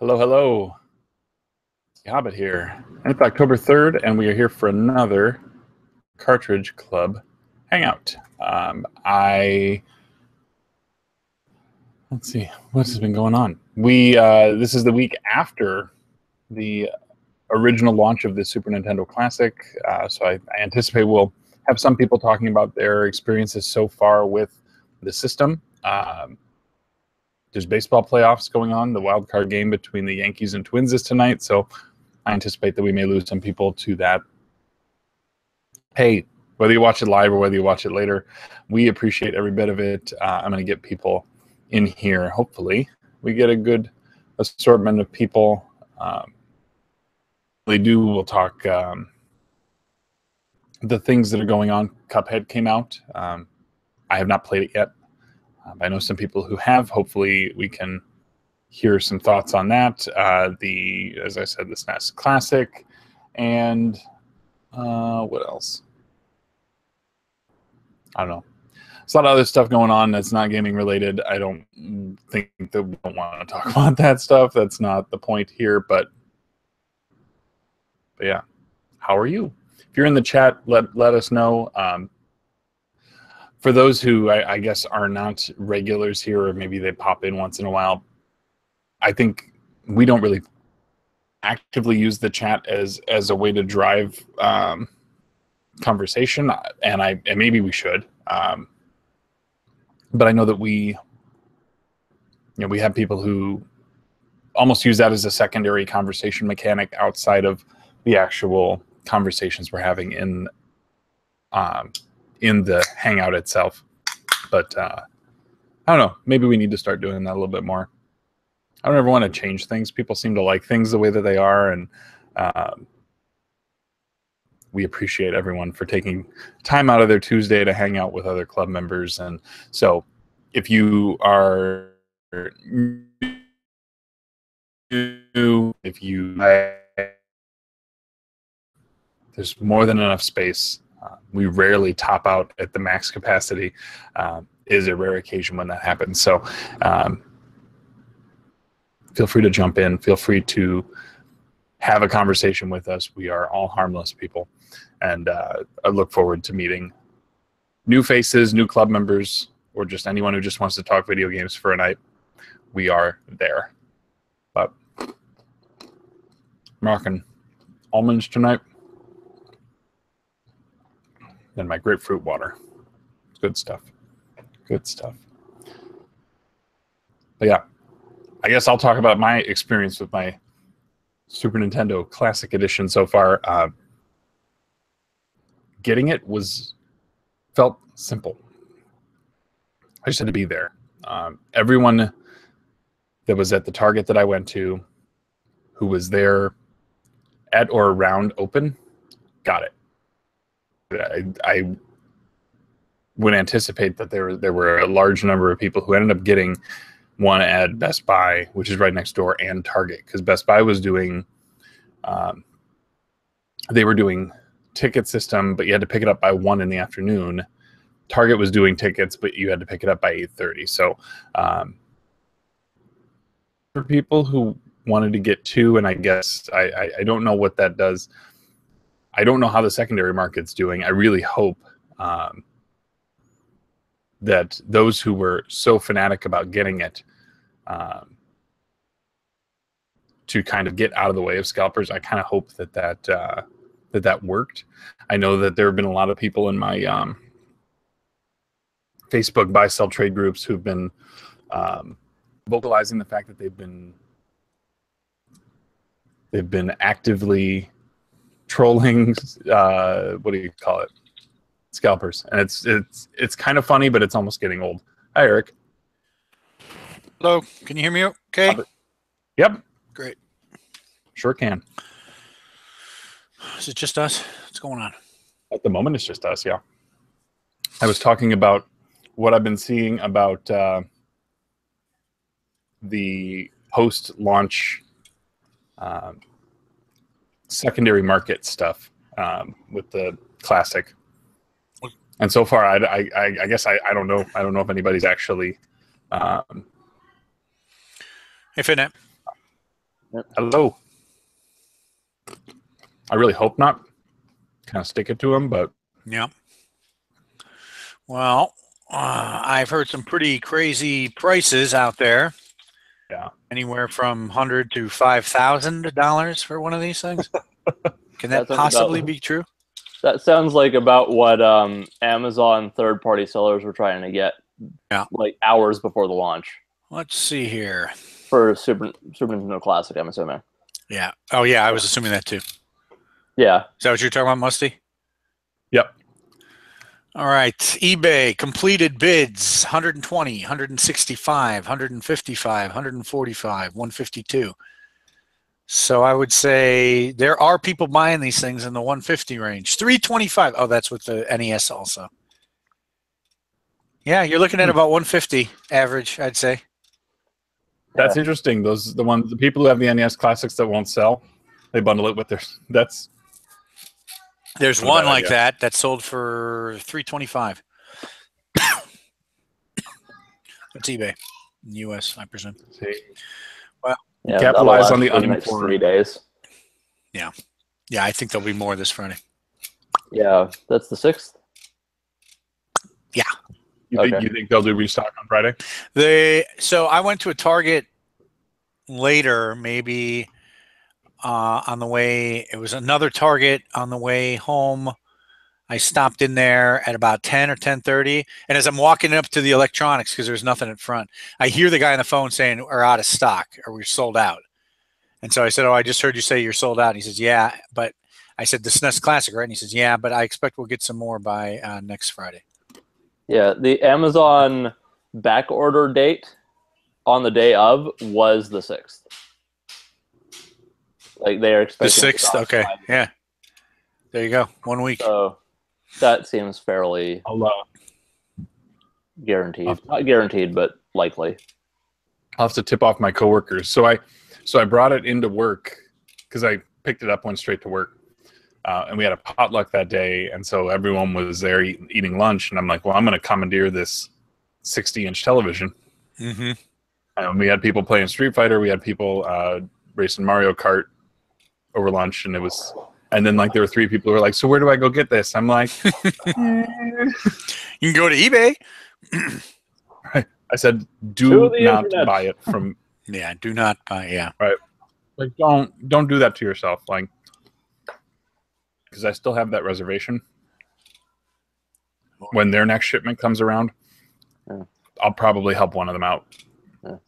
Hello, hello. Hobbit here. And it's October 3rd, and we are here for another Cartridge Club Hangout. Let's see, what has been going on? This is the week after the original launch of the Super Nintendo Classic, so I anticipate we'll have some people talking about their experiences so far with the system. There's baseball playoffs going on. The wild card game between the Yankees and Twins is tonight, so I anticipate that we may lose some people to that. Hey, whether you watch it live or whether you watch it later, we appreciate every bit of it. I'm going to get people in here. Hopefully, we get a good assortment of people. We'll talk the things that are going on. Cuphead came out. I have not played it yet. I know some people who have. Hopefully, we can hear some thoughts on that. As I said, the SNES Classic, and what else? I don't know. There's a lot of other stuff going on that's not gaming related. I don't think that we don't want to talk about that stuff. That's not the point here. But yeah, how are you? If you're in the chat, let us know. For those who I guess are not regulars here, or maybe they pop in once in a while, I think we don't really actively use the chat as a way to drive conversation, and maybe we should. But I know that we have people who almost use that as a secondary conversation mechanic outside of the actual conversations we're having in the Hangout itself. But I don't know. Maybe we need to start doing that a little bit more. I don't ever want to change things. People seem to like things the way that they are, and we appreciate everyone for taking time out of their Tuesday to hang out with other club members. And so if you are new, there's more than enough space. We rarely top out at the max capacity. Is a rare occasion when that happens. So feel free to jump in. Feel free to have a conversation with us. We are all harmless people. And I look forward to meeting new faces, new club members, or just anyone who just wants to talk video games for a night. We are there. But I'm rocking almonds tonight. And my grapefruit water. Good stuff. Good stuff. But yeah, I guess I'll talk about my experience with my Super Nintendo Classic Edition so far. Getting it felt simple. I just had to be there. Everyone that was at the Target that I went to, who was there at or around open, got it. I would anticipate that there were a large number of people who ended up getting one at Best Buy, which is right next door, and Target, because Best Buy was doing, they were doing ticket system, but you had to pick it up by 1 in the afternoon. Target was doing tickets, but you had to pick it up by 8:30. So for people who wanted to get 2, and I guess I don't know what that does. I don't know how the secondary market's doing. I really hope that those who were so fanatic about getting it to kind of get out of the way of scalpers, I kind of hope that worked. I know that there have been a lot of people in my Facebook buy-sell trade groups who've been vocalizing the fact that they've been actively trolling, what do you call it? Scalpers. And it's kind of funny, but it's almost getting old. Hi, Eric. Hello. Can you hear me okay? Yep. Great. Sure can. Is it just us? What's going on? At the moment, it's just us, yeah. I was talking about what I've been seeing about the post-launch secondary market stuff with the Classic. And so far, I guess I don't know. I don't know if anybody's actually. Hey, Finette. Hello. I really hope not. Kind of stick it to him, but Yeah. Well, I've heard some pretty crazy prices out there. yeah. Anywhere from $100 to $5,000 for one of these things. Can that possibly be true? That sounds like about what Amazon third-party sellers were trying to get, like hours before the launch. Let's see here. For Super Nintendo Classic, I'm assuming. Yeah. Oh, yeah, I was assuming that too. Yeah. Is that what you're talking about, Musty? Yep. All right. eBay completed bids 120, 165, 155, 145, 152. So I would say there are people buying these things in the 150 range. 325. Oh, that's with the NES also. Yeah, you're looking at about 150 average, I'd say. That's interesting. The people who have the NES classics that won't sell, they bundle it with their. There's one like that sold for $325. That's eBay in the US, I presume. See. Well, capitalize on the next 3 days. Yeah. Yeah, I think there'll be more this Friday. Yeah, that's the 6th. Yeah. You think they'll do restock on Friday? So I went to a Target later, maybe on the way. It was another Target on the way home. I stopped in there at about 10 or 10:30, and as I'm walking up to the electronics, because there's nothing in front, I hear the guy on the phone saying, "We're out of stock, or we're sold out." And so I said, "Oh, I just heard you say you're sold out." And he says, "Yeah," but I said, "The SNES Classic, right?" And he says, "Yeah, but I expect we'll get some more by next Friday." Yeah, the Amazon back order date on the day of was the 6th. Like they are expecting the 6th. Okay, yeah. There you go. 1 week. So that seems fairly guaranteed. Not guaranteed, but likely. I'll have to tip off my coworkers. So I brought it into work because I picked it up, went straight to work. And we had a potluck that day, and so everyone was there eating lunch, and I'm like, well, I'm going to commandeer this 60-inch television. Mm-hmm. And we had people playing Street Fighter, we had people racing Mario Kart over lunch, and then like there were 3 people who were like, so where do I go get this? I'm like, you can go to eBay. I said, do not buy it from. Yeah, do not buy. Yeah, right. Like don't do that to yourself. Like. Because I still have that reservation. When their next shipment comes around, I'll probably help one of them out.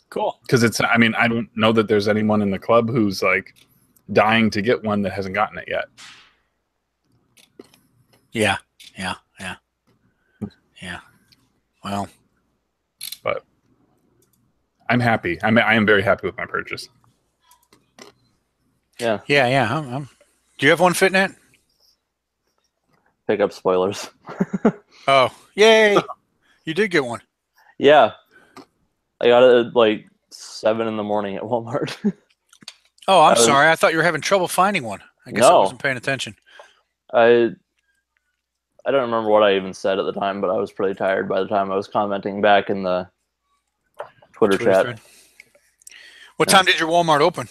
Cool. Because I don't know that there's anyone in the club who's like dying to get one that hasn't gotten it yet. Yeah. Well, but I'm happy. I am very happy with my purchase. Yeah. Do you have one FitNet? Pick up spoilers. Oh, yay! You did get one. Yeah, I got it at like 7 in the morning at Walmart. Oh, I'm sorry. I thought you were having trouble finding one. I guess I wasn't paying attention. I don't remember what I even said at the time, but I was pretty tired by the time I was commenting back in the Twitter chat. Thread. What time did your Walmart open?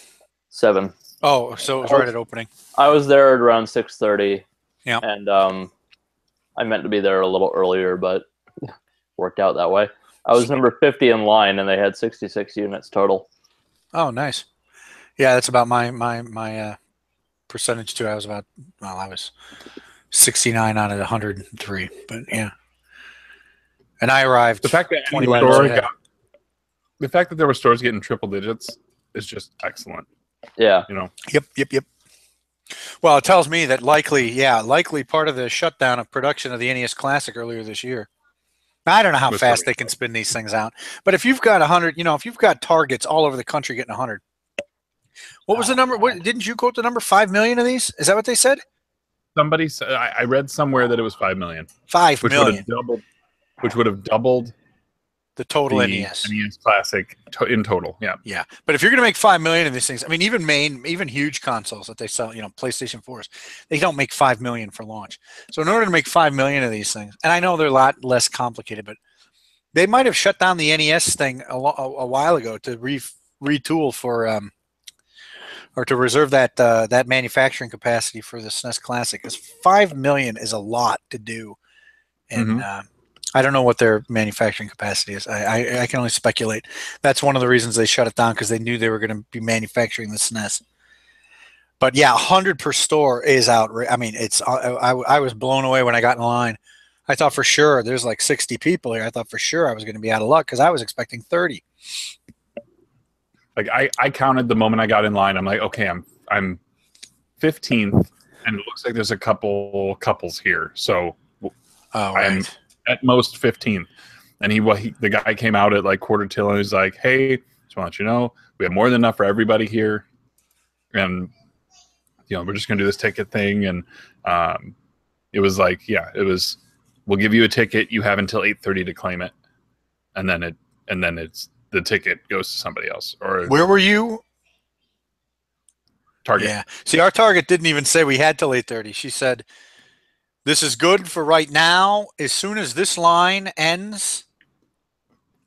7. Oh, so it was right at opening. I was there at around 6:30. Yeah. And I meant to be there a little earlier, but worked out that way. I was number 50 in line, and they had 66 units total. Oh, nice. Yeah, that's about my percentage too. I was 69 out of 103, but yeah. And I arrived. The fact that there were stores getting triple digits is just excellent. Yeah. Yep. Well, it tells me that likely part of the shutdown of production of the NES Classic earlier this year. I don't know how fast they can spin these things out, but if you've got 100, if you've got targets all over the country getting 100, what was the number? Didn't you quote the number 5 million of these? Is that what they said? Somebody said, I read somewhere that it was 5 million. 5 million. Which would have doubled the total NES Classic in total. Yeah. But if you're going to make 5 million of these things, even huge consoles that they sell, PlayStation 4s, they don't make 5 million for launch. So in order to make 5 million of these things, and I know they're a lot less complicated, but they might have shut down the NES thing a while ago to retool for or to reserve that that manufacturing capacity for the SNES Classic, because 5 million is a lot to do, and I don't know what their manufacturing capacity is. I can only speculate. That's one of the reasons they shut it down, because they knew they were going to be manufacturing the SNES. But yeah, 100 per store is outrageous. I mean, it's I was blown away when I got in line. I thought for sure there's like 60 people here. I thought for sure I was going to be out of luck, because I was expecting 30. Like I counted the moment I got in line. I'm like, okay, I'm 15th, and it looks like there's a couple couples here. So I'm at most 15th. And the guy came out at like quarter till, and he's like, hey, just want to let you know, we have more than enough for everybody here. And, you know, we're just going to do this ticket thing. And it was like, yeah, it was, we'll give you a ticket. You have until 8:30 to claim it. And then it's, the ticket goes to somebody else. Or where were you? Target. Yeah. See, our Target didn't even say we had till 8:30. She said, this is good for right now. As soon as this line ends,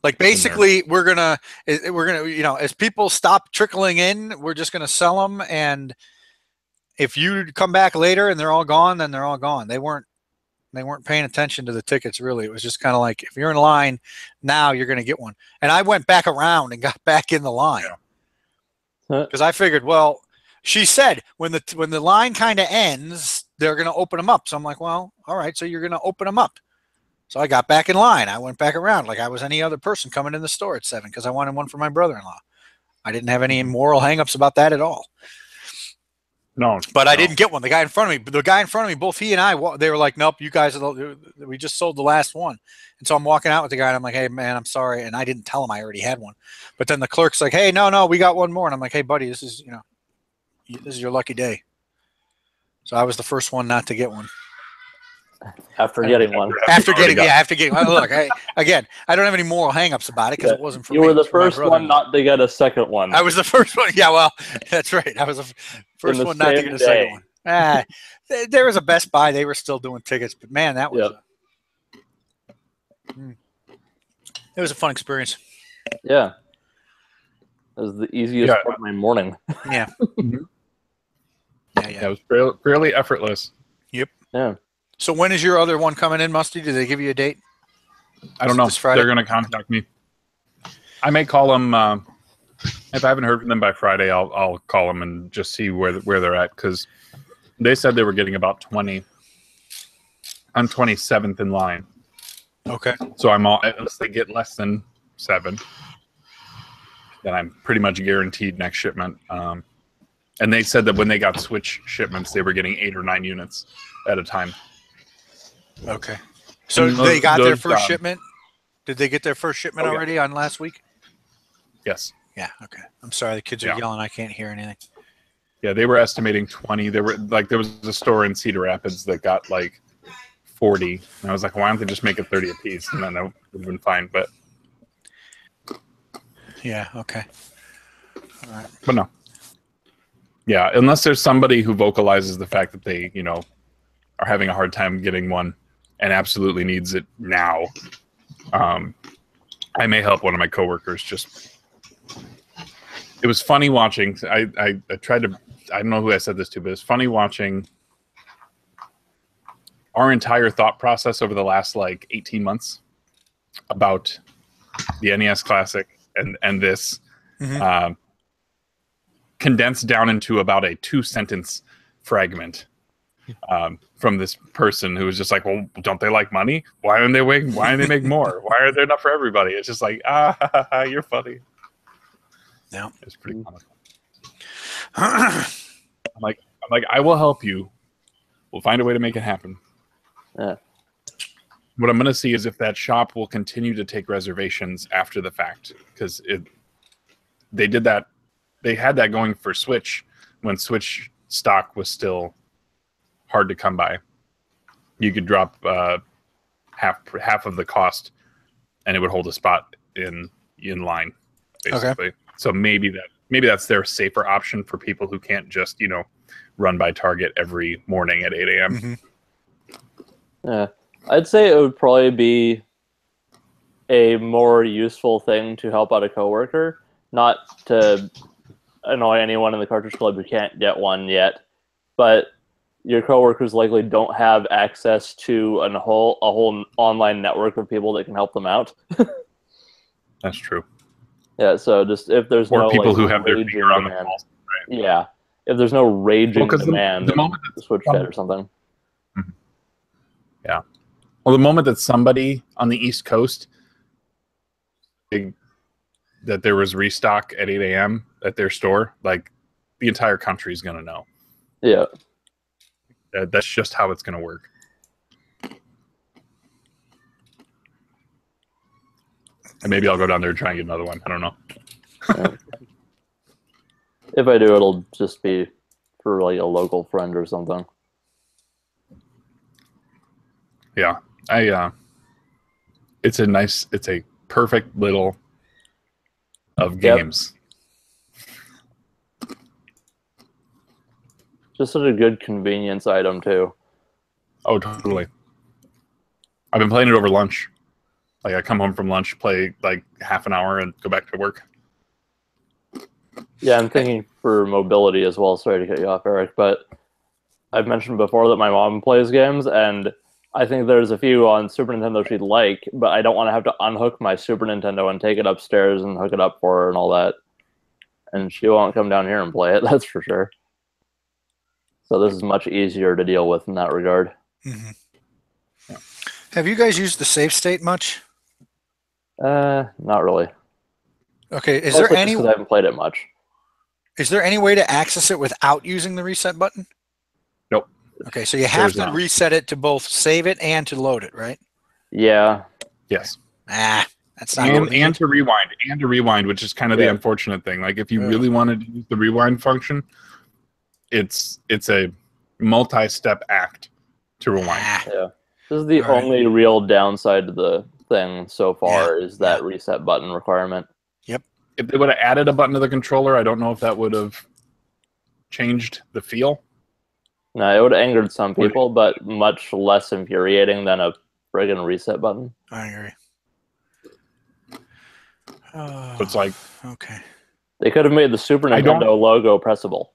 like basically we're gonna, you know, as people stop trickling in, we're just gonna sell them. And if you come back later and they're all gone, then they're all gone. They weren't paying attention to the tickets, really. It was just kind of like, if you're in line now, you're going to get one. And I went back around and got back in the line, because I figured, well, she said when the line kind of ends, they're going to open them up. So I'm like, well, all right, so you're going to open them up. So I got back in line. I went back around like I was any other person coming in the store at 7, because I wanted one for my brother-in-law. I didn't have any moral hangups about that at all. No, but I didn't get one. The guy in front of me, both he and I, they were like, nope, you guys, we just sold the last one. And so I'm walking out with the guy, and I'm like, hey, man, I'm sorry. And I didn't tell him I already had one. But then the clerk's like, hey, no, we got one more. And I'm like, hey, buddy, this is your lucky day. So I was the first one not to get one. After getting one. After getting look, I don't have any moral hangups about it, because it wasn't for me. You were the first one not to get a second one. I was the first one. Yeah, well, that's right. I was the first one not to get a second one. There was a Best Buy. They were still doing tickets, but man, that was it was a fun experience. Yeah. It was the easiest part of my morning. Yeah. Yeah, it was fairly effortless. Yep. Yeah. So when is your other one coming in, Musty? Did they give you a date? I don't know. They're going to contact me. I may call them if I haven't heard from them by Friday. I'll call them and just see where they're at, because they said they were getting about 20. I'm 27th in line. Okay. So unless they get less than 7, then I'm pretty much guaranteed next shipment. And they said that when they got Switch shipments, they were getting 8 or 9 units at a time. Okay. So they got their first shipment? Did they get their first shipment already on last week? Yes. Yeah, okay. I'm sorry, the kids are yelling. I can't hear anything. Yeah, they were estimating 20. There was a store in Cedar Rapids that got like 40. And I was like, why don't they just make it 30 apiece? And then that would have been fine. But yeah, okay. All right. But no. Yeah, unless there's somebody who vocalizes the fact that they, are having a hard time getting one and absolutely needs it now. I may help one of my coworkers. It was funny watching. I tried to. I don't know who I said this to, but it's funny watching our entire thought process over the last 18 months about the NES Classic and this condensed down into about a 2-sentence fragment. From this person who was just like, well, don't they like money? Why don't they make more? Why are there enough for everybody? It's just like, you're funny. Yeah, it's pretty comical. I'm like, I will help you. We'll find a way to make it happen. Yeah. What I'm going to see is if that shop will continue to take reservations after the fact, because they did that. They had that going for Switch when Switch stock was still hard to come by. You could drop half of the cost, and it would hold a spot in line, basically. Okay. So maybe that's their safer option for people who can't just run by Target every morning at 8 a.m. Mm-hmm. Yeah, I'd say it would probably be a more useful thing to help out a coworker, not to annoy anyone in the Cartridge Club who can't get one yet, but your coworkers likely don't have access to a whole online network of people that can help them out. That's true. Yeah, so just if there's Or no people like, who have their raging finger on the demand, pulse. Right? yeah, if there's no raging demand, the moment then switch set or something. Yeah. Well, the moment that somebody on the East Coast that there was restock at 8 a.m. at their store, like the entire country is going to know. Yeah. That's just how it's going to work. And maybe I'll go down there and try and get another one. I don't know. Yeah. If I do, it'll just be for like a local friend or something. Yeah. It's a perfect little of games. Just such a good convenience item too. Oh, totally. I've been playing it over lunch. Like I come home from lunch, play like half an hour, and go back to work. Yeah, I'm thinking for mobility as well. Sorry to cut you off, Eric, but I've mentioned before that my mom plays games, and I think there's a few on Super Nintendo she'd like, but I don't want to have to unhook my Super Nintendo and take it upstairs and hook it up for her and all that. And she won't come down here and play it, that's for sure. So this is much easier to deal with in that regard. Mm-hmm. Yeah. Have you guys used the save state much? Not really. Okay, is Mostly there any? because I haven't played it much. Is there any way to access it without using the reset button? Nope. Okay, so you have to reset it to both save it and to load it, right? Yeah. Yes. That's not and to rewind, which is kind of the unfortunate thing. Like if you really wanted to use the rewind function, it's a multi-step act to rewind. Yeah. This is the only real downside to the thing so far is that reset button requirement. Yep. If they would have added a button to the controller, I don't know if that would have changed the feel. No, it would have angered some people, but much less infuriating than a friggin' reset button. I agree. So it's like, okay. They could have made the Super Nintendo logo pressable.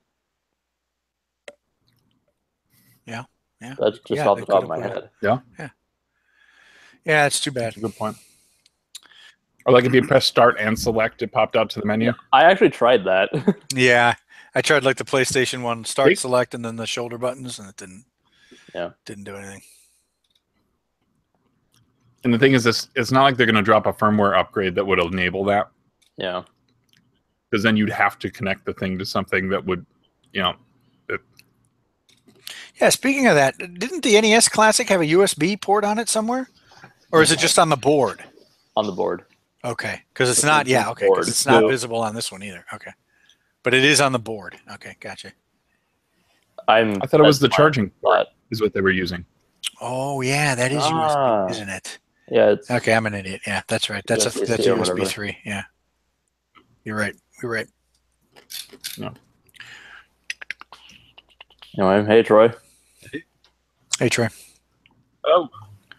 Yeah. Yeah. That's just off the top of my head. Yeah. Yeah, it's too bad. That's a good point. Or like if you press start and select, it popped out to the menu. I actually tried that. Yeah. I tried like the PlayStation one, start, select, and then the shoulder buttons, and it didn't do anything. And the thing is, it's not like they're going to drop a firmware upgrade that would enable that. Yeah. Because then you'd have to connect the thing to something that would, Yeah, speaking of that, didn't the NES Classic have a USB port on it somewhere? Or is it just on the board? On the board. Okay. Because it's not, because it's not visible on this one either. Okay. But it is on the board. Okay, gotcha. I thought it was the charging port is what they were using. Oh, yeah, that is USB, isn't it? Yeah. It's okay, I'm an idiot. Yeah, that's right. That's USB 3. Yeah. You're right. You're right. No. Anyway, hey, Troy. Hey, Troy. Oh.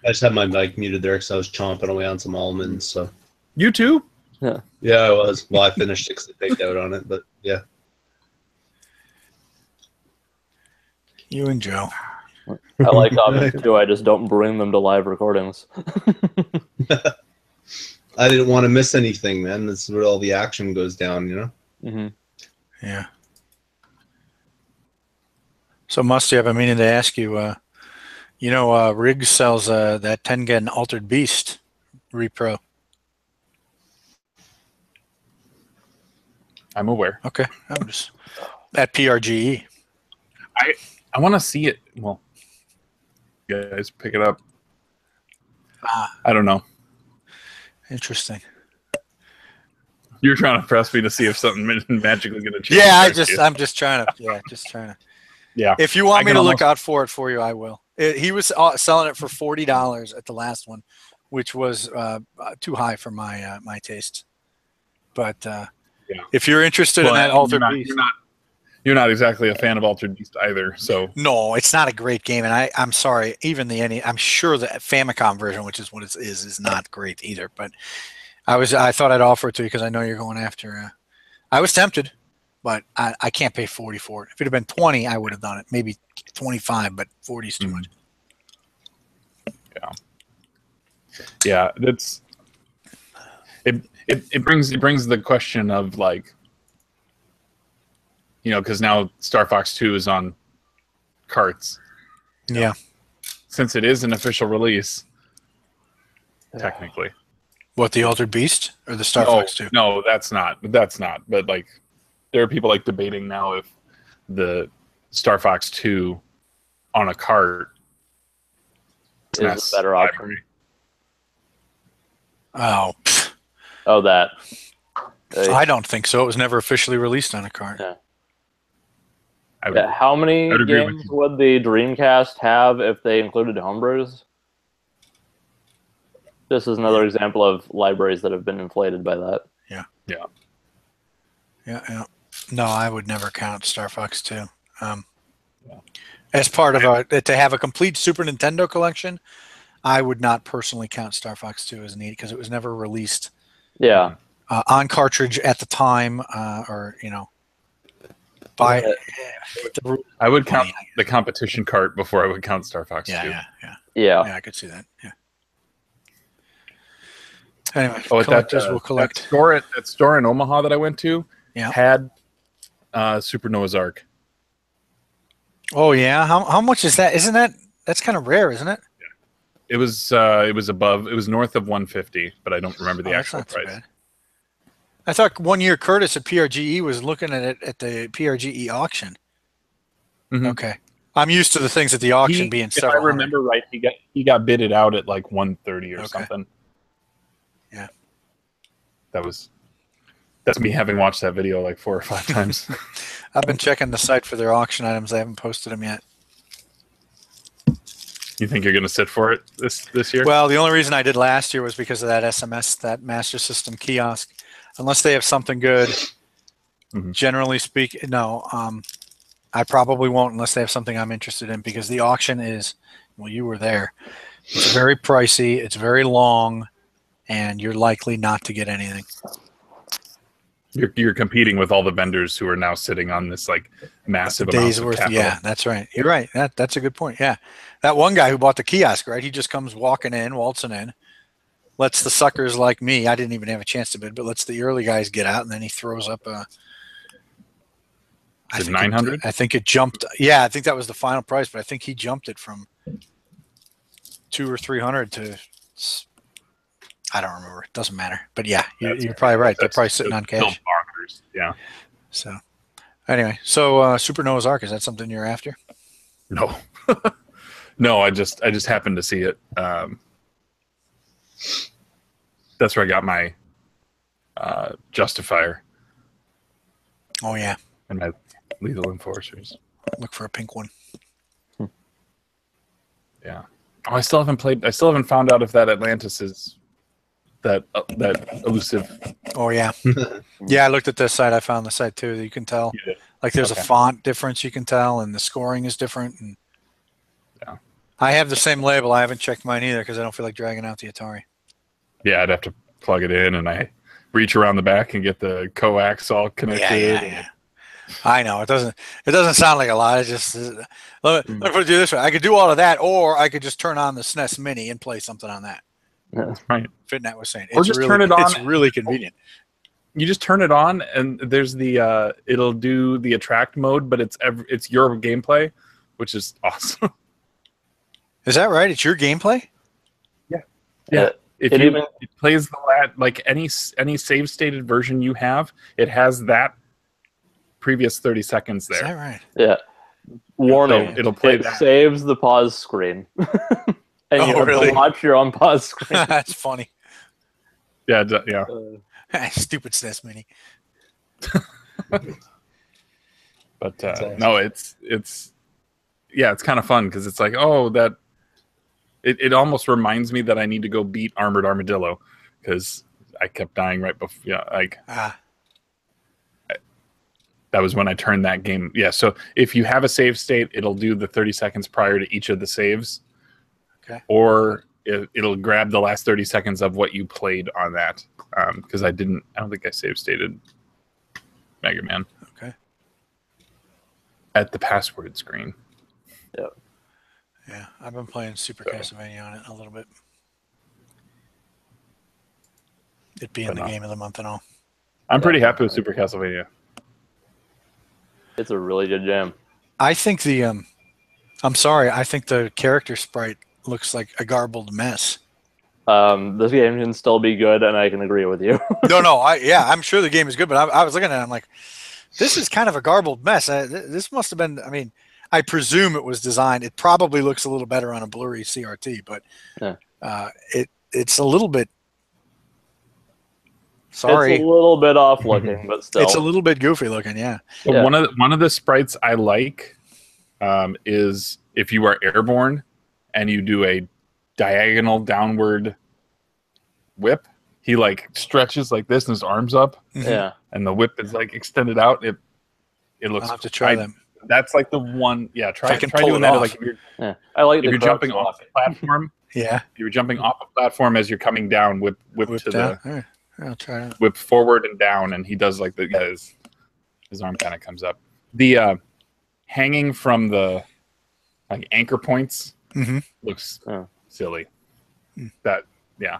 I just had my mic muted there because I was chomping away on some almonds. So. You too? Yeah. Yeah, I was. Well, I finished 6 to take out on it, but yeah. You and Joe. I like almonds too. I just don't bring them to live recordings. I didn't want to miss anything, man. That's where all the action goes down, you know? Mm-hmm. Yeah. So, Musty, I've been meaning to ask you, Riggs sells that Tengen Altered Beast repro. I'm aware. Okay. I'm just at PRGE. I want to see it. Well, you guys pick it up. I don't know. Interesting. You're trying to press me to see if something magically going to change. Yeah, I'm just trying to. Yeah. If you want me to look out for it for you, I will. He was selling it for $40 at the last one, which was too high for my taste. But if you're interested in that Altered Beast, you're not exactly a fan of Altered Beast either. So no, it's not a great game, and I'm sorry. Even I'm sure the Famicom version, which is what it is not great either. But I thought I'd offer it to you because I know you're going after. I was tempted. but I can't pay 40 for it. If it had been 20, I would have done it. Maybe 25, but 40 is too much. Yeah, that's it brings the question of like, you know, because now Star Fox 2 is on carts. Yeah. Since it is an official release, technically. What, the Altered Beast or the Star Fox 2? No, that's not. But like, there are people like debating now if the Star Fox 2 on a cart is a better option. Oh, Oh, that. I don't think so. It was never officially released on a cart. Yeah. Yeah, how many games would the Dreamcast have if they included homebrews? This is another example of libraries that have been inflated by that. Yeah. Yeah. Yeah. No, I would never count Star Fox 2. As part of to have a complete Super Nintendo collection, I would not personally count Star Fox 2 as neat because it was never released. Yeah. On cartridge at the time, or by. I would count the competition cart before I would count Star Fox 2. Yeah, I could see that. Yeah. Anyway, collectors will collect. That store in Omaha that I went to had Super Noah's Ark. Oh yeah, how much is that? That's kind of rare, isn't it? Yeah. It was north of 150, but I don't remember the actual price. Bad. I thought one year Curtis at PRGE was looking at it at the PRGE auction. Mm-hmm. Okay, I'm used to the things at the auction being several. If I remember right, he got bidded out at like 130 or something. Yeah, that's me having watched that video like 4 or 5 times. I've been checking the site for their auction items. I haven't posted them yet. You think you're going to sit for it this year? Well, the only reason I did last year was because of that SMS, that Master System kiosk. Unless they have something good, generally speaking, no. I probably won't unless they have something I'm interested in because the auction is, well, you were there. It's very pricey. It's very long, and you're likely not to get anything. You're competing with all the vendors who are now sitting on this like massive amount of capital. Yeah, that's right. You're right. That's a good point. Yeah, that one guy who bought the kiosk, right? He just comes walking in, waltzing in, lets the suckers like me. I didn't even have a chance to bid, but lets the early guys get out, and then he throws up a. Is it 900? I think it jumped. Yeah, I think that was the final price, but I think he jumped it from 200 or 300 to. I don't remember. It doesn't matter. But yeah, you're probably right. They're probably sitting on cash. Bonkers. Yeah. So anyway, Super Noah's Ark, is that something you're after? No. No, I just happened to see it. That's where I got my Justifier. Oh yeah. And my Lethal Enforcers. Look for a pink one. Yeah. Oh, I still haven't found out if that Atlantis is that elusive. Oh yeah. Yeah, I looked at this site. I found the site too. You can tell. Like there's a font difference you can tell, and the scoring is different. And yeah. I have the same label. I haven't checked mine either because I don't feel like dragging out the Atari. Yeah, I'd have to plug it in, and I reach around the back and get the coax all connected. Yeah. I know it doesn't sound like a lot. It's just let me put it this way: I could do all of that, or I could just turn on the SNES Mini and play something on that. That's right. Fitnet was saying, or just turn it on. It's really convenient. You just turn it on, and there's the it'll do the attract mode, but it's your gameplay, which is awesome. Is that right? It's your gameplay? Yeah. If it plays like any save stated version you have, it has that previous 30 seconds there. Is that right? Yeah. Warning. So it'll play it saves the pause screen. And you have to watch your own pause screen. That's funny. Yeah. Stupid SNES Mini. But no, it's kind of fun because it's like, oh, that it almost reminds me that I need to go beat Armored Armadillo because I kept dying right before. Yeah, like that was when I turned that game. Yeah, so if you have a save state, it'll do the 30 seconds prior to each of the saves. Okay. Or it'll grab the last 30 seconds of what you played on that. Because I don't think I save stated Mega Man. Okay. at the password screen. Yep. Yeah, I've been playing Super Castlevania on it a little bit. It being the game of the month and all. I'm pretty happy with Super Castlevania. It's a really good game. I think the I'm sorry, I think the character sprite looks like a garbled mess. This game can still be good, and I can agree with you. No, I'm sure the game is good, but I was looking at it, I'm like, this is kind of a garbled mess. This must have been, I mean, I presume it was designed. It probably looks a little better on a blurry CRT, but it's a little bit. Sorry, it's a little bit off looking, but still, it's a little bit goofy looking. Yeah. But one of the sprites I like is if you are airborne and you do a diagonal downward whip, he like stretches like this and his arms up. Yeah. And the whip is like extended out. It looks. I'll have to try them. That's like the one. Yeah, try pull doing it that. off. Like if I like. you're jumping off the platform. Yeah. If you're jumping off a platform as you're coming down. Whip to down. the. All right. I'll try it. Whip forward and down, and he does like his arm kind of comes up. The hanging from the like anchor points looks silly. That yeah.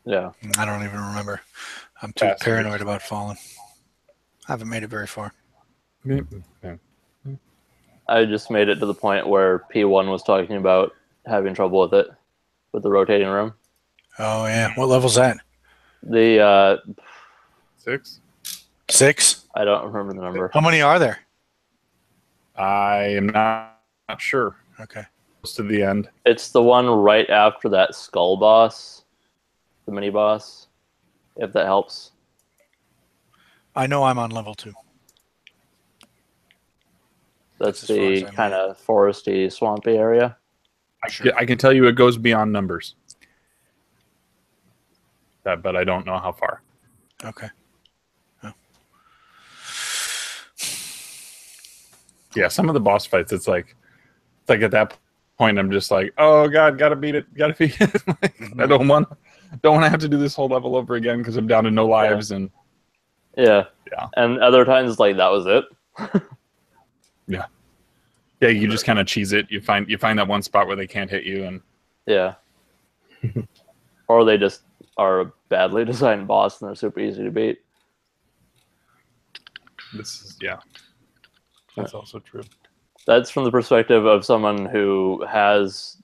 I don't even remember. I'm too paranoid about falling. I haven't made it very far. I just made it to the point where P1 was talking about having trouble with it, with the rotating room. Oh yeah, what level's that? The 6. 6? I don't remember the number. How many are there? I am not sure. Okay. Close to the end. It's the one right after that skull boss, the mini boss. If that helps. I know I'm on level 2. That's the kind of foresty, swampy area. I can tell you it goes beyond numbers. But I don't know how far. Okay. Oh. Yeah, some of the boss fights, it's like at that point, I'm just like, oh god, gotta beat it. I don't want to have to do this whole level over again because I'm down to no lives and. Yeah. And other times, like that was it. Yeah, you just kind of cheese it. You find that one spot where they can't hit you, and or they just are a badly designed boss and they're super easy to beat. That's also true. That's from the perspective of someone who has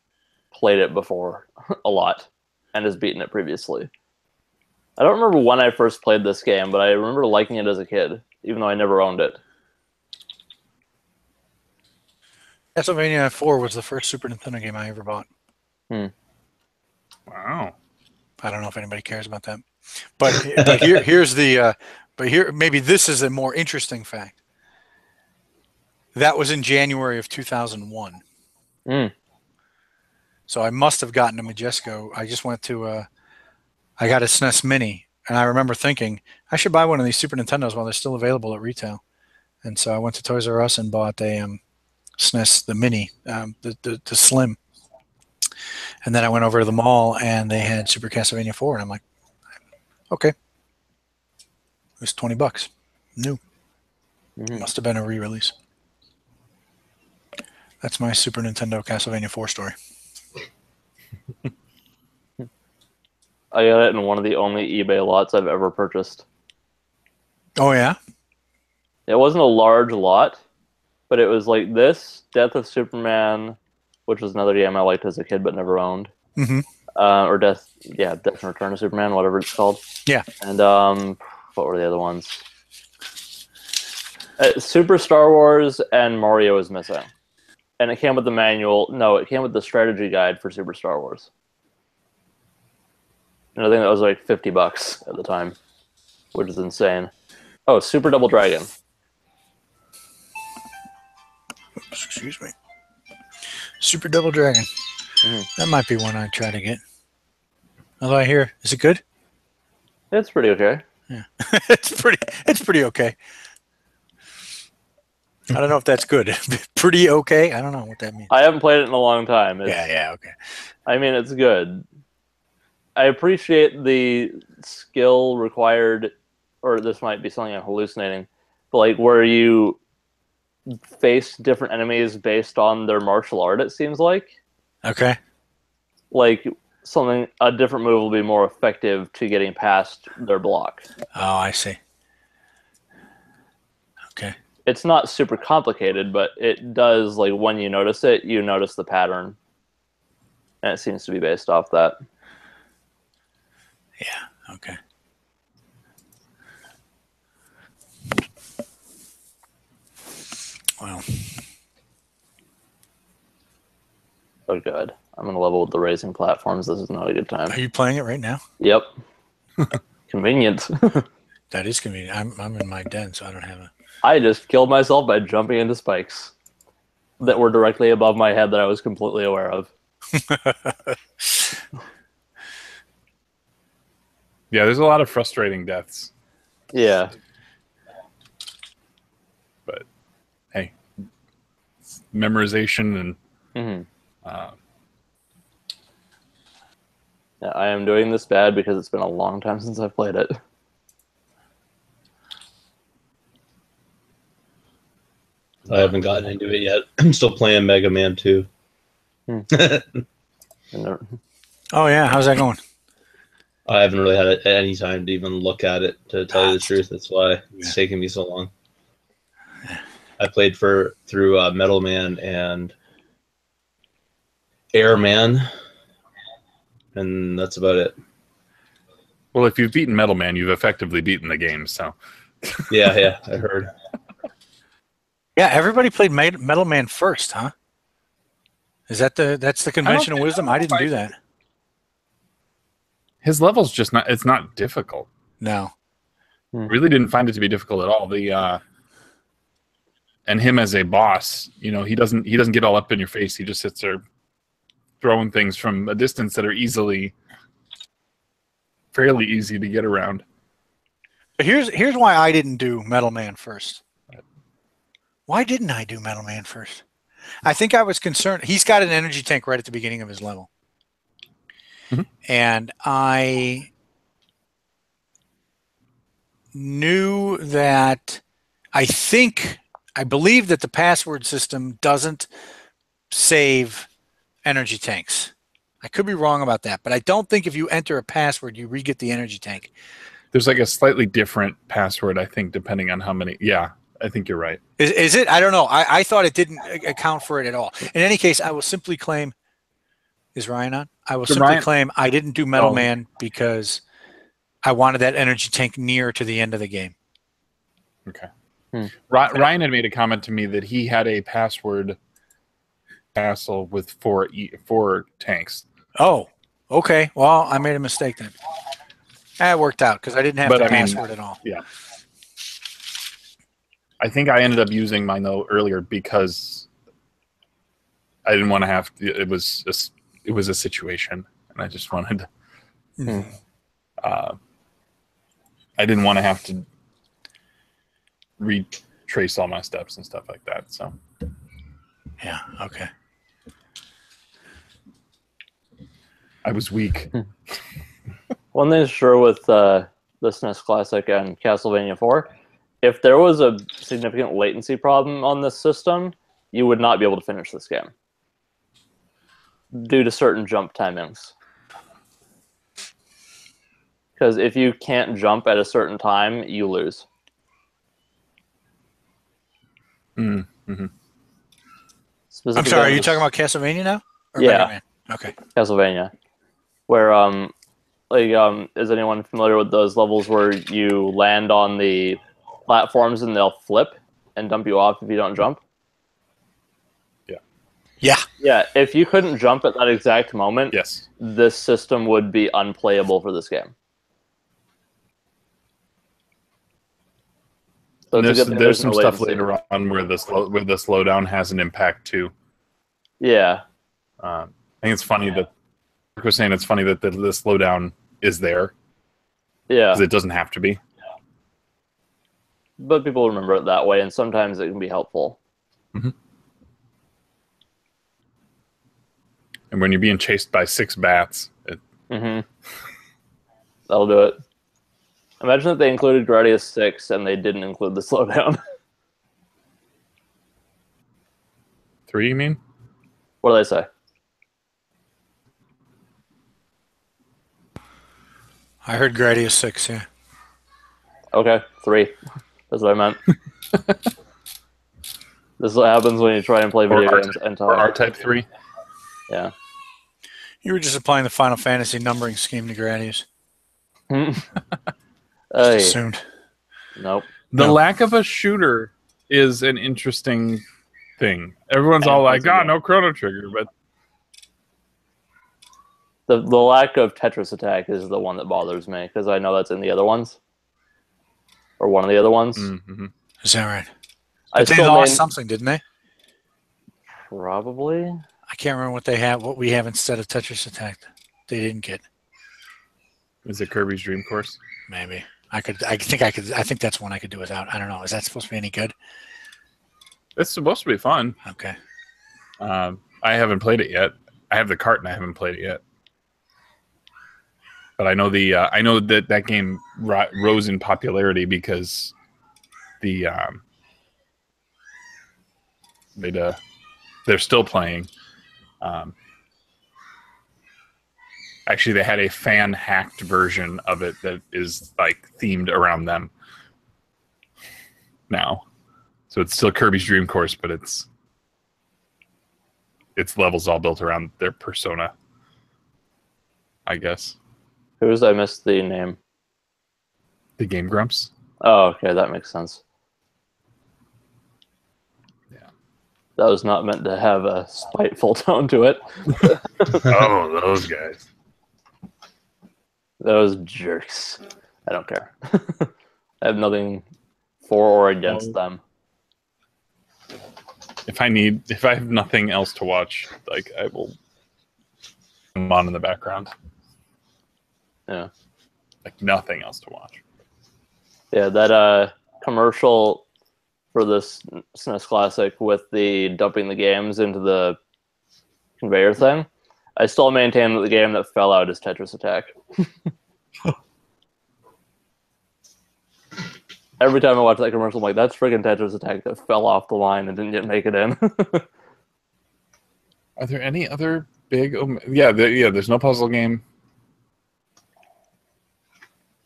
played it before a lot and has beaten it previously. I don't remember when I first played this game, but I remember liking it as a kid, even though I never owned it. Castlevania 4 was the first Super Nintendo game I ever bought. Wow. I don't know if anybody cares about that, but here maybe this is a more interesting fact. That was in January of 2001. So I must have gotten a Majesco. I just went to I got a SNES Mini, and I remember thinking I should buy one of these Super Nintendos while they're still available at retail. And so I went to Toys R Us and bought a SNES, the Mini, the Slim. And then I went over to the mall and they had Super Castlevania 4, and I'm like, okay. It was $20. New. Must have been a re-release. That's my Super Nintendo Castlevania 4 story. I got it in one of the only eBay lots I've ever purchased. Oh, yeah? It wasn't a large lot, but it was like this, Death of Superman, which was another game I liked as a kid but never owned. Or Death and Return of Superman, whatever it's called. Yeah. And what were the other ones? Super Star Wars and Mario was missing. And it came with the manual. No, it came with the strategy guide for Super Star Wars. And I think that was like $50 at the time, which is insane. Oh, Super Double Dragon. Oops, excuse me. Super Double Dragon. That might be one I'd try to get. Although I hear, is it good? It's pretty okay. Yeah, it's pretty okay. I don't know if that's good. Pretty okay? I don't know what that means. I haven't played it in a long time. Okay. I mean, it's good. I appreciate the skill required, or this might be something I'm hallucinating, but like where you face different enemies based on their martial art, it seems like. Okay. Like, a different move will be more effective to getting past their block. Oh, I see. Okay. It's not super complicated, but it does, like, when you notice it, you notice the pattern. And it seems to be based off that. Yeah, okay. Well. Oh, good. I'm gonna level with the racing platforms. This is not a good time. Are you playing it right now? Yep. Convenient. That is convenient. I'm in my den, so I don't have a... I just killed myself by jumping into spikes that were directly above my head that I was completely aware of. Yeah, there's a lot of frustrating deaths. Yeah. But hey, memorization and Yeah, I am doing this bad because it's been a long time since I've played it. I haven't gotten into it yet. I'm still playing Mega Man 2. Oh, yeah. How's that going? I haven't really had any time to even look at it, to tell you the truth. That's why it's taking me so long. I played through Metal Man and Airman, and that's about it. Well, if you've beaten Metal Man, you've effectively beaten the game. So yeah, I heard. Yeah, everybody played Metal Man first, huh? Is that that's the convention of wisdom? I didn't do that. His level's just not. It's not difficult. No. Really didn't find it to be difficult at all. And him as a boss, you know, he doesn't get all up in your face. He just sits there throwing things from a distance that are fairly easy to get around. But here's why I didn't do Metal Man first. Why didn't I do Metal Man first? I think I was concerned. He's got an energy tank right at the beginning of his level. And I knew that I believe that the password system doesn't save energy tanks. I could be wrong about that, but I don't think if you enter a password, you re-get the energy tank. There's like a slightly different password, I think, depending on how many. Yeah, I think you're right. Is it? I don't know. I thought it didn't account for it at all. In any case, I will simply claim... Is Ryan on? I will simply claim I didn't do Metal Man because I wanted that energy tank near to the end of the game. Okay. Ryan had made a comment to me that he had a password castle with four tanks. Oh, okay. Well, I made a mistake then. That worked out because I didn't have the password at all. Yeah. I think I ended up using my note earlier because I didn't want to have to, it was a situation, and I just wanted I didn't want to have to retrace all my steps and stuff like that. So yeah, okay. I was weak. One thing's sure with the SNES Classic and Castlevania 4, if there was a significant latency problem on this system, you would not be able to finish this game due to certain jump timings. Because if you can't jump at a certain time, you lose. I'm sorry, are you talking about Castlevania now? Or yeah. Mega Man? Okay. Castlevania. Where, is anyone familiar with those levels where you land on the platforms and they'll flip and dump you off if you don't jump? Yeah. Yeah, if you couldn't jump at that exact moment, yes, this system would be unplayable for this game. So there's some stuff later on where the slowdown has an impact too. Yeah. I think it's funny that Rick was saying it's funny that the slowdown is there. Yeah. Because it doesn't have to be. But people remember it that way, and sometimes it can be helpful. And when you're being chased by 6 bats, that'll do it. Imagine that they included Gradius 6 and they didn't include the slowdown. 3, you mean? What do they say? I heard Gradius 6, yeah. Okay, 3. That's what I meant. This is what happens when you try and play video games and Or talk. R-Type 3. Yeah. You were just applying the Final Fantasy numbering scheme to Gradius. Just Hey, assumed. nope. The No. lack of a shooter is an interesting thing. Everyone's all like, no Chrono Trigger, but The lack of Tetris Attack is the one that bothers me, because I know that's in the other ones. Or one of the other ones. mm-hmm. Is that right? I But they still lost main- something, didn't they? Probably. I can't remember what they have. What we have instead of Tetris Attack. They didn't get. Is it Kirby's Dream Course? Maybe I could. I think that's one I could do without. I don't know. Is that supposed to be any good? It's supposed to be fun. Okay. I haven't played it yet. I have the cart and I haven't played it yet. But I know I know that game rose in popularity because they're still playing. Actually, they had a fan-hacked version of it that is like themed around them now. So it's still Kirby's Dream Course, but its levels all built around their persona, I guess. I missed the name. The Game Grumps. Oh, okay, that makes sense. Yeah. That was not meant to have a spiteful tone to it. Oh, those guys. Those jerks. I don't care. I have nothing for or against them. If I have nothing else to watch, like I will come on in the background. Yeah. Like nothing else to watch. Yeah, that commercial for this SNES Classic with the dumping the games into the conveyor thing, I still maintain that the game that fell out is Tetris Attack. Every time I watch that commercial, I'm like, that's friggin' Tetris Attack that fell off the line and didn't make it in. Are there any other big... there's no puzzle game.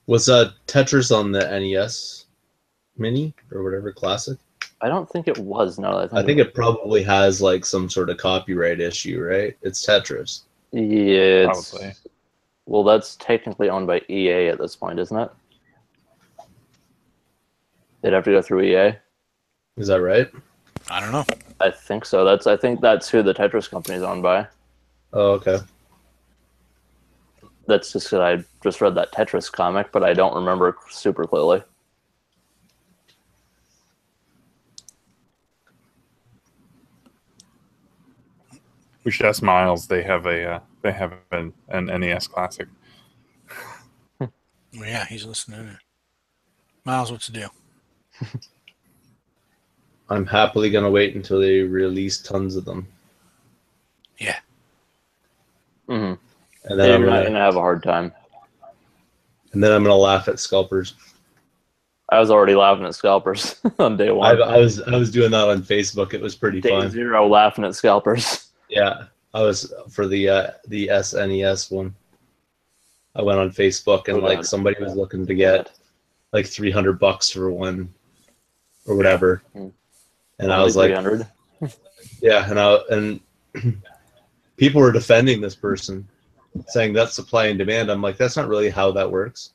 Was Tetris on the NES Mini or whatever classic? I don't think it was. No, I think it probably has like some sort of copyright issue, right? It's Tetris. Yeah, Probably. Well, that's technically owned by EA at this point, isn't it? They'd have to go through EA. Is that right? I don't know. I think so. I think that's who the Tetris company is owned by. Oh, okay. That's just because I just read that Tetris comic, but I don't remember super clearly. We should ask Miles. They have an NES Classic. Well, yeah, he's listening. Miles, what's the deal? I'm happily gonna wait until they release tons of them, Yeah. Mm-hmm. and then I'm You're not gonna gonna have a hard time. laugh at scalpers. I was already laughing at scalpers on day one. I was doing that on Facebook. It was pretty Day fun. 0 laughing at scalpers. Yeah, I was for the SNES one. I went on Facebook and like somebody was looking to get like $300 for one or whatever, and I was like, 300. yeah, and people were defending this person, saying that's supply and demand. I'm like, that's not really how that works.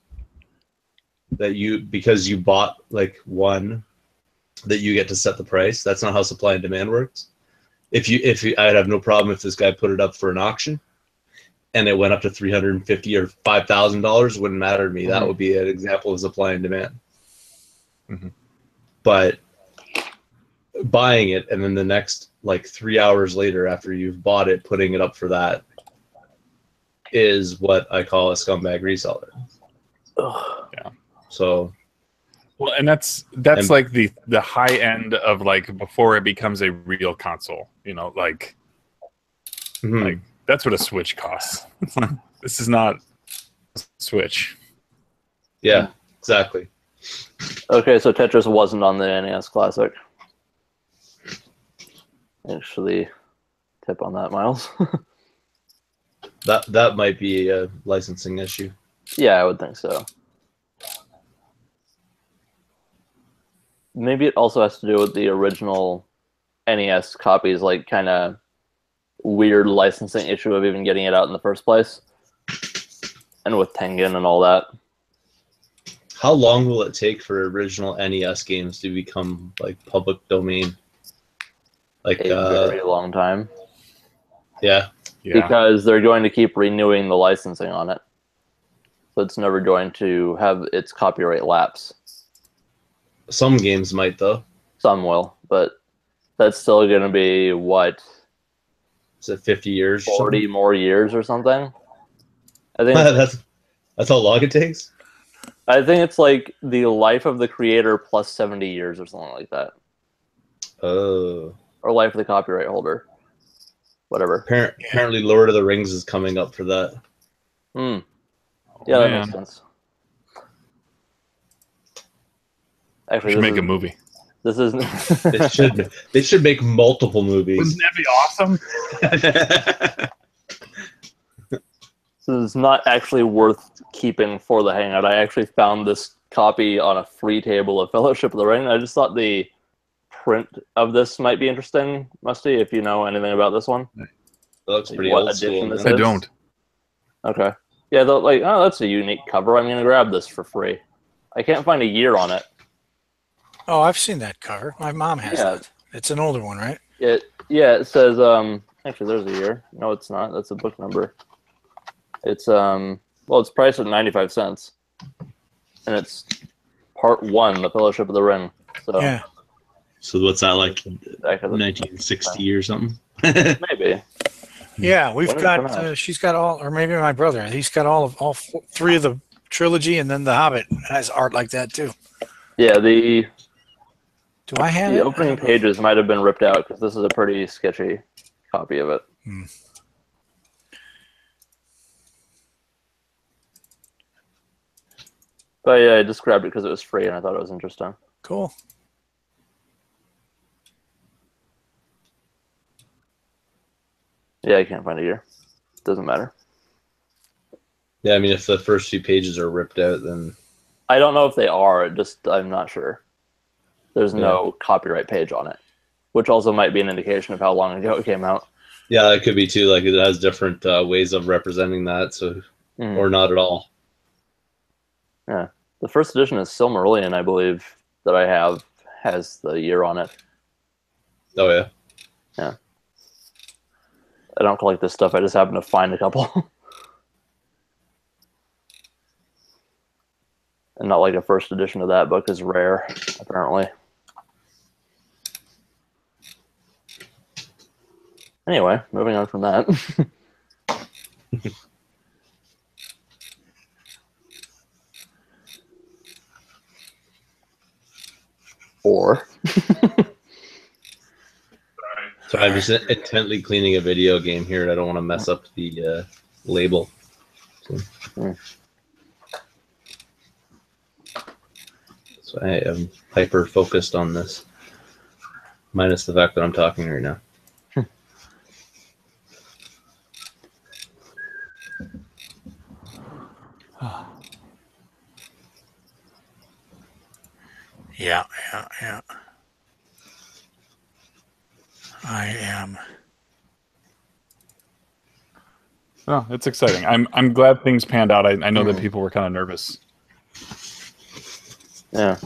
That because you bought like one, that you get to set the price. That's not how supply and demand works. I'd have no problem if this guy put it up for an auction, and it went up to $350 or $5,000. Wouldn't matter to me. That would be an example of supply and demand. Mm-hmm. But buying it and then the next like 3 hours later after you've bought it, putting it up for that is what I call a scumbag reseller. Ugh. Yeah. So. Well, and that's like the high end of like before it becomes a real console, like that's what a Switch costs. This is not a Switch. Yeah, exactly. Okay, so Tetris wasn't on the NES Classic. Actually, tip on that, Miles. That might be a licensing issue. Yeah, I would think so. Maybe it also has to do with the original NES copies, like kind of weird licensing issue of even getting it out in the first place, and with Tengen and all that. How long will it take for original NES games to become like public domain? Like A very long time. Yeah. Because they're going to keep renewing the licensing on it. So it's never going to have its copyright lapse. Some games might, though. Some will, but that's still going to be, what? Is it 50 years? 40 more years or something? I think that's how long it takes? I think it's like the life of the creator plus 70 years or something like that. Oh. Or life of the copyright holder. Whatever. Apparently Lord of the Rings is coming up for that. Hmm. Yeah, that makes sense. Actually, should make a movie. This is they should make multiple movies. Wouldn't that be awesome? This is not actually worth keeping for the Hangout. I actually found this copy on a free table of Fellowship of the Ring. I just thought the print of this might be interesting, Musty, if you know anything about this one. That looks pretty what old school. this I is. don't. Okay. Yeah, they're like, oh, that's a unique cover. I'm going to grab this for free. I can't find a year on it. Oh, I've seen that cover. My mom has Yeah. that. It's an older one, right? It says, actually, there's a year. No, it's not. That's a book number. It's, well, it's priced at 95 cents. And it's part 1, The Fellowship of the Ring. So, Yeah. So what's that, like back to the 1960 or something? maybe. Yeah, we've When did it come got, out? she's got all, or maybe my brother, he's got all 3 of the trilogy, and then The Hobbit has art like that too. Yeah, the Do I have the it? opening pages might have been ripped out because this is a pretty sketchy copy of it. Hmm. But yeah, I just grabbed it because it was free and I thought it was interesting. Cool. Yeah, I can't find a year. Doesn't matter. Yeah, I mean, if the first few pages are ripped out, then... I don't know if they are. I'm not sure. There's no copyright page on it, which also might be an indication of how long ago it came out. Yeah, it could be too. Like, it has different ways of representing that, so or not at all. Yeah. The first edition is Silmarillion, I believe, that I have, has the year on it. Oh, yeah. Yeah. I don't collect this stuff. I just happen to find a couple. And not like a first edition of that book is rare, apparently. Anyway, moving on from that. Or... So I'm just intently cleaning a video game here. I don't want to mess up the label. So I am hyper focused on this, minus the fact that I'm talking right now. Yeah. I am. Oh, it's exciting. I'm glad things panned out. I know that people were kind of nervous. Yeah.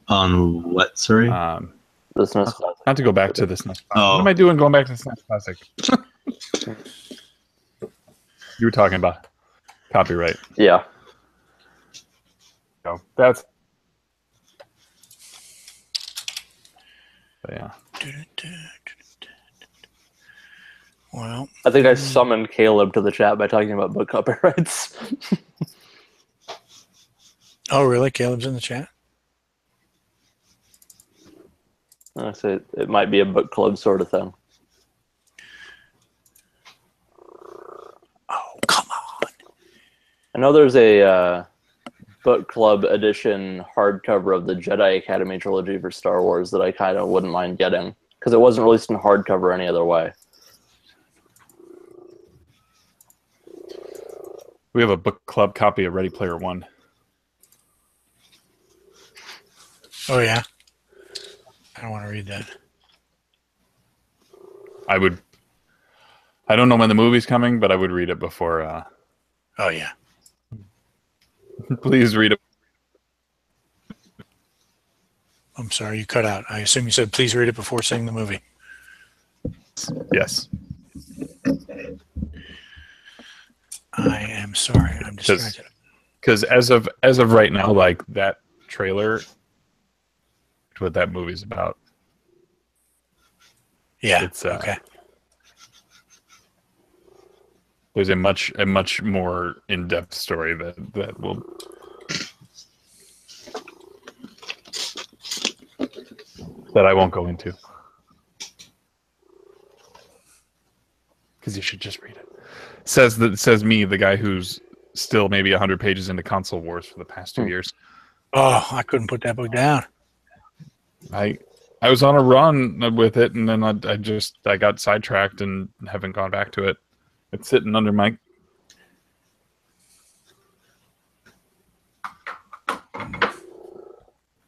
On what? Sorry. This NES Classic. Not to go back to this NES. Oh. What am I doing going back to this NES Classic? You were talking about copyright. Yeah. So that's... But yeah. Well, I think I summoned Caleb to the chat by talking about book copyrights. oh, really? Caleb's in the chat? I say it might be a book club sort of thing. Oh, come on. I know there's a book club edition hardcover of the Jedi Academy trilogy for Star Wars that I kind of wouldn't mind getting. because it wasn't released in hardcover any other way. We have a book club copy of Ready Player One. Oh yeah. I don't want to read that. I don't know when the movie's coming, but I would read it before. Oh yeah. Please read it. I'm sorry, you cut out. I assume you said please read it before seeing the movie. Yes. I am sorry. I'm distracted. Because as of right now, like that trailer, what that movie's about. Yeah. It's okay. There's a much more in-depth story that will that I won't go into. Because you should just read it. Says me, the guy who's still maybe 100 pages into Console Wars for the past 2 years. Oh, I couldn't put that book down. I was on a run with it, and then I got sidetracked and haven't gone back to it. It's sitting under my.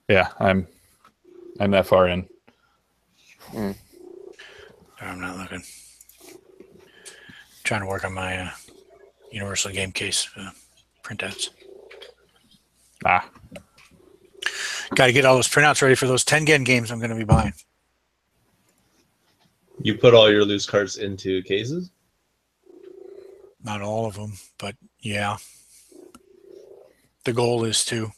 Yeah, I'm that far in. I'm not looking. Trying to work on my Universal Game Case printouts. Ah. Got to get all those printouts ready for those 10-gen games I'm going to be buying. You put all your loose cards into cases? Not all of them, but yeah. The goal is to,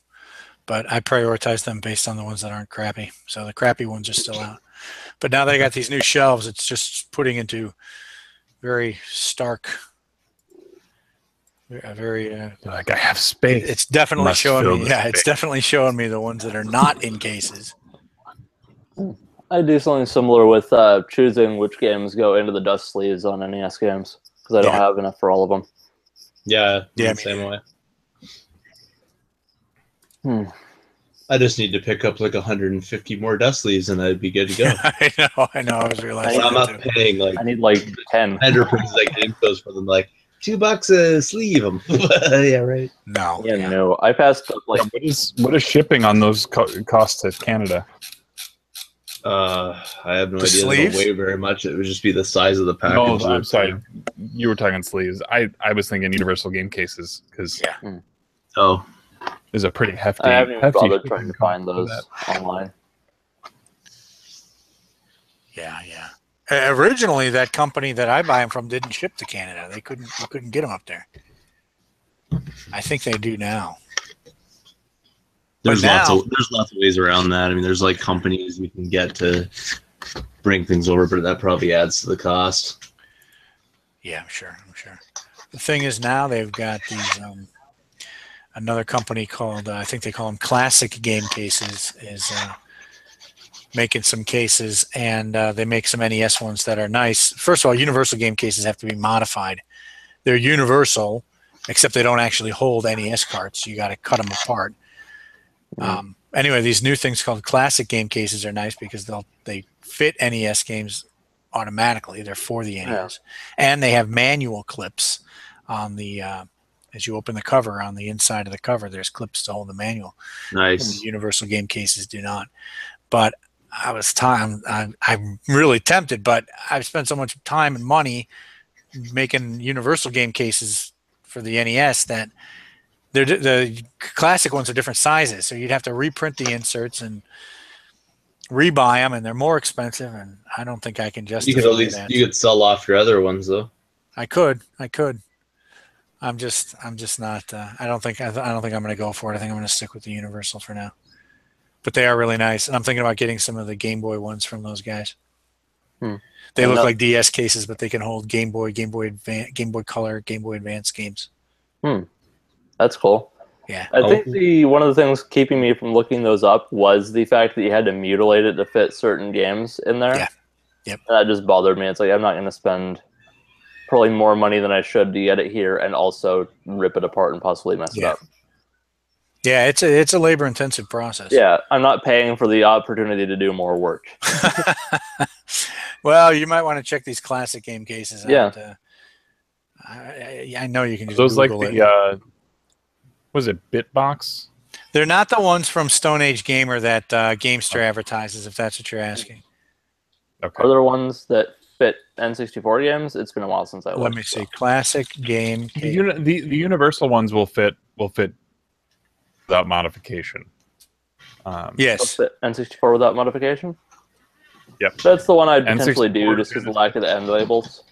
but I prioritize them based on the ones that aren't crappy. So the crappy ones are still out. But now that I got these new shelves, it's just putting into very stark, very like I have space. It's definitely showing me. Yeah, space. it's definitely showing me the ones that are not in cases. I do something similar with choosing which games go into the dust sleeves on NES games because I don't have enough for all of them. Yeah, Yeah, same way. I just need to pick up like 150 more dust sleeves and I'd be good to go. I know. I was realizing. I'm not paying like I need like 10. vendor prices like game shows for them, like $2 a sleeve. Yeah, right. No. Yeah, no. I passed up like. What is shipping on those costs to Canada? I have no The idea. They sleeves? don't weigh very much. It would just be the size of the package. No, I'm sorry. You were talking sleeves. I was thinking Universal Game Cases because Oh, is a pretty hefty. I haven't even bothered shipping trying to cost find for those that. online. Yeah. Originally, that company that I buy them from didn't ship to Canada. We couldn't get them up there. I think they do now. there's lots of ways around that. I mean, there's like companies you can get to bring things over, but that probably adds to the cost. Yeah, I'm sure. The thing is now they've got these another company called I think they call them Classic Game Cases is making some cases, and they make some NES ones that are nice. First of all, Universal Game Cases have to be modified. They're universal, except they don't actually hold NES carts. You got to cut them apart. Anyway, these new things called Classic Game Cases are nice because they fit NES games automatically. They're for the NES, and they have manual clips on the as you open the cover on the inside of the cover. There's clips to hold the manual. Nice. The Universal Game Cases do not. But I'm really tempted, but I've spent so much time and money making Universal Game Cases for the NES that the classic ones are different sizes, so you'd have to reprint the inserts and rebuy them, and they're more expensive. And I don't think I can justify You could at least that. you could sell off your other ones though. I could. I'm just not. I don't think I'm going to go for it. I think I'm going to stick with the Universal for now. But they are really nice, and I'm thinking about getting some of the Game Boy ones from those guys. They look like DS cases, but they can hold Game Boy, Game Boy Color, Game Boy Advance games. That's cool. Yeah. I think one of the things keeping me from looking those up was the fact that you had to mutilate it to fit certain games in there. Yeah. Yep. And that just bothered me. It's like I'm not going to spend probably more money than I should to get it here and also rip it apart and possibly mess it up. Yeah, it's a labor-intensive process. Yeah, I'm not paying for the opportunity to do more work. Well, you might want to check these classic game cases out. Yeah. I know you can just Those Google like it. the was it Bitbox? They're not the ones from Stone Age Gamer that Gamester advertises, if that's what you're asking. Okay. Are there ones that fit N64 games? It's been a while since I looked. Let me see. Classic game. The universal ones will fit without modification. Yes. Fit N64 without modification? Yep. That's the one I'd potentially N64 do just because of the lack of the end labels.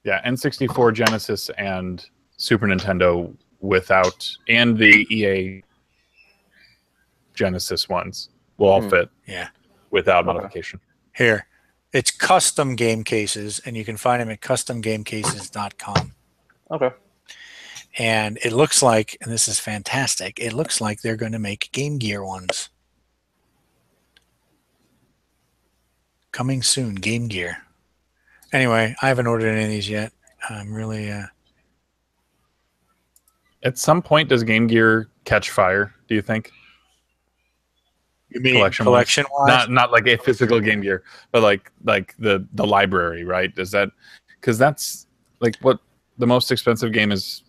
Yeah, N64, Genesis, and Super Nintendo without, and the EA Genesis ones will all fit. Yeah. Without modification. Here. It's custom game cases, and you can find them at customgamecases.com. Okay. And it looks like, and this is fantastic, it looks like they're going to make Game Gear ones. Coming soon, Game Gear. Anyway, I haven't ordered any of these yet. I'm really... At some point, does Game Gear catch fire, do you think? You mean collection-wise? collection-wise? Not like a physical Game Gear, but like the library, right? Does that, because that's like what the most expensive game is.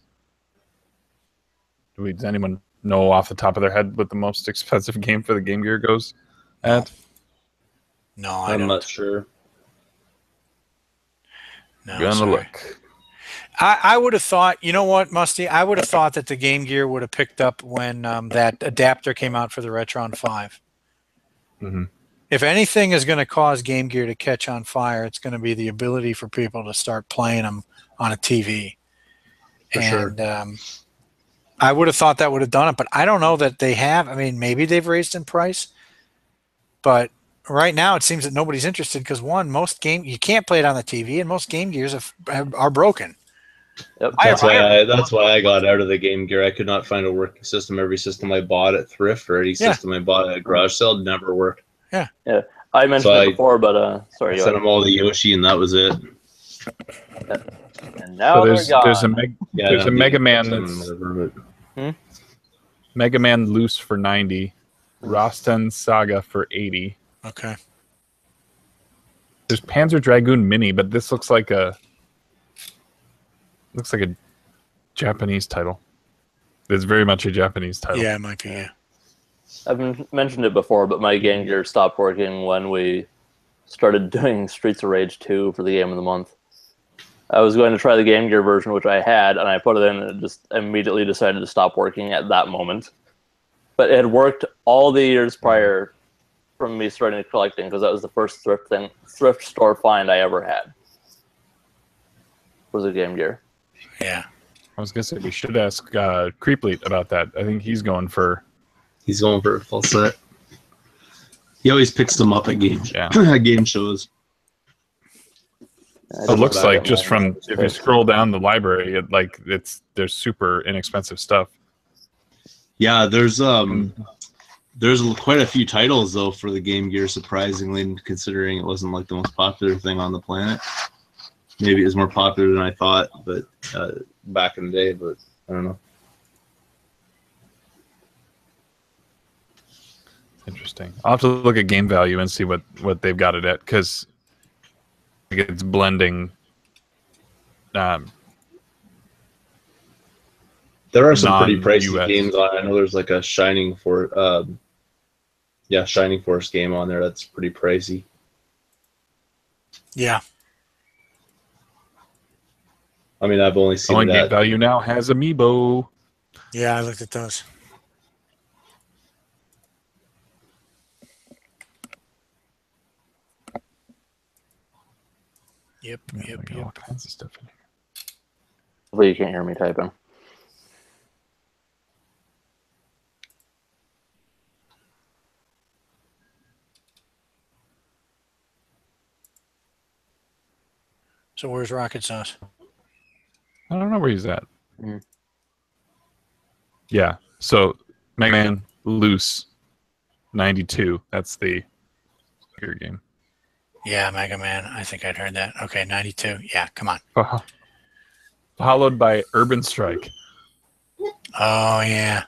Does anyone know off the top of their head what the most expensive game for the Game Gear goes at? No, I I'm don't. not sure. No, Gonna sorry. look. I would have thought, you know what, Musty? I would have thought that the Game Gear would have picked up when that adapter came out for the Retron 5. Mm-hmm. If anything is going to cause Game Gear to catch on fire, it's going to be the ability for people to start playing them on a TV. For sure. I would have thought that would have done it, but I don't know that they have. I mean, maybe they've raised in price, but right now it seems that nobody's interested because you can't play it on the TV, and most Game Gears are broken. Yep. That's why I got out of the Game Gear. I could not find a working system. Every system I bought at thrift or any system I bought at a garage sale never worked. Yeah. I mentioned it before, but sorry. I sent them all to Yoshi, and that was it. And now there's a Mega Man Mega Man Loose for 90, Rosten Saga for 80. Okay. There's Panzer Dragoon Mini, but this looks like a Japanese title. It's very much a Japanese title. Yeah, it might be. Yeah. I've mentioned it before, but my Game Gear stopped working when we started doing Streets of Rage 2 for the Game of the Month. I was going to try the Game Gear version, which I had, and I put it in and it just immediately decided to stop working at that moment. But it had worked all the years prior from me starting collecting, because that was the first thrift store find I ever had. Was a Game Gear. Yeah. I was gonna say we should ask Creepleet about that. I think he's going for a full set. He always picks them up at game shows. It looks like just from if you scroll down the library, there's super inexpensive stuff. Yeah, there's quite a few titles though for the Game Gear, surprisingly, considering it wasn't like the most popular thing on the planet. Maybe it was more popular than I thought, but back in the day, but I don't know. Interesting. I'll have to look at game value and see what they've got it at, because it's blending. There are some pretty pricey games on. I know there's like a Shining Force game on there that's pretty pricey. Yeah. I mean, I've only seen that. Game value now has Amiibo. Yeah, I looked at those. Yep. All kinds of stuff in here. But you can't hear me typing. So where's Rocket Sauce? I don't know where he's at. Mm. Yeah. So Mega Man Loose 92. That's the bigger game. Yeah, Mega Man. I think I'd heard that. Okay, 92. Yeah, come on. Followed by Urban Strike. Oh yeah,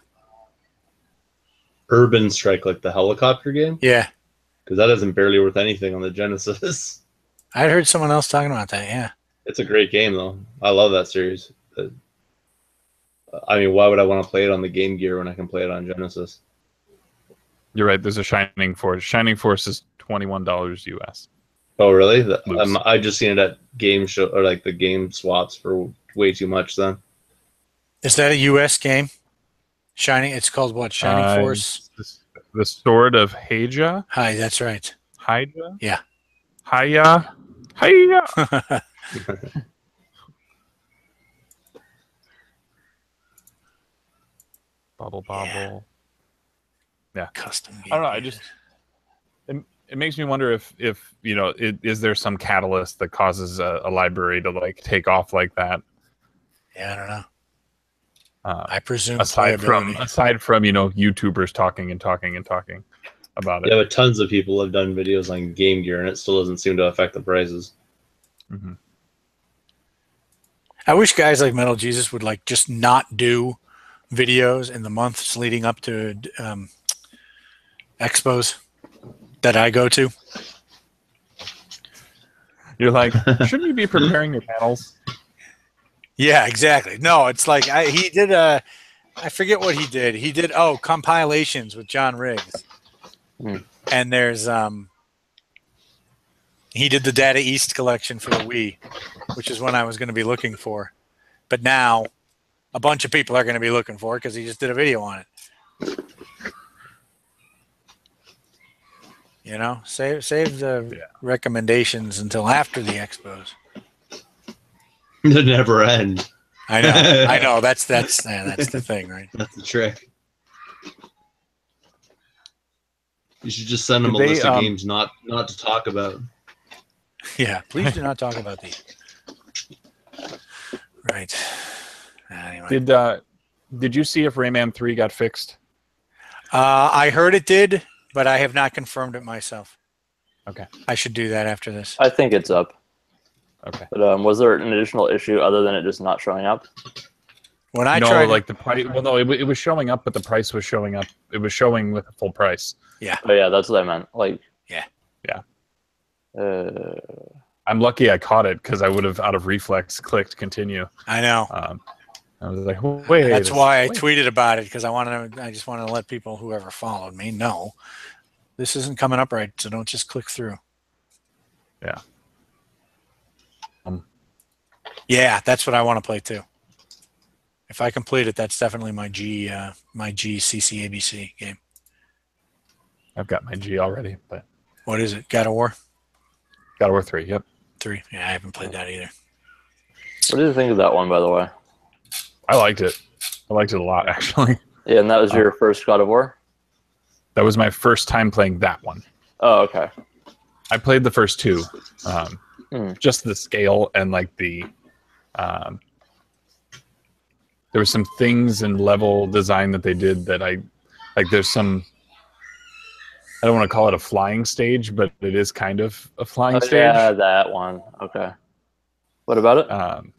Urban Strike, like the helicopter game, yeah. because that isn't barely worth anything on the Genesis. I'd heard someone else talking about that. Yeah. It's a great game though. I love that series. I mean, why would I want to play it on the Game Gear when I can play it on Genesis? You're right. There's a Shining Force. Shining Force is $21 US. Oh, really? Loose. I just seen it at game show or like the game swaps for way too much. Then Is that a U.S. game? Shining. It's called what? Shining Force. The Sword of Haja. Hi, that's right. Haja. Yeah. Haya. Haya. Bubble bobble. Yeah. Custom game. I don't know. I just it makes me wonder if you know, is there some catalyst that causes a library to like take off like that? Yeah, I don't know. I presume aside from you know, YouTubers talking about it. yeah, but tons of people have done videos on Game Gear, and it still doesn't seem to affect the prices. Mm-hmm. I wish guys like Metal Jesus would like just not do videos in the months leading up to expos that I go to. You're like, shouldn't you be preparing your panels? Yeah, exactly. No, it's like he did I forget what he did. He did compilations with John Riggs. And there's he did the Data East collection for the Wii, which is one I was going to be looking for. But now a bunch of people are going to be looking for it because he just did a video on it. You know, save the recommendations until after the expos. They never end. I know. That's the thing, right? That's the trick. You should just send them a list of games not to talk about. Yeah, please do not talk about these. Right. Anyway. Did you see if Rayman 3 got fixed? I heard it did, but I have not confirmed it myself. Okay. I should do that after this. I think it's up. Okay. But was there an additional issue other than it just not showing up? When I tried, like the price. Well, no, it was showing up, but the price was showing up. It was showing with the full price. Yeah. Oh yeah, that's what I meant. Like. Yeah. Yeah. I'm lucky I caught it because I would have, out of reflex, clicked continue. I know. I was like, wait. That's why I tweeted about it, because I just wanted to let people, whoever followed me, know this isn't coming up right, so don't just click through. Yeah. Yeah, that's what I want to play too. If I complete it, that's definitely my GCCABC game. I've got my G already, but what is it? God of War? God of War 3, yep. 3. Yeah, I haven't played that either. What did you think of that one, by the way? I liked it. I liked it a lot, actually. Yeah, and that was your first God of War? That was my first time playing that one. Oh, okay. I played the first two. Just the scale and like the... there were some things in level design that they did that there's some... I don't want to call it a flying stage, but it is kind of a flying stage. Yeah, that one. Okay. What about it?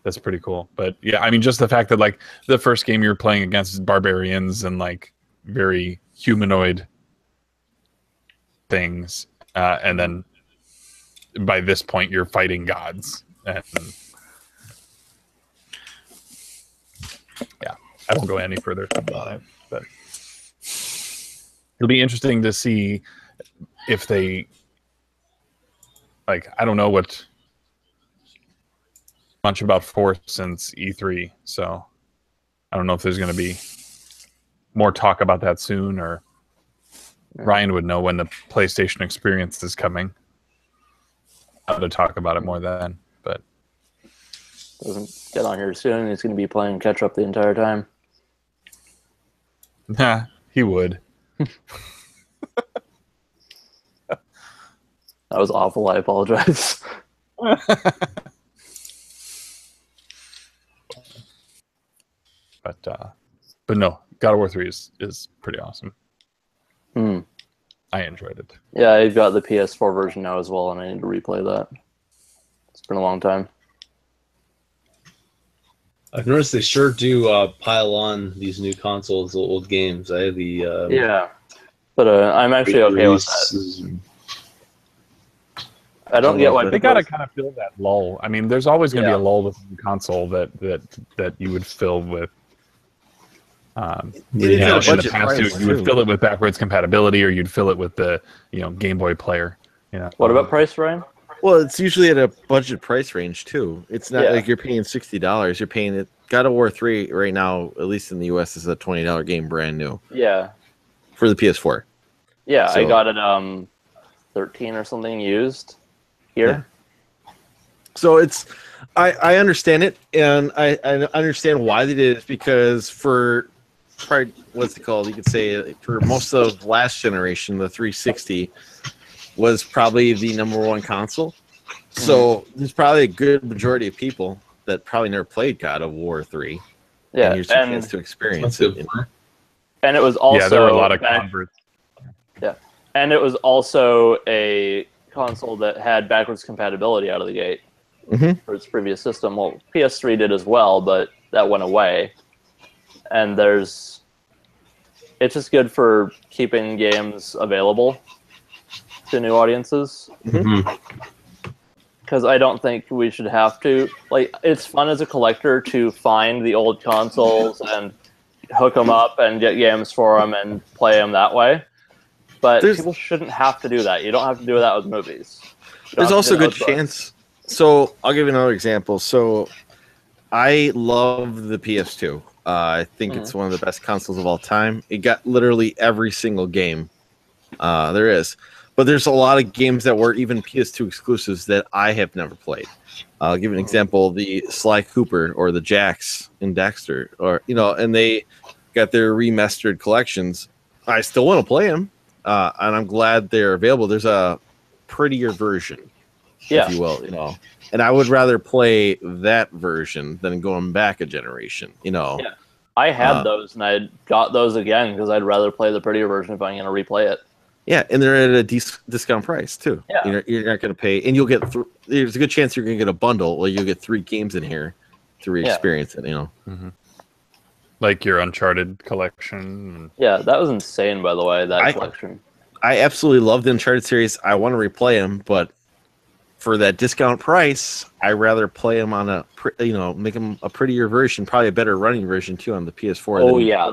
That's pretty cool. But yeah, I mean, just the fact that like the first game you're playing against barbarians and like very humanoid things, and then by this point you're fighting gods. And yeah, I won't go any further about it, but it'll be interesting to see if they, like, I don't know what much about 4 since E3, so I don't know if there's going to be more talk about that soon, or Ryan would know when the PlayStation experience is coming. I'll to talk about it more then, but Doesn't get on here soon. He's going to be playing catch up the entire time. nah, he would. That was awful. I apologize. But no, God of War 3 is pretty awesome. Hmm. I enjoyed it. Yeah, I've got the PS4 version now as well, and I need to replay that. It's been a long time. I've noticed they sure do pile on these new consoles, the old games. I have the Yeah, but I'm actually okay with that. I don't get why they gotta kind of fill that lull. I mean, there's always going to be a lull with a console that you would fill with. In the past, you would fill it with backwards compatibility, or you'd fill it with the Game Boy player. What about price, Ryan? Well, it's usually at a budget price range too. It's not like you're paying $60. You're paying it. God of War 3 right now, at least in the US, is a $20 game, brand new. Yeah. For the PS4. Yeah, so, I got it 13 or something used here. Yeah. So it's, I understand it, and I understand why they did it, because for probably, what's it called? You could say for most of last generation, the 360 was probably the #1 console. So there's probably a good majority of people that probably never played God of War 3. Yeah, and here's a chance to experience it. And it was also there were a lot of converts. Yeah, and it was also a console that had backwards compatibility out of the gate for its previous system. Well, PS3 did as well, but that went away. And it's just good for keeping games available to new audiences. Because I don't think we should have to, it's fun as a collector to find the old consoles and hook them up and get games for them and play them that way. But people shouldn't have to do that. You don't have to do that with movies. There's also a good chance. So I'll give you another example. So I love the PS2. I think it's one of the best consoles of all time. It got literally every single game there is. But there's a lot of games that were even PS2 exclusives that I have never played. I'll give you an example: the Sly Cooper or the Jax and Dexter, and they got their remastered collections. I still want to play them, and I'm glad they're available. There's a prettier version, if you will, and I would rather play that version than going back a generation, Yeah. I had those, and I got those again because I'd rather play the prettier version if I'm going to replay it. Yeah, and they're at a discount price too. Yeah. You're not going to pay, and you'll get. There's a good chance you're going to get a bundle, or you'll get 3 games in here to re-experience it. Like your Uncharted collection. Yeah, that was insane. By the way, that collection. I absolutely love the Uncharted series. I want to replay them, but for that discount price, I rather play them on make them a prettier version, probably a better running version too on the PS4. Oh yeah,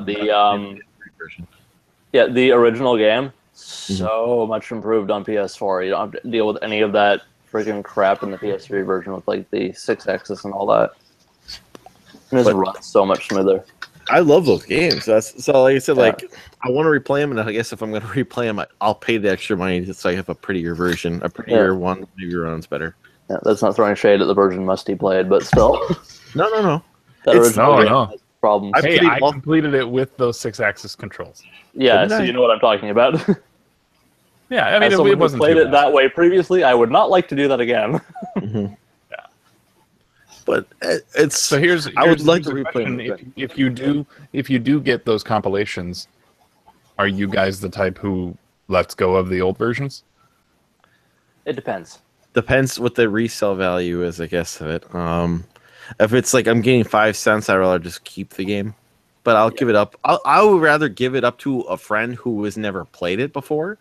the original game. So much improved on PS4. You don't have to deal with any of that freaking crap in the PS3 version with the 6-axis and all that. It just runs so much smoother. I love those games. So like I said, I want to replay them, and I guess if I'm going to replay them, I'll pay the extra money so I have a prettier version, a prettier one. Maybe runs better. Yeah, that's not throwing shade at the version Musty played, but still. No. No. Problems. I completed it with those 6-axis controls. Yeah, so you know what I'm talking about. Yeah, I mean, it wasn't played it that way previously. I would not like to do that again. Yeah, but it's. So here's I would like to replay them. If you do get those compilations, are you guys the type who lets go of the old versions? It depends. Depends what the resale value is, I guess, of it. If it's like I'm getting 5 cents, I'd rather just keep the game. But I'll give it up. I would rather give it up to a friend who has never played it before.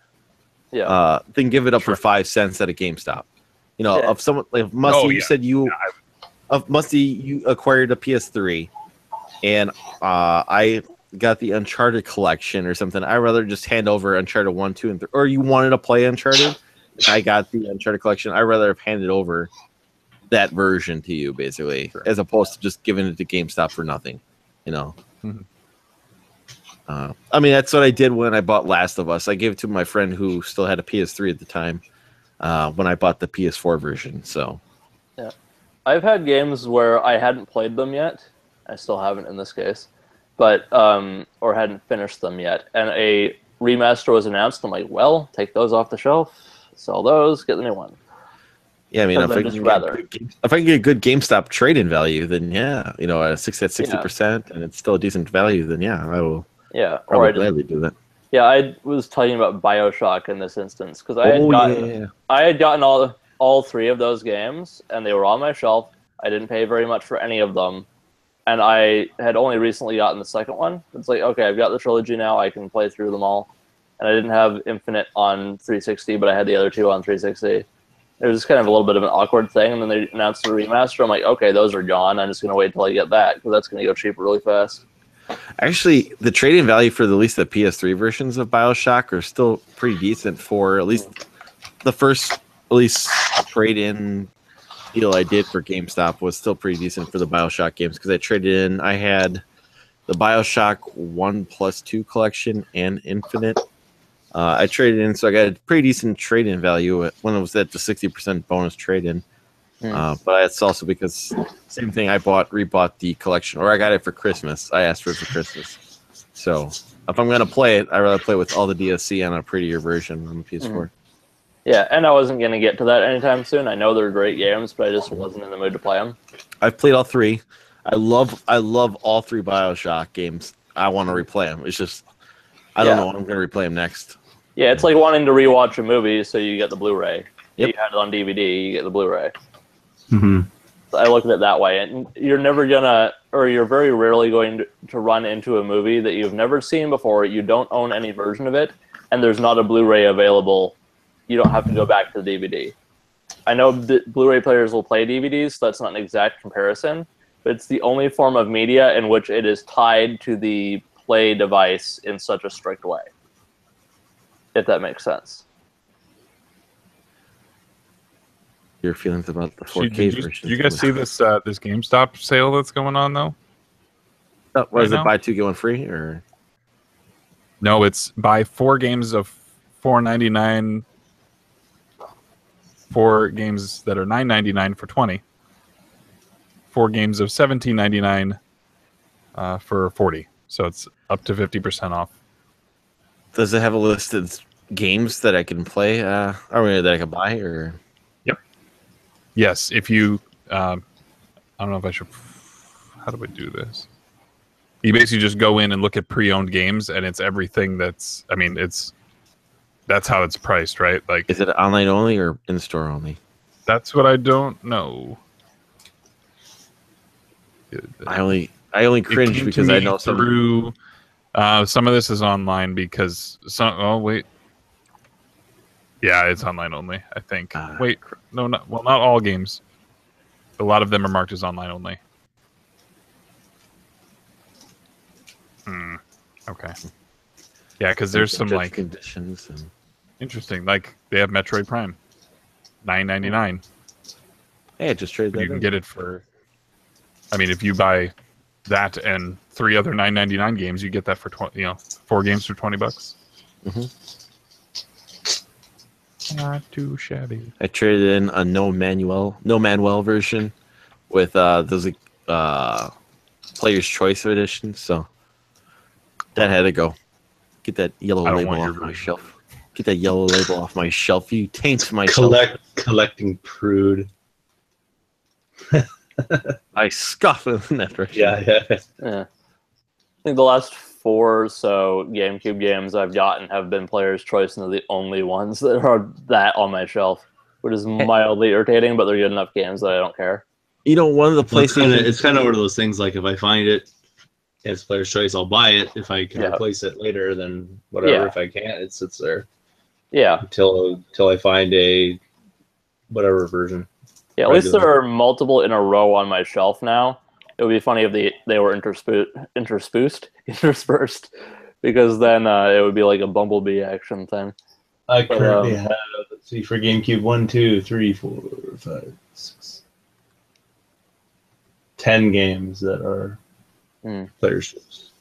Yeah. Than give it up for 5 cents at a GameStop. Of someone like Musty, you said Musty, you acquired a PS3, and I got the Uncharted collection or something. I'd rather just hand over Uncharted 1, 2, and 3. Or you wanted to play Uncharted, I got the Uncharted collection. I'd rather have handed over that version to you, basically, as opposed to just giving it to GameStop for nothing. I mean, that's what I did when I bought Last of Us. I gave it to my friend who still had a PS3 at the time when I bought the PS4 version. So, yeah, I've had games where I hadn't played them yet. I still haven't in this case, but or hadn't finished them yet, and a remaster was announced. I'm like, well, take those off the shelf, sell those, get the new one. Yeah, I mean, if I can get a good GameStop trade-in value, then at 60%, and it's still a decent value, then I will. Yeah, probably gladly do that. Yeah, I was telling you about BioShock in this instance because I had gotten all 3 of those games, and they were on my shelf. I didn't pay very much for any of them, and I had only recently gotten the second one. It's like, okay, I've got the trilogy now. I can play through them all. And I didn't have Infinite on 360, but I had the other two on 360. It was just kind of a little bit of an awkward thing, and then they announced the remaster. I'm like, okay, those are gone. I'm just going to wait until I get that, because that's going to go cheap really fast. Actually, the trading value for at least the PS3 versions of BioShock are still pretty decent for at least the first trade-in deal I did for GameStop was still pretty decent for the BioShock games, because I traded in, I had the BioShock 1+2 collection and Infinite. I traded in, so I got a pretty decent trade-in value when it was at the 60% bonus trade-in. But it's also because, same thing, I rebought the collection, or I got it for Christmas. I asked for it for Christmas. So if I'm going to play it, I'd rather play with all the DLC on a prettier version on the PS4. Yeah, and I wasn't going to get to that anytime soon. I know they're great games, but I just wasn't in the mood to play them. I've played all three. I love all three BioShock games. I want to replay them. It's just, I don't know when I'm going to replay them next. Yeah, it's like wanting to rewatch a movie, so you get the Blu-ray. Yep. You had it on DVD, you get the Blu-ray. Mm-hmm. So I look at it that way, and you're never gonna, or you're very rarely going to run into a movie that you've never seen before. You don't own any version of it, and there's not a Blu-ray available. You don't have to go back to the DVD. I know that Blu-ray players will play DVDs, so that's not an exact comparison, but it's the only form of media in which it is tied to the play device in such a strict way. If that makes sense. Your feelings about the 4K version. Did you guys see this this GameStop sale that's going on though? What is it? Buy 2 get 1 free, or no? It's buy 4 games of $4.99. 4 games that are $9.99 for $20. 4 games of $17.99 for $40. So it's up to 50% off. Does it have a list of games that I can play, or that I can buy, or? Yep. Yes, if you, I don't know if I should. How do I do this? You basically just go in and look at pre-owned games, and it's everything that's. I mean, that's how it's priced, right? Like, is it online only or in store only? That's what I don't know. I only cringe because I know some of this is online because some. Oh wait, yeah, it's online only. I think. Wait, no, not all games. A lot of them are marked as online only. Okay. Yeah, because there's some like conditions and interesting. Like they have Metroid Prime, $9.99. Hey, just trade that. You can get it for. I mean, if you buy that and 3 other $9.99 games, you get that for 4 games for $20. Mm-hmm. Not too shabby. I traded in a no manual version with those Player's Choice edition, so that had to go. Get that yellow label off my shelf. Get that yellow label off my shelf. You taint my shelf. Collecting prude. I scoff in that direction. Yeah. I think the last 4 or so GameCube games I've gotten have been Player's Choice, and they're the only ones that are that on my shelf, which is mildly irritating, but they're good enough games that I don't care. You know, one of the PlayStation... It's kind of one of those things, like, if I find it, it's Player's Choice, I'll buy it. If I can replace it later, then whatever. Yeah. If I can't, it sits there. Yeah. Until I find a whatever version. Yeah, at least there are multiple in a row on my shelf now. It would be funny if they were interspersed, because then it would be like a Bumblebee action thing. I currently have, let's see, for GameCube, 1, 2, 3, 4, 5, 6, 10 games that are Player's Choice.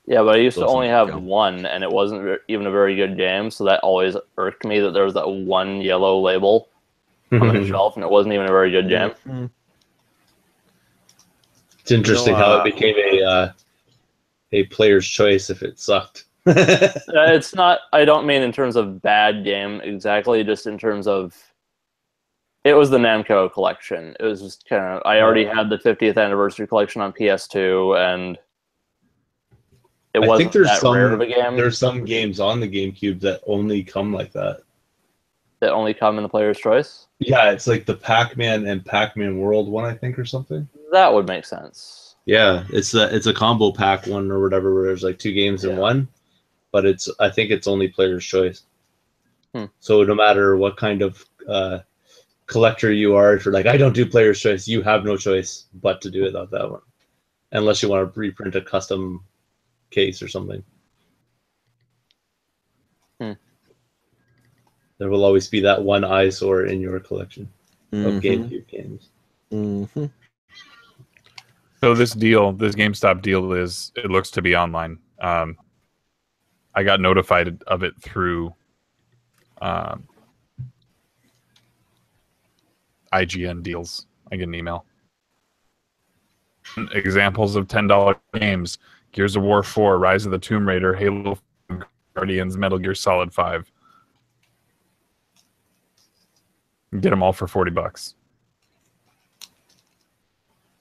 Yeah, but I used to only have 1, and it wasn't even a very good game, so that always irked me that there was that 1 yellow label on the shelf, and it wasn't even a very good game. It's interesting how it became a Player's Choice if it sucked. It's not. I don't mean in terms of bad game exactly, just in terms of it was the Namco collection. It was just kind of. I already had the 50th anniversary collection on PS2, and it wasn't that rare of a game. There's some games on the GameCube that only come like that. That only come in the Player's Choice? Yeah, it's like the Pac-Man and Pac-Man World one, I think, or something. That would make sense. Yeah, it's a combo pack one or whatever, where there's like 2 games in one, but I think it's only player's choice. So no matter what kind of collector you are, if you're like, I don't do player's choice, you have no choice but to do it on that one, unless you want to reprint a custom case or something. There will always be that one eyesore in your collection of GameCube games. So this GameStop deal it looks to be online. I got notified of it through IGN deals. I get an email. Examples of $10 games: Gears of War 4, Rise of the Tomb Raider, Halo, Guardians, Metal Gear Solid 5. Get them all for $40.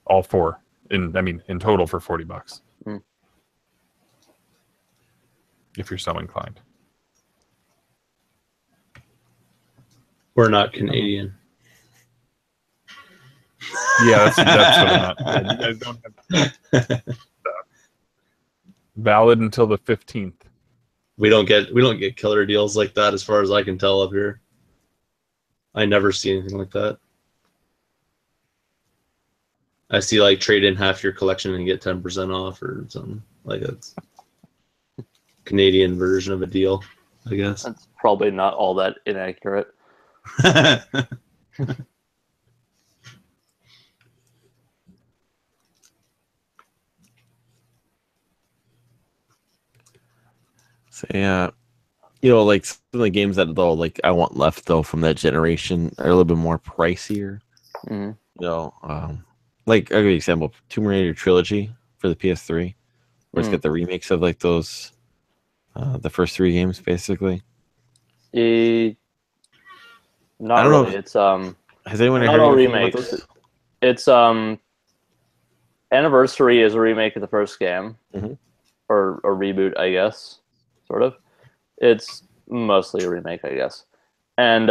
All 4. In total for $40. If you're so inclined. We're not Canadian. Yeah, that's what I'm not. Yeah, you guys don't have valid until the 15th. We don't get killer deals like that, as far as I can tell up here. I never see anything like that. I see like trade in half your collection and get 10% off or something. Like that's Canadian version of a deal, I guess. That's probably not all that inaccurate. So yeah, like some of the games that though, like I want left though from that generation are a little bit more pricier. Like I'll give you an example: Tomb Raider Trilogy for the PS3, where it's got the remakes of like those, the first 3 games basically. Not I don't really. know. It's Has anyone not heard all anything about remakes. those? It's Anniversary is a remake of the first game, or a reboot, I guess, sort of. It's mostly a remake, I guess. And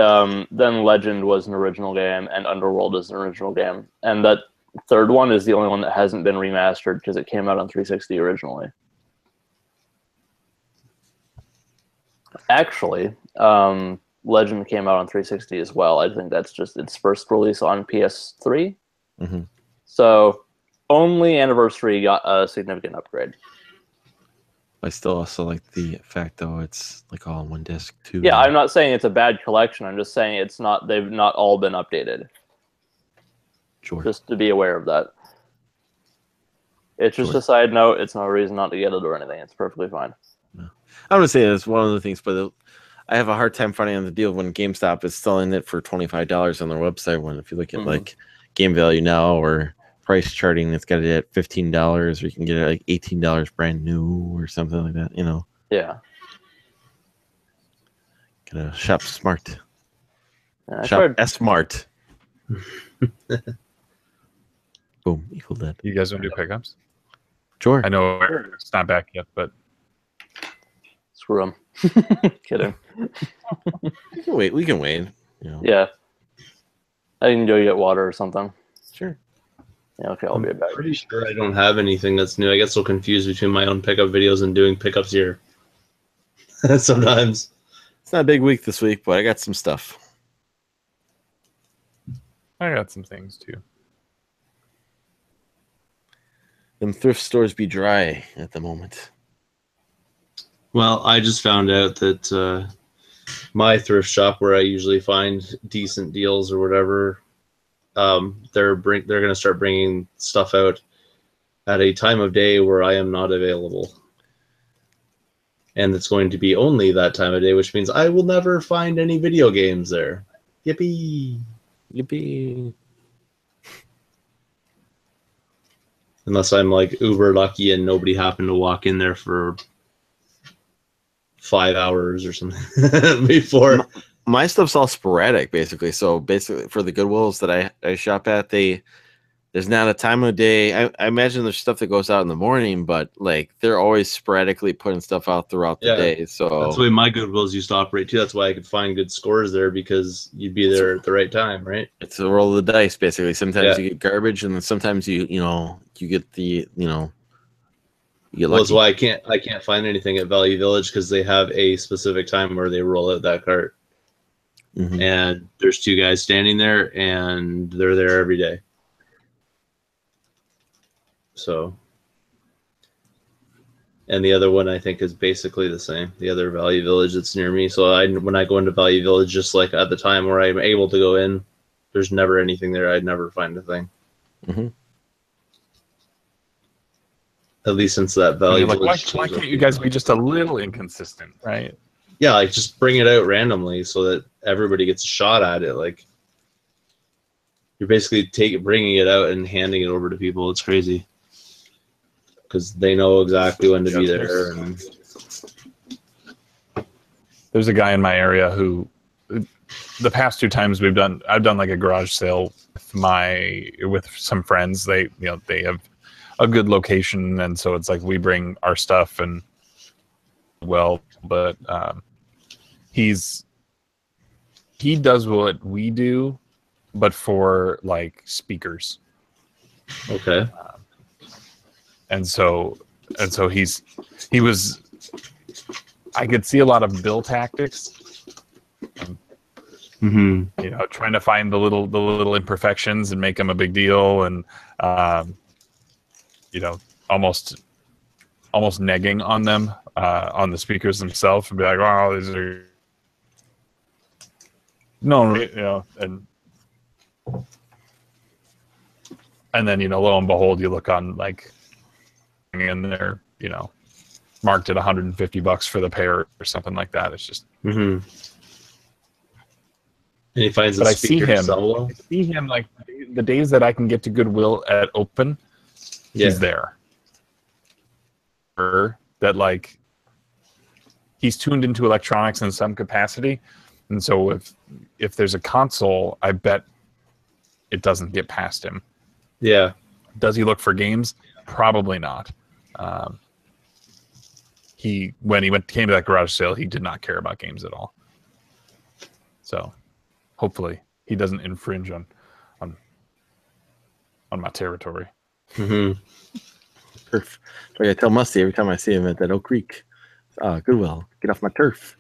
then Legend was an original game, and Underworld is an original game, and that third one is the only one that hasn't been remastered because it came out on 360 originally. Actually, Legend came out on 360 as well. I think that's just its first release on PS3. So only Anniversary got a significant upgrade. I still also like the fact though it's like all on one disc too. Yeah, I'm not saying it's a bad collection. I'm just saying it's not. They've not all been updated. Sure. Just to be aware of that. It's just a side note. It's no reason not to get it or anything. It's perfectly fine. No. I would say that's one of the things, but I have a hard time finding on the deal when GameStop is selling it for $25 on their website. When if you look at like Game Value Now or price charting, it's got it at $15, or you can get it at like $18 brand new or something like that. Yeah. Gotta shop smart. Yeah, Shop S-Mart. Boom, Evil Dead. You guys don't do pickups? Sure. I know it's not back yet, but Screw them. Kidding. We can wait. We can wait. Yeah. I can go get water or something. Sure. Yeah, okay, I'll be back. Pretty sure I don't have anything that's new. I get so confused between my own pickup videos and doing pickups here. Sometimes. It's not a big week this week, but I got some stuff. I got some things too. Them thrift stores be dry at the moment. Well, I just found out that my thrift shop, where I usually find decent deals or whatever, they're going to start bringing stuff out at a time of day where I am not available, and it's going to be only that time of day, which means I will never find any video games there. Yippee! Yippee! Unless I'm like uber lucky and nobody happened to walk in there for 5 hours or something before. My stuff's all sporadic, basically. So basically, for the Goodwills that I shop at, they there's not a time of day. I imagine there's stuff that goes out in the morning, but like they're always sporadically putting stuff out throughout the day. So that's the way my Goodwills used to operate too. That's why I could find good scores there, because you'd be there at the right time, right? It's a roll of the dice, basically. Sometimes you get garbage, and then sometimes you get the you get lucky. Well, that's why I can't find anything at Value Village, because they have a specific time where they roll out that cart, and there's 2 guys standing there, and they're there every day. So, and the other one I think is basically the same. The other Value Village that's near me. So when I go into Value Village, just like at the time where I'm able to go in, there's never anything there. I'd never find a thing. At least since that Value Village. Why can't you guys be just a little inconsistent, right? Yeah, like just bring it out randomly so that everybody gets a shot at it. Like you're basically bringing it out and handing it over to people. It's crazy. Because they know exactly when to be there. And there's a guy in my area who, the past 2 times I've done like a garage sale with some friends. They have a good location, and so it's like we bring our stuff and but he does what we do, but for like speakers. Okay. And so he was, I could see a lot of bill tactics, trying to find the little imperfections and make them a big deal, and almost negging on them, on the speakers themselves, and be like, oh, these are and then lo and behold, you look on like, and they're marked at $150 for the pair or something like that. It's just and he finds I see him like the days that I can get to Goodwill at open, he's there. That like he's tuned into electronics in some capacity, and so if there's a console, I bet it doesn't get past him. Yeah. Does he look for games? Probably not. When he came to that garage sale, he did not care about games at all. So hopefully he doesn't infringe on my territory. Perf. Like I tell Musty every time I see him at that Oak Creek, Goodwill, get off my turf.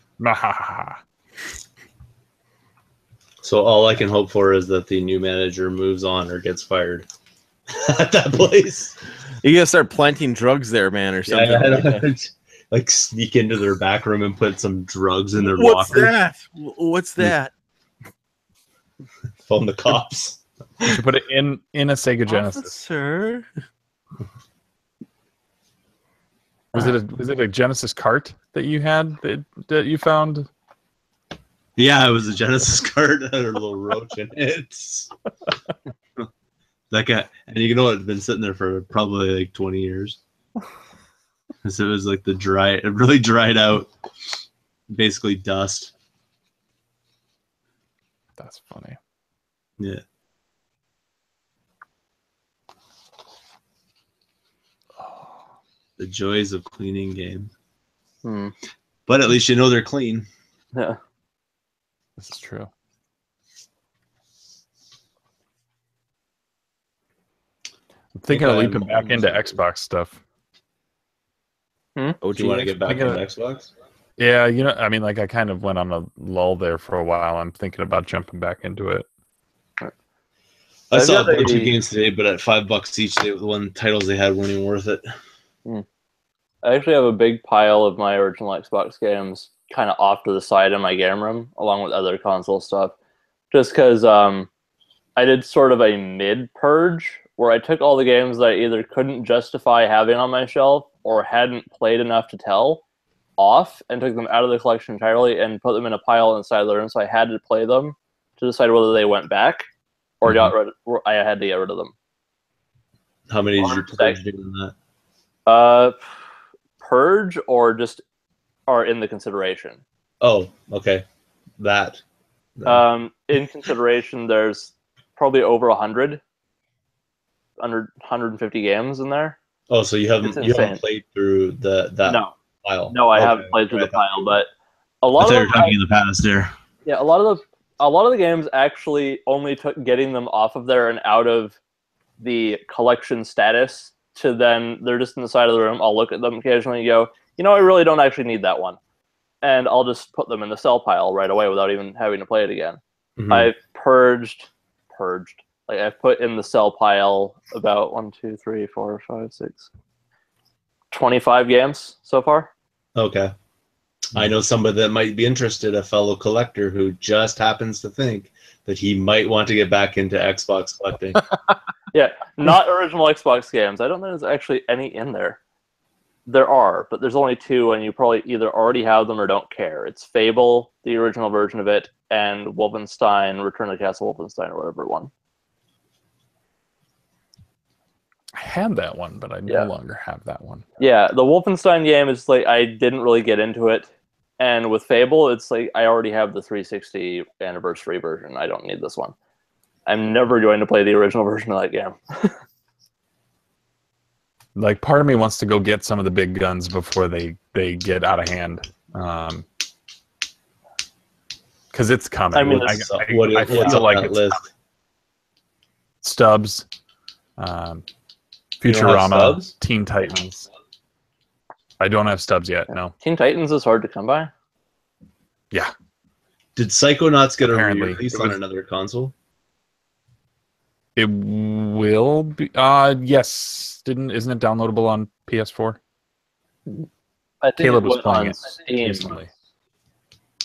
So all I can hope for is that the new manager moves on or gets fired at that place. You gotta start planting drugs there, man, or something. Yeah, like sneak into their back room and put some drugs in their locker. What's that? Phone the cops. You should put it in a Sega Genesis. Sir. Was it a Genesis cart that you had that you found? Yeah, it was a Genesis cart that had a little roach in it. That guy, and you know, it's been sitting there for probably like 20 years. So it was like really dried out, basically dust. That's funny. Yeah. The joys of cleaning games. But at least you know they're clean. Yeah. This is true. I'm thinking of leaping back into Xbox stuff. Do you want to get back into Xbox? Yeah, I mean, like I kind of went on a lull there for a while. I'm thinking about jumping back into it. I saw a bunch of games today, but at $5 each, the one titles they had weren't even worth it. I actually have a big pile of my original Xbox games kind of off to the side in my game room, along with other console stuff, just because I did sort of a mid-purge where I took all the games that I either couldn't justify having on my shelf or hadn't played enough to tell off and took them out of the collection entirely and put them in a pile inside the room, so I had to play them to decide whether they went back or I had to get rid of them. How many did you purge doing that? Purge or just are in the consideration. Oh, okay. That. In consideration, there's probably over 100. under 150 games in there. Oh, so you haven't insane. played through that pile? No, I haven't played through the pile, but a I lot thought of you were them, talking in the past there. yeah, a lot of the games actually only took getting them off of there and out of the collection status to then they're just in the side of the room. I'll look at them occasionally and go, I really don't actually need that one. And I'll just put them in the sell pile right away without even having to play it again. Mm-hmm. I've purged. Like I've put in the sell pile about 25 games so far. Okay. I know somebody that might be interested, a fellow collector who just happens to think that he might want to get back into Xbox collecting. Yeah, not original Xbox games. I don't think there's actually any in there. There are, but there's only two, and you probably either already have them or don't care. It's Fable, the original version of it, and Wolfenstein, Return of the Castle Wolfenstein, or whatever one. I had that one, but I no longer have that one. Yeah, the Wolfenstein game is like, I didn't really get into it. And with Fable, it's like, I already have the 360 anniversary version. I don't need this one. I'm never going to play the original version of that game. Like, part of me wants to go get some of the big guns before they get out of hand. Because it's coming. I mean, I feel like it's coming. Stubbs, Futurama, Teen Titans. I don't have Stubbs yet, no. Teen Titans is hard to come by? Yeah. Did Psychonauts get a Apparently. release on another console? It will be. Yes. Isn't it downloadable on PS4? I think Caleb was it playing on it Steam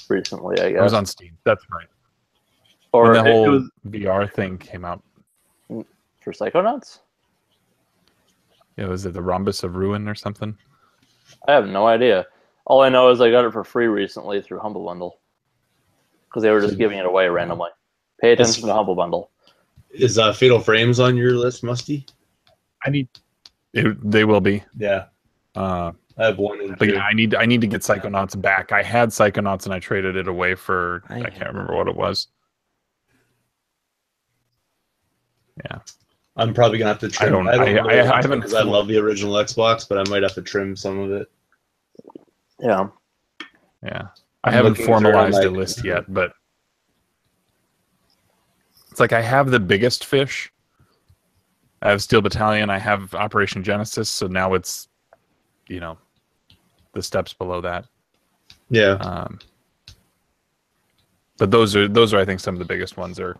recently, I guess. It was on Steam. That's right. Or when the whole was VR thing came out. for Psychonauts? Yeah, was it the Rhombus of Ruin or something? I have no idea. All I know is I got it for free recently through Humble Bundle. Because they were just giving it away randomly. Pay attention to Humble Bundle. Is Fatal Frames on your list, Musty? They will be. Yeah. I have one and but two. yeah, I need to get Psychonauts back. I had Psychonauts and I traded it away for I can't remember what it was. Yeah. I'm probably gonna have to trim. I haven't because I love the original Xbox, but I might have to trim some of it. Yeah. Yeah. I haven't formalized a list yet, but it's like I have the biggest fish. I have Steel Battalion, I have Operation Genesis, so now it's the steps below that. Yeah. But those are I think some of the biggest ones are.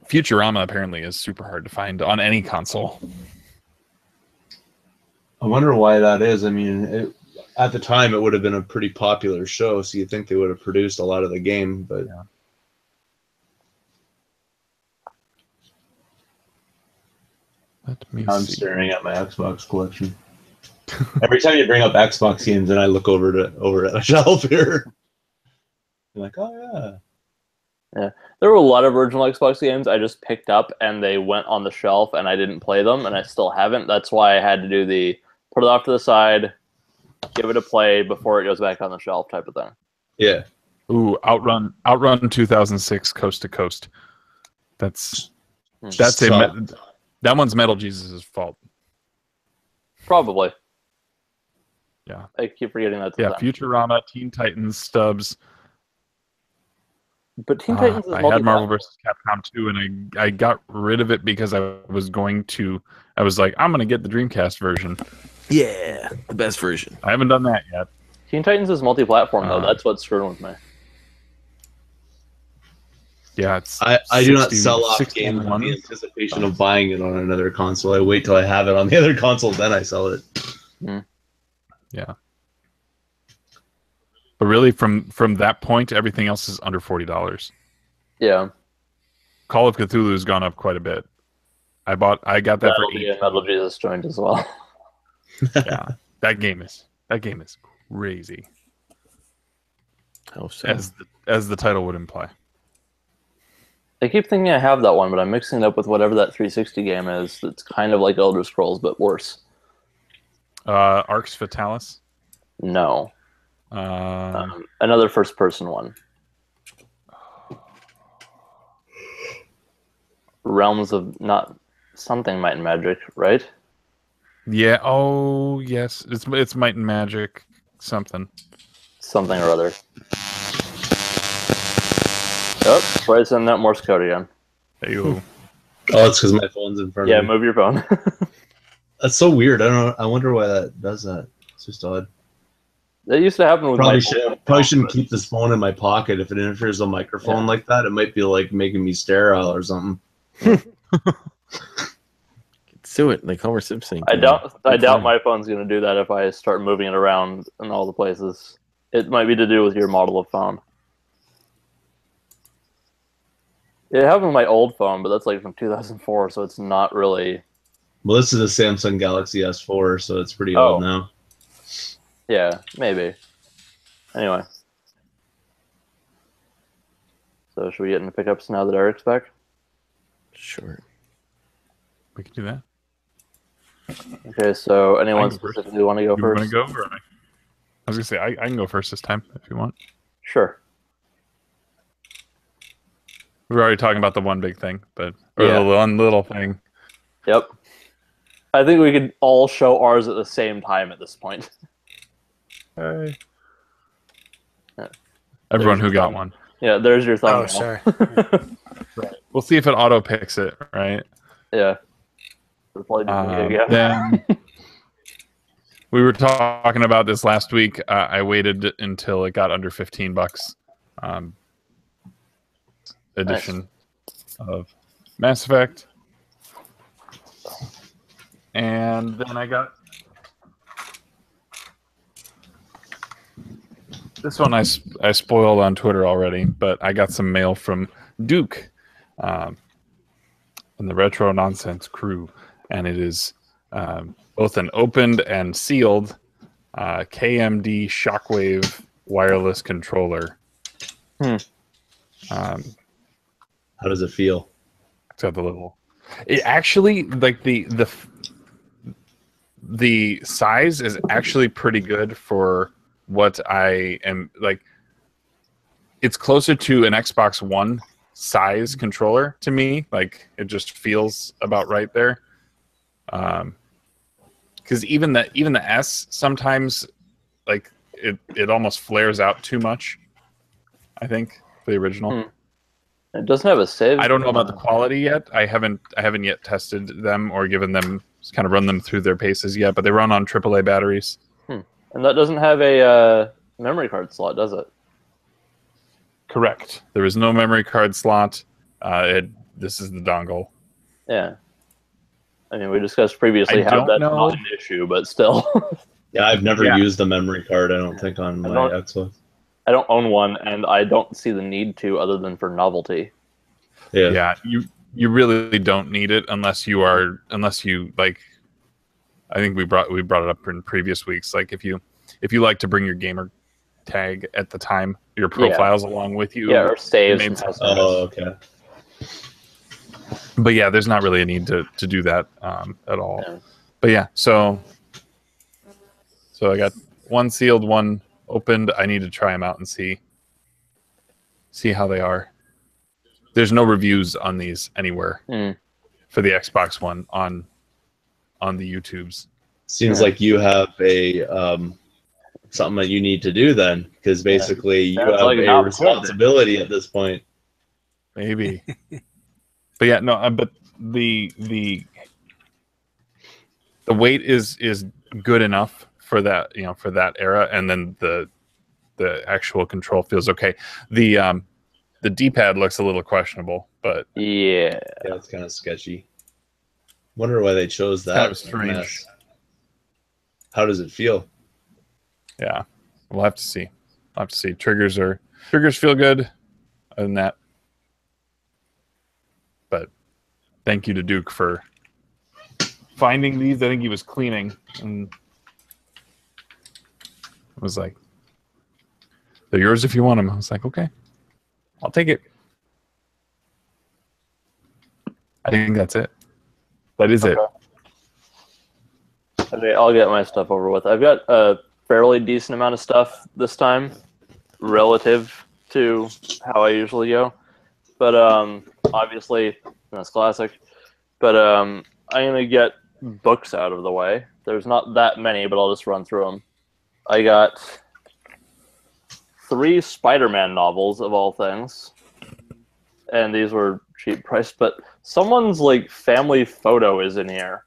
Futurama apparently is super hard to find on any console. I wonder why that is. I mean, at the time it would have been a pretty popular show, so you'd think they would have produced a lot of the game, but yeah. I'm staring at my Xbox collection. Every time you bring up Xbox games, and I look over at a shelf here, I'm like, oh yeah. Yeah, there were a lot of original Xbox games I just picked up and they went on the shelf and I didn't play them and I still haven't. That's why I had to do the put it off to the side, give it a play before it goes back on the shelf type of thing. Yeah. Ooh, Outrun 2006 Coast to Coast. That one's Metal Jesus' fault. Probably. Yeah. I keep forgetting that. Yeah, Futurama, Teen Titans, Stubbs. But Teen Titans is I had Marvel vs. Capcom 2, and I got rid of it because I was like, I'm going to get the Dreamcast version. Yeah, the best version. I haven't done that yet. Teen Titans is multi-platform, though. That's what's screwing with me. Yeah, it's I do not sell off games in the anticipation of buying it on another console. I wait till I have it on the other console, then I sell it. Yeah. But really, from that point, everything else is under $40. Yeah. Call of Cthulhu has gone up quite a bit. I got that for $8. Metal Jesus joined as well. Yeah, that game is crazy. How so? As the title would imply. I keep thinking I have that one, but I'm mixing it up with whatever that 360 game is. That's kind of like Elder Scrolls, but worse. Arx Fatalis? No. Another first-person one. Realms of not something Might and Magic, right? Yeah. Oh, yes. It's Might and Magic something. Something or other. Oh, Bryce sending that Morse code again. Hey, Oh, it's because my phone's in front Yeah, of me. move your phone. That's so weird. I don't know. I wonder why that does that. It's just odd. That used to happen with Probably my shouldn't keep this phone in my pocket. If it interferes with the microphone like that, it might be like making me sterile or something. Sue it like Homer Simpson. I doubt my phone's going to do that if I start moving it around in all the places. It might be to do with your model of phone. It happened with my old phone, but that's like from 2004, so it's not really... Well, this is a Samsung Galaxy S4, so it's pretty old now. Yeah, maybe. Anyway. So should we get into pickups now that Eric's back? Sure. We can do that. Okay, so anyone specifically want to go first? You want to go? Or I was going to say, I can go first this time if you want. Sure. We were already talking about the one big thing, the one little thing. Yep. I think we could all show ours at the same time at this point. Hey. Yeah. Everyone who got one. Yeah, there's your thumbnail. Oh, sorry. Right. We'll see if it auto picks it, right? Yeah. Then we were talking about this last week. I waited until it got under $15. Edition of Mass Effect, and then I got this one. I spoiled on Twitter already, but I got some mail from Duke and the Retro Nonsense crew, and it is both an opened and sealed KMD Shockwave wireless controller. How does it feel? It's got the little. It actually, like the size is actually pretty good for what I am like. It's closer to an Xbox One size controller to me. Like it just feels about right there. Because even the S sometimes, like it almost flares out too much. I think for the original. It doesn't have a save. I don't know about the quality yet. I haven't yet tested them or given them kind of run them through their paces yet. But they run on AAA batteries. And that doesn't have a memory card slot, does it? Correct. There is no memory card slot. This is the dongle. Yeah. I mean, we discussed previously how that's not an issue, but still. Yeah, I've never used a memory card. I don't think on my Xbox. I don't own one, and I don't see the need to, other than for novelty. Yeah, you really don't need it unless you like. I think we brought it up in previous weeks. Like if you like to bring your gamer tag at the time, your profiles along with you. Yeah, or saves. Oh, okay. But yeah, there's not really a need to do that at all. Yeah. But yeah, so I got one sealed, one opened. I need to try them out and see how they are. There's no reviews on these anywhere for the Xbox One on the YouTubes. Seems like you have a something that you need to do then, because basically you have a responsibility at this point. Maybe. But yeah, no. But the weight is good enough for that, for that era, and then the actual control feels okay. The D-pad looks a little questionable, but yeah, it's kind of sketchy. Wonder why they chose that. Kind of strange. Mess. How does it feel? Yeah, we'll have to see. Triggers feel good. Other than that, but thank you to Duke for finding these. I think he was cleaning and was like, "They're yours if you want them." I was like, "Okay, I'll take it." I think that's it. That is it. Okay, I'll get my stuff over with. I've got a fairly decent amount of stuff this time, relative to how I usually go. But obviously, that's classic. But I'm gonna get books out of the way. There's not that many, but I'll just run through them. I got 3 Spider-Man novels of all things, and these were cheap priced. But someone's like family photo is in here,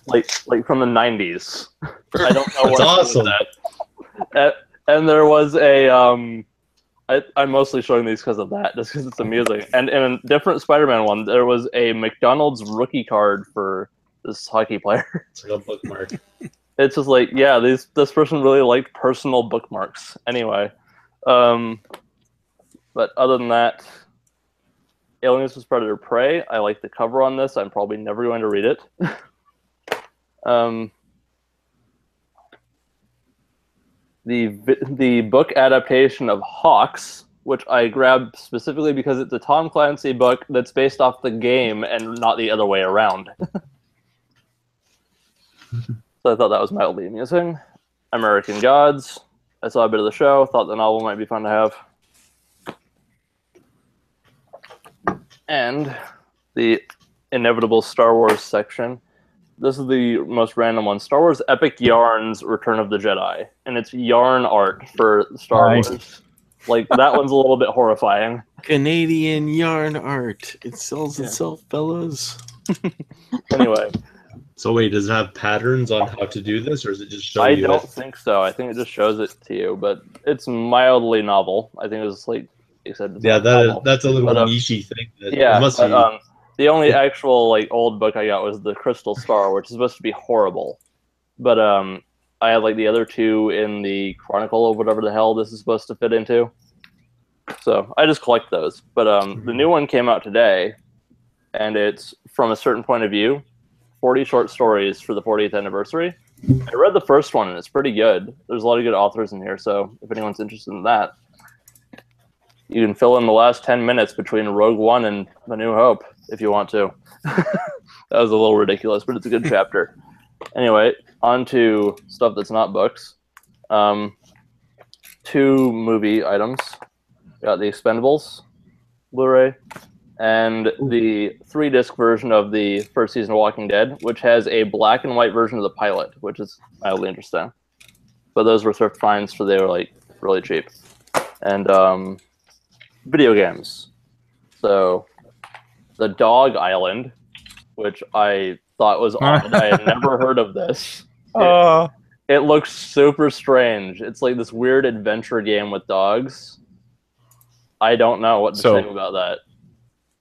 like from the '90s. I don't know That's awesome. that. And there was a I'm mostly showing these because of that, just because it's amusing. And in a different Spider-Man one, there was a McDonald's rookie card for this hockey player. It's like a bookmark. It's just like, yeah, this person really liked personal bookmarks. Anyway, but other than that, Aliens vs. Predator Prey. I like the cover on this. I'm probably never going to read it. The book adaptation of Hawks, which I grabbed specifically because it's a Tom Clancy book that's based off the game and not the other way around. So I thought that was mildly amusing. American Gods. I saw a bit of the show. Thought the novel might be fun to have. And the inevitable Star Wars section. This is the most random one. Star Wars Epic Yarns Return of the Jedi. And it's yarn art for Star Wars. Like, that one's a little bit horrifying. Canadian yarn art. It sells itself, fellas. Anyway. So wait, does it have patterns on how to do this, or does it just show you? I don't think so. I think it just shows it to you, but it's mildly novel. I think it was like you said. Yeah, that's a little niche-y thing. The only actual like old book I got was the Crystal Star, which is supposed to be horrible. But I had like the other 2 in the Chronicle or whatever the hell this is supposed to fit into. So I just collect those. But the new one came out today, and it's from a certain point of view. 40 short stories for the 40th anniversary. I read the first one, and it's pretty good. There's a lot of good authors in here, so if anyone's interested in that, you can fill in the last 10 minutes between Rogue One and A New Hope if you want to. That was a little ridiculous, but it's a good chapter. Anyway, on to stuff that's not books. 2 movie items. Got The Expendables Blu-ray, and the 3-disc version of the first season of Walking Dead, which has a black and white version of the pilot, which is mildly interesting. But those were thrift finds, so they were like really cheap. And video games. So the Dog Island, which I thought was odd. I had never heard of this. It looks super strange. It's like this weird adventure game with dogs. I don't know what to say about that.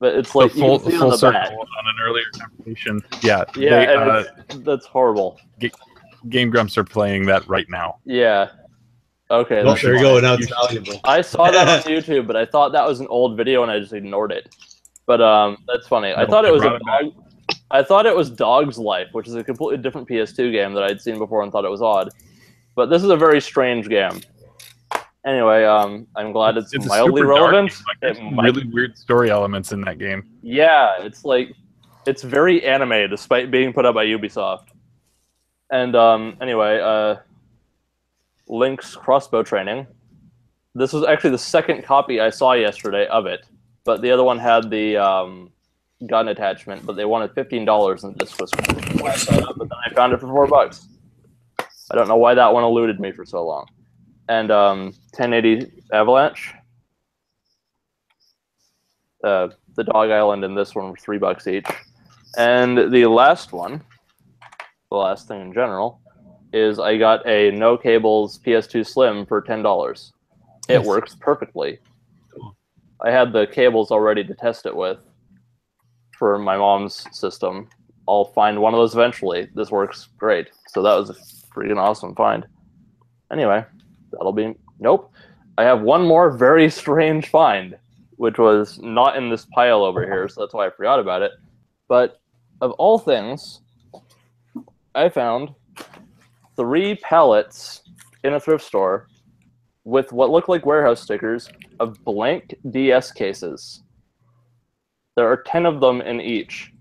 But it's like full circle on an earlier conversation. Yeah, that's horrible. Game Grumps are playing that right now. Yeah. Okay. Well, there you go. Now it's valuable. I saw that on YouTube, but I thought that was an old video, and I just ignored it. But that's funny. I thought it was Dog's Life, which is a completely different PS2 game that I'd seen before and thought it was odd. But this is a very strange game. Anyway, I'm glad it's mildly relevant. Like, really weird story elements in that game. Yeah, it's very anime, despite being put out by Ubisoft. And anyway, Link's crossbow training. This was actually the second copy I saw yesterday of it, but the other one had the gun attachment, but they wanted $15 and this was when I saw it, but then I found it for $4. I don't know why that one eluded me for so long. And 1080 Avalanche. The Dog Island and this one were $3 each. And the last one, the last thing in general, is I got a no cables PS2 Slim for $10. It works perfectly. I had the cables already to test it with for my mom's system. I'll find one of those eventually. This works great. So that was a freaking awesome find. Anyway, that'll be... Nope. I have one more very strange find, which was not in this pile over here, so that's why I forgot about it. But of all things, I found 3 pallets in a thrift store with what look like warehouse stickers of blank DS cases. There are 10 of them in each.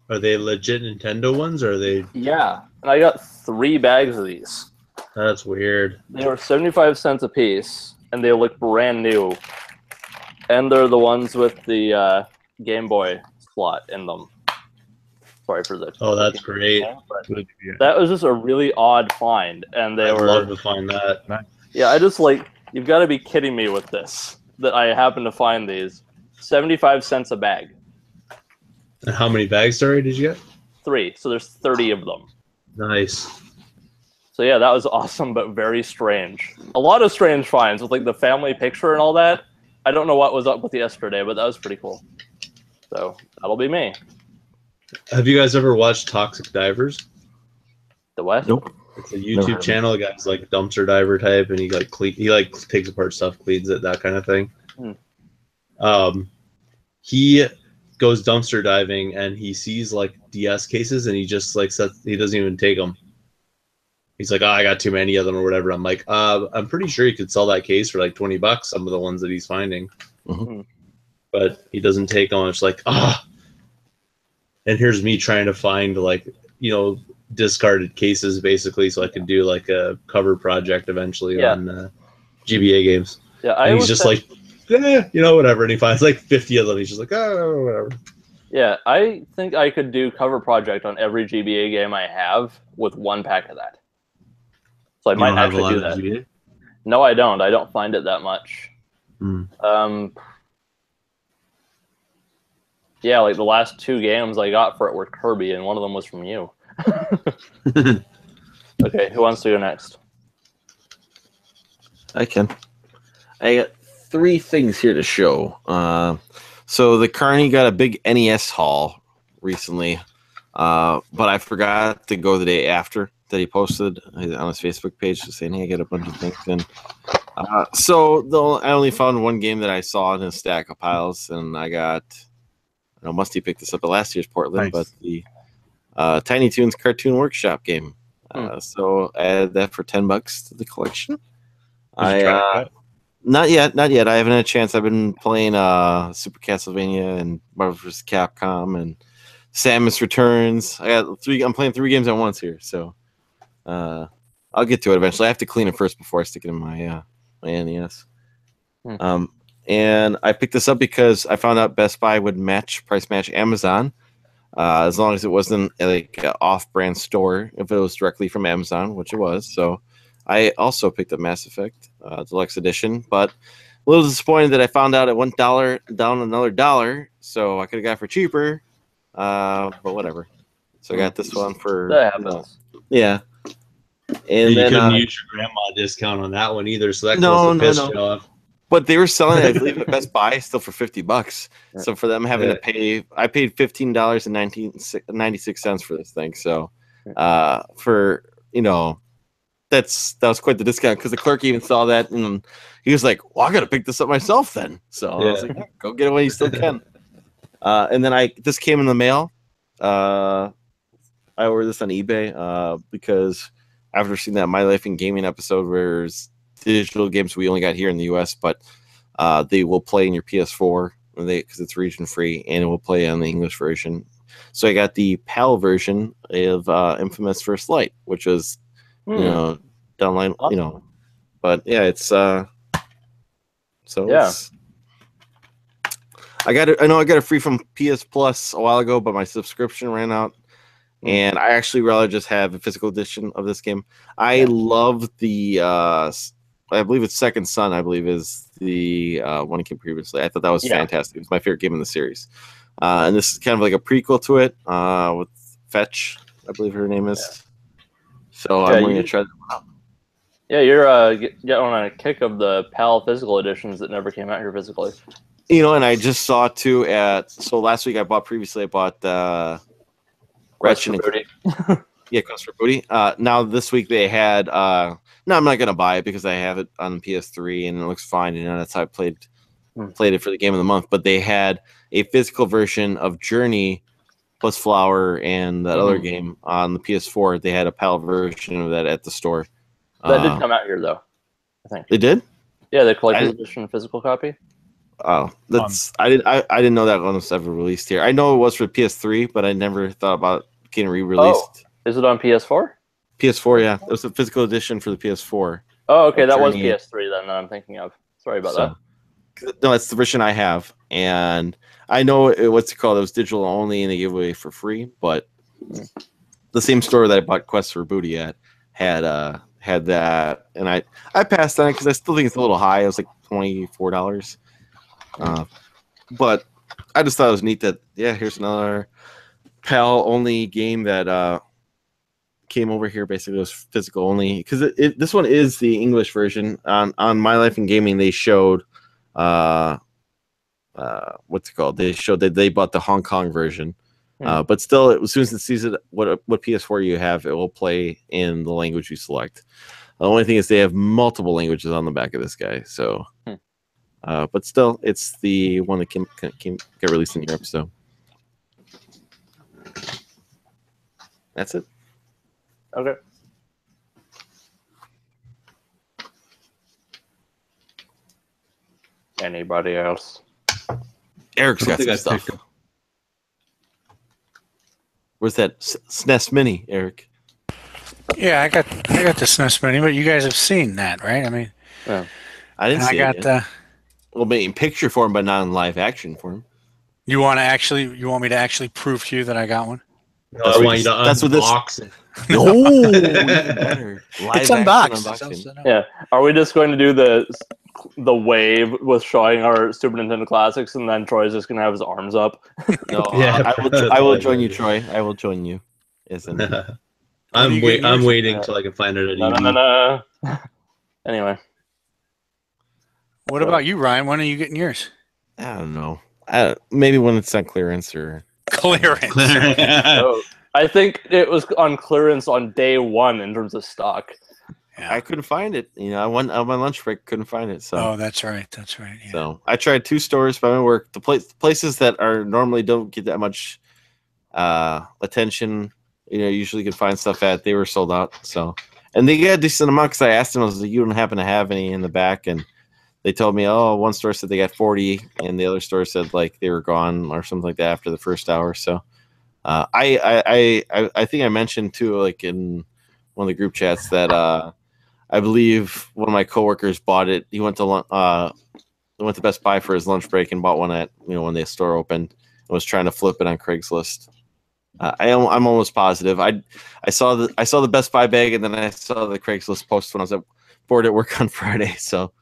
Are they legit Nintendo ones, or are they... Yeah, and I got 3 bags of these. That's weird. They were 75 cents a piece, and they look brand new. And they're the ones with the Game Boy slot in them. Sorry for the. Oh, that's great. But that was just a really odd find, and I'd love to find that. Yeah, I just you've got to be kidding me with this. That I happen to find these, 75 cents a bag. And how many bags, sorry, did you get? 3. So there's 30 of them. Nice. So yeah, that was awesome, but very strange. A lot of strange finds with the family picture and all that. I don't know what was up with yesterday, but that was pretty cool. So that'll be me. Have you guys ever watched Toxic Divers? The what? Nope. It's a YouTube channel. The guy's dumpster diver type, and he takes apart stuff, cleans it, that kind of thing. He goes dumpster diving, and he sees DS cases, and he just he doesn't even take them. He's like, oh, I got too many of them or whatever. I'm like, I'm pretty sure he could sell that case for $20. Some of the ones that he's finding, but he doesn't take them. It's and here's me trying to find discarded cases basically, so I can do a cover project eventually on GBA games. Yeah, and he's just whatever, and he finds 50 of them. He's just like, oh, whatever. Yeah, I think I could do cover project on every GBA game I have with 1 pack of that. So I might actually do that. GBA? No, I don't. I don't find it that much. Yeah, the last 2 games I got for it were Kirby, and one of them was from you. Okay, who wants to go next? I can. I got 3 things here to show. So the Carney got a big NES haul recently, but I forgot to go the day after that he posted on his Facebook page saying, hey, I got a bunch of things in. So I only found 1 game that I saw in his stack of piles, and I got, Musty picked this up at last year's Portland, but the Tiny Toons Cartoon Workshop game. So I added that for $10 to the collection. Not yet. I haven't had a chance. I've been playing Super Castlevania and Marvel vs. Capcom and Samus Returns. I'm playing 3 games at once here, so I'll get to it eventually. I have to clean it first before I stick it in my NES. And I picked this up because I found out Best Buy would price match Amazon, as long as it wasn't an off-brand store. If it was directly from Amazon, which it was, so I also picked up Mass Effect Deluxe Edition, but a little disappointed that I found out it went down another $1, so I could have got it for cheaper, but whatever. So I got this one for that happens. Yeah. And you then couldn't use your grandma discount on that one either, so that pissed you off. But they were selling it, I believe, at Best Buy still for $50. So for them having to pay, I paid $15.96 for this thing. So that was quite the discount, because the clerk even saw that and he was like, well, I got to pick this up myself then. So I was like, go get it when you still can. And then this came in the mail. I ordered this on eBay because after seeing that My Life in Gaming episode where there's digital games we only got here in the US, but they will play in your PS4 because it's region free, and it will play on the English version. So I got the PAL version of Infamous First Light, which was downline, awesome. But yeah, it's I got it. I know I got it free from PS Plus a while ago, but my subscription ran out. And I actually rather just have a physical edition of this game. I love the I believe it's Second Son, I believe is the one I came previously. I thought that was fantastic. It was my favorite game in the series. And this is kind of like a prequel to it with Fetch, I believe her name is. So I'm going to try that one out. Yeah, you're getting on a kick of the PAL physical editions that never came out here physically. And I just saw too so last week I bought Ratchet and Booty. Quest for Booty. Now this week they had no, I'm not gonna buy it because I have it on PS3 and it looks fine, and that's how I played it for the game of the month. But they had a physical version of Journey plus Flower and that other game on the PS4. They had a PAL version of that at the store. That did come out here though, I think. It did? Yeah, the collector's edition physical copy. Oh, I didn't know that one was ever released here. I know it was for PS3, but I never thought about getting re-released. Oh, is it on PS4? PS4, yeah. It was a physical edition for the PS4. Oh, okay, that was PS3 then that I'm thinking of. Sorry about that. No, that's the version I have, and I know what's it called. It was digital only, and they gave it away for free. But the same store that I bought Quest for Booty at had that, and I passed on it because I still think it's a little high. It was like $24, but I just thought it was neat that here's another PAL only game that came over here. Basically, it was physical only because this one is the English version. On My Life in Gaming, they showed what's it called? They showed that they bought the Hong Kong version. But still, as soon as it sees it, what PS4 you have, it will play in the language you select. The only thing is they have multiple languages on the back of this guy. So, but still, it's the one that can get released in Europe. So that's it. Okay. Anybody else? Eric's got some stuff. Where's that SNES Mini, Eric? Yeah, I got the SNES Mini, but you guys have seen that, right? I mean, I didn't see it. The. Well, maybe in picture form, but not in live action form. You want me to actually prove to you that I got one? No, I want you to unbox it. No, it's unboxed. Yeah. Are we just going to do the wave with showing our Super Nintendo classics, and then Troy's just gonna have his arms up? No, yeah, I will join you, Troy. I will join you. I'm waiting till I can find it. No. Anyway, what about you, Ryan? When are you getting yours? I don't know. Maybe when it's on clearance or clearance. So, I think it was on clearance on day one in terms of stock. Yeah. I couldn't find it. I went on my lunch break, couldn't find it. So that's right. That's right. Yeah. So I tried 2 stores by my work. The places that are normally don't get that much attention, usually can find stuff at. They were sold out. So, and they got a decent amount because I asked them, I was like, you don't happen to have any in the back? And they told me, one store said they got 40, and the other store said like they were gone or something like that after the first hour. So I think I mentioned too, like in one of the group chats, that I believe one of my coworkers bought it. He went to Best Buy for his lunch break and bought one at when the store opened and was trying to flip it on Craigslist. I'm almost positive. I saw the Best Buy bag, and then I saw the Craigslist post when I was bored at work on Friday. So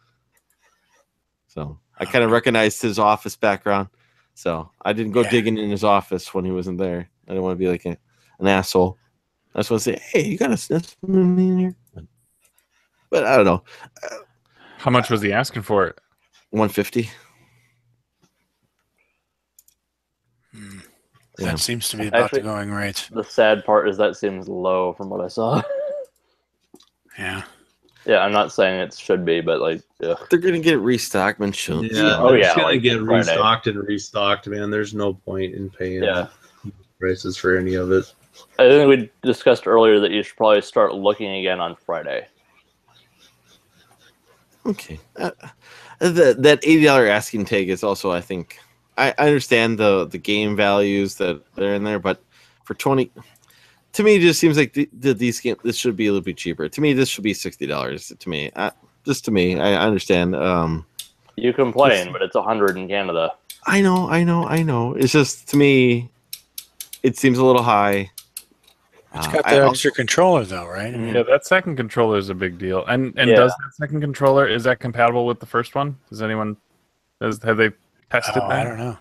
I kind of recognized his office background. So I didn't go digging in his office when he wasn't there. I didn't want to be like an asshole. I just want to say, hey, you got a SNES in here? But I don't know. How much was he asking for it? $150. That seems to be about the going rate. The sad part is that seems low from what I saw. Yeah. Yeah, I'm not saying it should be, but like, ugh. They're gonna get restocked, man. Yeah, it's gonna get restocked and restocked, man. There's no point in paying prices for any of it. I think we discussed earlier that you should probably start looking again on Friday. Okay, that $80 asking tag is also, I think, I understand the game values that they're in there, but for 20. To me, it just seems like these games. This should be a little bit cheaper. To me, this should be $60. To me, just to me, I understand. You complain, but it's 100 in Canada. I know. It's just, to me, it seems a little high. It's got the extra controller, though, right? Yeah, that second controller is a big deal. And does that second controller, is that compatible with the first one? Have they tested that? I don't know.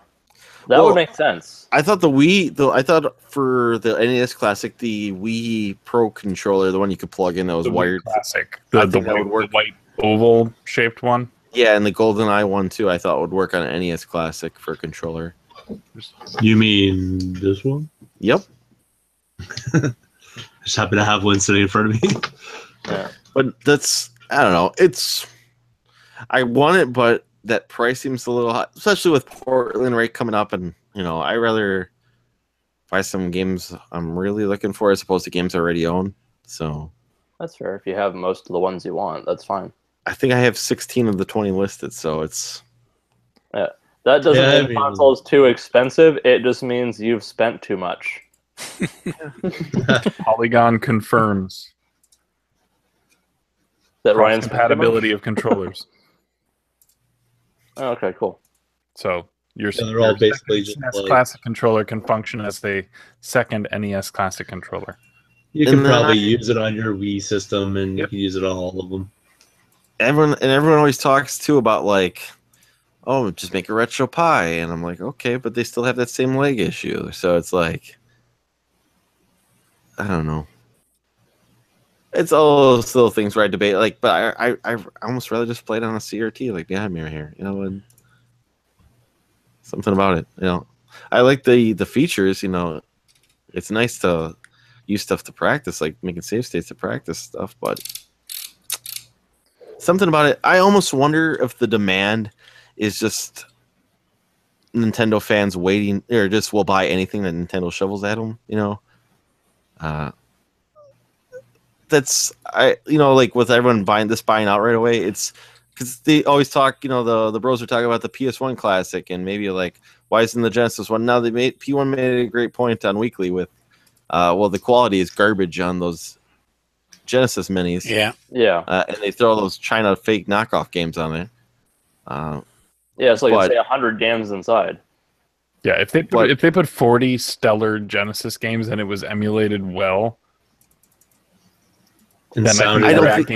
That would make sense. I thought I thought for the NES Classic, the Wii Pro controller, the one you could plug in that was wired. Classic. The white oval shaped one. Yeah, and the GoldenEye one too, I thought would work on an NES Classic for a controller. You mean this one? Yep. I just happen to have one sitting in front of me. Yeah. But I don't know. I want it, but that price seems a little high, especially with Portland rate coming up, and I rather buy some games I'm really looking for as opposed to games I already own. So that's fair. If you have most of the ones you want, that's fine. I think I have 16 of the 20 listed, so it's that doesn't mean console is too expensive. It just means you've spent too much. Polygon confirms that Ryan's compatibility of controllers. Oh, okay, cool. So they're all basically just SNES like, Classic controller can function as the second NES Classic controller. you can probably use it on your Wii system, and you can use it on all of them. Everyone always talks too about like, oh, just make a Retro Pi, and I'm like, okay, but they still have that same leg issue, so it's like, I don't know. It's all those little things where I debate, like, but I almost rather just play it on a CRT, like behind me right here, you know, and something about it, you know. I like the features, you know. It's nice to use stuff to practice, like making save states to practice stuff, but something about it, I almost wonder if the demand is just Nintendo fans waiting, or just will buy anything that Nintendo shovels at them, you know. That's you know, like with everyone buying out right away, it's because they always talk, you know, the bros are talking about the PS1 Classic, and maybe like, why isn't the Genesis one? Now P1 made a great point on Weekly with, well, the quality is garbage on those Genesis minis. Yeah. And they throw those China fake knockoff games on it. Yeah, so you can say 100 games inside. Yeah, if they put 40 stellar Genesis games and it was emulated well, And then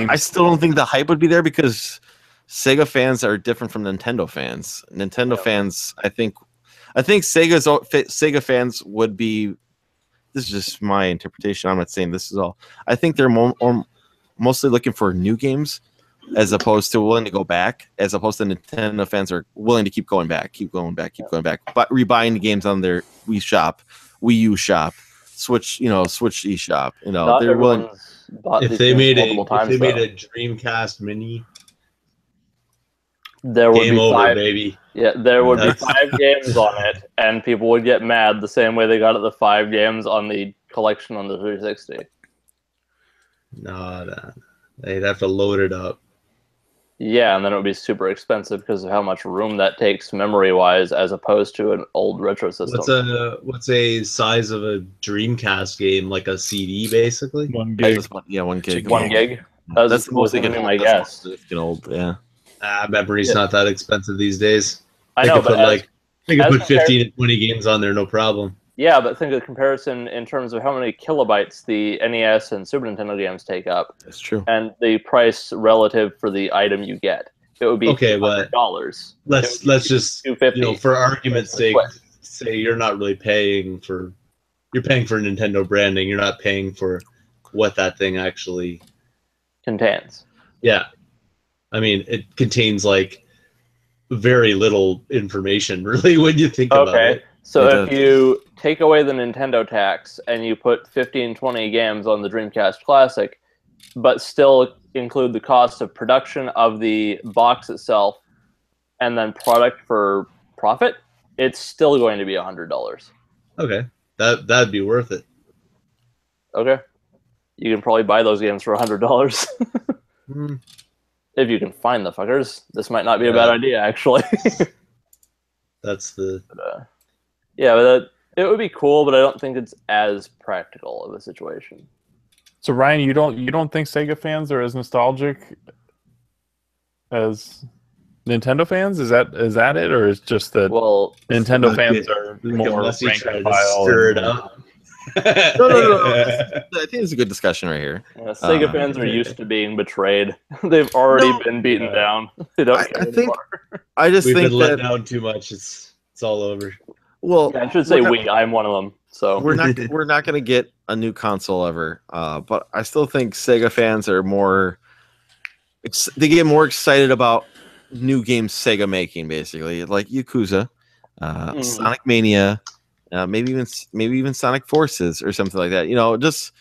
I still don't think the hype would be there, because Sega fans are different from Nintendo fans. Nintendo fans, I think Sega fans would be. This is just my interpretation. I'm not saying this is all. I think they're mostly looking for new games, as opposed to willing to go back. As opposed to Nintendo fans are willing to keep going back, but rebuying the games on their Wii U shop, Switch eShop. You know, Not they're willing. If they made a Dreamcast Mini, there would game be over, 5, baby. Yeah, there would be 5 games on it, and people would get mad the same way they got at the 5 games on the collection on the 360. No, they'd have to load it up. Yeah, and then it would be super expensive because of how much room that takes memory-wise, as opposed to an old retro system. What's a size of a Dreamcast game? Like a CD, basically. 1 gig. 1 gig. 1 gig. That's was going to be my guess. Old, yeah. Memory's not that expensive these days. I know, but they could put 15 to 20 games on there, no problem. Yeah, but think of the comparison in terms of how many kilobytes the NES and Super Nintendo games take up. That's true. And the price relative for the item you get. It would be $200. Let's just, for argument's sake, say you're not really paying for. You're paying for Nintendo branding. You're not paying for what that thing actually contains. Yeah, I mean, it contains like very little information, really, when you think about it. So if you take away the Nintendo tax and you put 15, 20 games on the Dreamcast Classic, but still include the cost of production of the box itself and then product for profit, it's still going to be $100. Okay, that'd be worth it. Okay, you can probably buy those games for $100 if you can find the fuckers. This might not be a bad idea, actually. That's the. Yeah, but it would be cool, but I don't think it's as practical of a situation. So Ryan, you don't think Sega fans are as nostalgic as Nintendo fans? Is that it, or is just that Nintendo fans are more rank and file? Stir it up. No. I think it's a good discussion right here. Yeah, Sega fans are used to being betrayed. They've already been beaten down. They don't care anymore. We've been let down too much. It's all over. Well, I should say I'm one of them. So we're not going to get a new console ever. But I still think Sega fans are more. They get more excited about new games Sega making, basically, like Yakuza, Sonic Mania, maybe even Sonic Forces or something like that. You know, just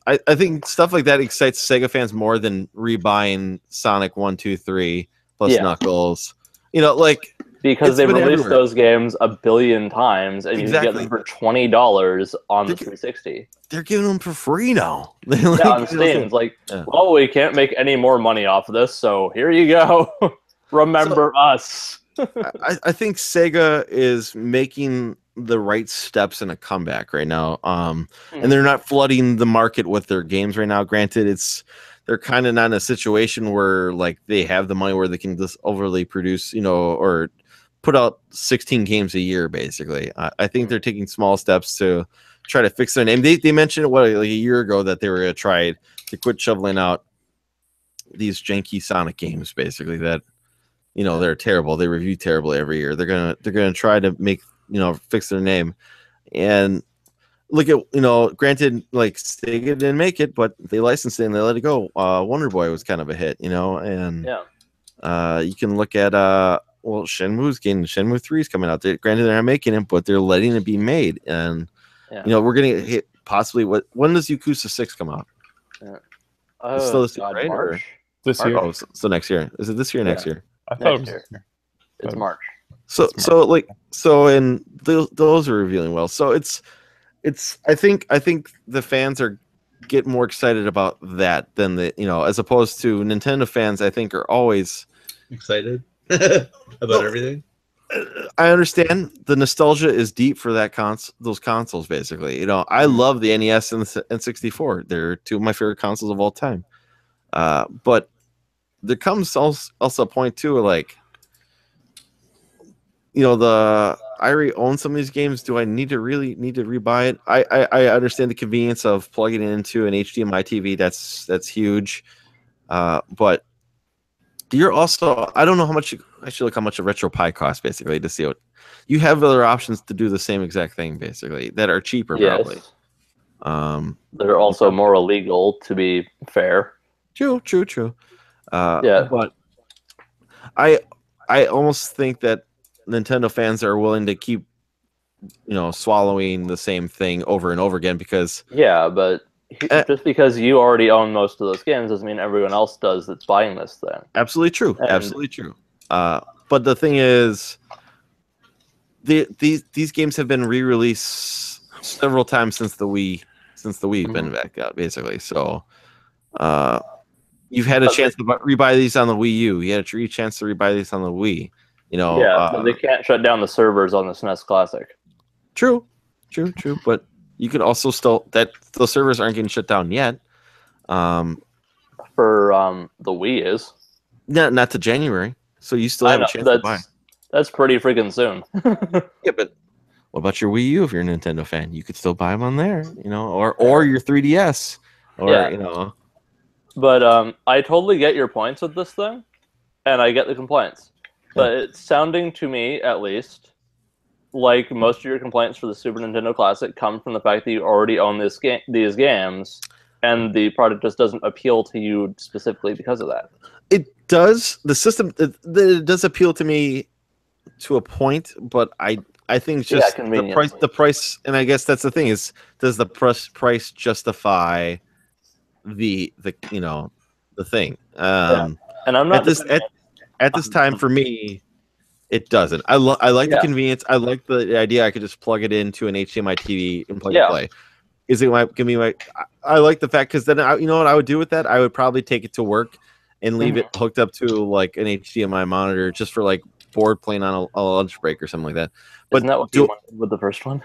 I think stuff like that excites Sega fans more than rebuying Sonic 1, 2, 3 plus Knuckles. You know, like. Because they've released those games a billion times, and you can get them for $20 on the 360. They're giving them for free now. On Steam, it's like, well, we can't make any more money off of this, so here you go. Remember us. I think Sega is making the right steps in a comeback right now, and they're not flooding the market with their games right now. Granted, they're kind of not in a situation where like they have the money where they can just overly produce, or put out 16 games a year, basically. I think they're taking small steps to try to fix their name. They mentioned like a year ago that they were going to try to quit shoveling out these janky Sonic games, basically, that they're terrible. They review terribly every year. They're gonna try to make fix their name. And look at granted, like Sega didn't make it, but they licensed it and they let it go. Wonder Boy was kind of a hit, and you can look at Shenmue's getting Shenmue 3 is coming out. Granted, they're not making it, but they're letting it be made. And we're gonna hit possibly when does Yakuza 6 come out? It's still this year, right? March. This year. Oh, so next year. Is it this year or next year? I thought Next it was year. It's March. And those are revealing well. So it's I think the fans get more excited about that than as opposed to Nintendo fans. I think are always excited about everything. I understand the nostalgia is deep for those consoles. Basically, I love the NES and the N64. They're two of my favorite consoles of all time. But there comes also a point too, like, I already own some of these games. Do I really need to rebuy it? I understand the convenience of plugging it into an HDMI TV. That's huge. But you're also, I don't know how much, I should look how much a RetroPie costs, basically, to see what you have other options to do the same exact thing, basically, that are cheaper, probably. They're also more illegal, to be fair. True. But I almost think that Nintendo fans are willing to keep, swallowing the same thing over and over again because but just because you already own most of those games doesn't mean everyone else does that's buying this thing. Absolutely true. Absolutely true. But the thing is, these games have been re-released several times since the Wii been back out, basically. So. You've had a chance to rebuy these on the Wii U. You had a chance to rebuy these on the Wii. But they can't shut down the servers on the SNES Classic. True. But you could also the servers aren't getting shut down yet. For the Wii is. Not to January. So you still have a chance to buy. That's pretty freaking soon. Yeah, but what about your Wii U? If you're a Nintendo fan, you could still buy them on there. Or your 3DS, or But I totally get your points with this thing, and I get the complaints. But it's sounding to me, at least, like most of your complaints for the Super Nintendo Classic come from the fact that you already own these games, and the product just doesn't appeal to you specifically because of that. It does. The system it does appeal to me to a point, but I think it's just the price, and I guess that's the thing is, does the price justify the thing? And I'm not at this time for me. It doesn't. I like the convenience. I like the idea. I could just plug it into an HDMI TV and play. Is it give me my? I like the fact because then what I would do with that? I would probably take it to work and leave it hooked up to like an HDMI monitor just for like bored playing on a lunch break or something like that. But isn't that what you wanted with the first one?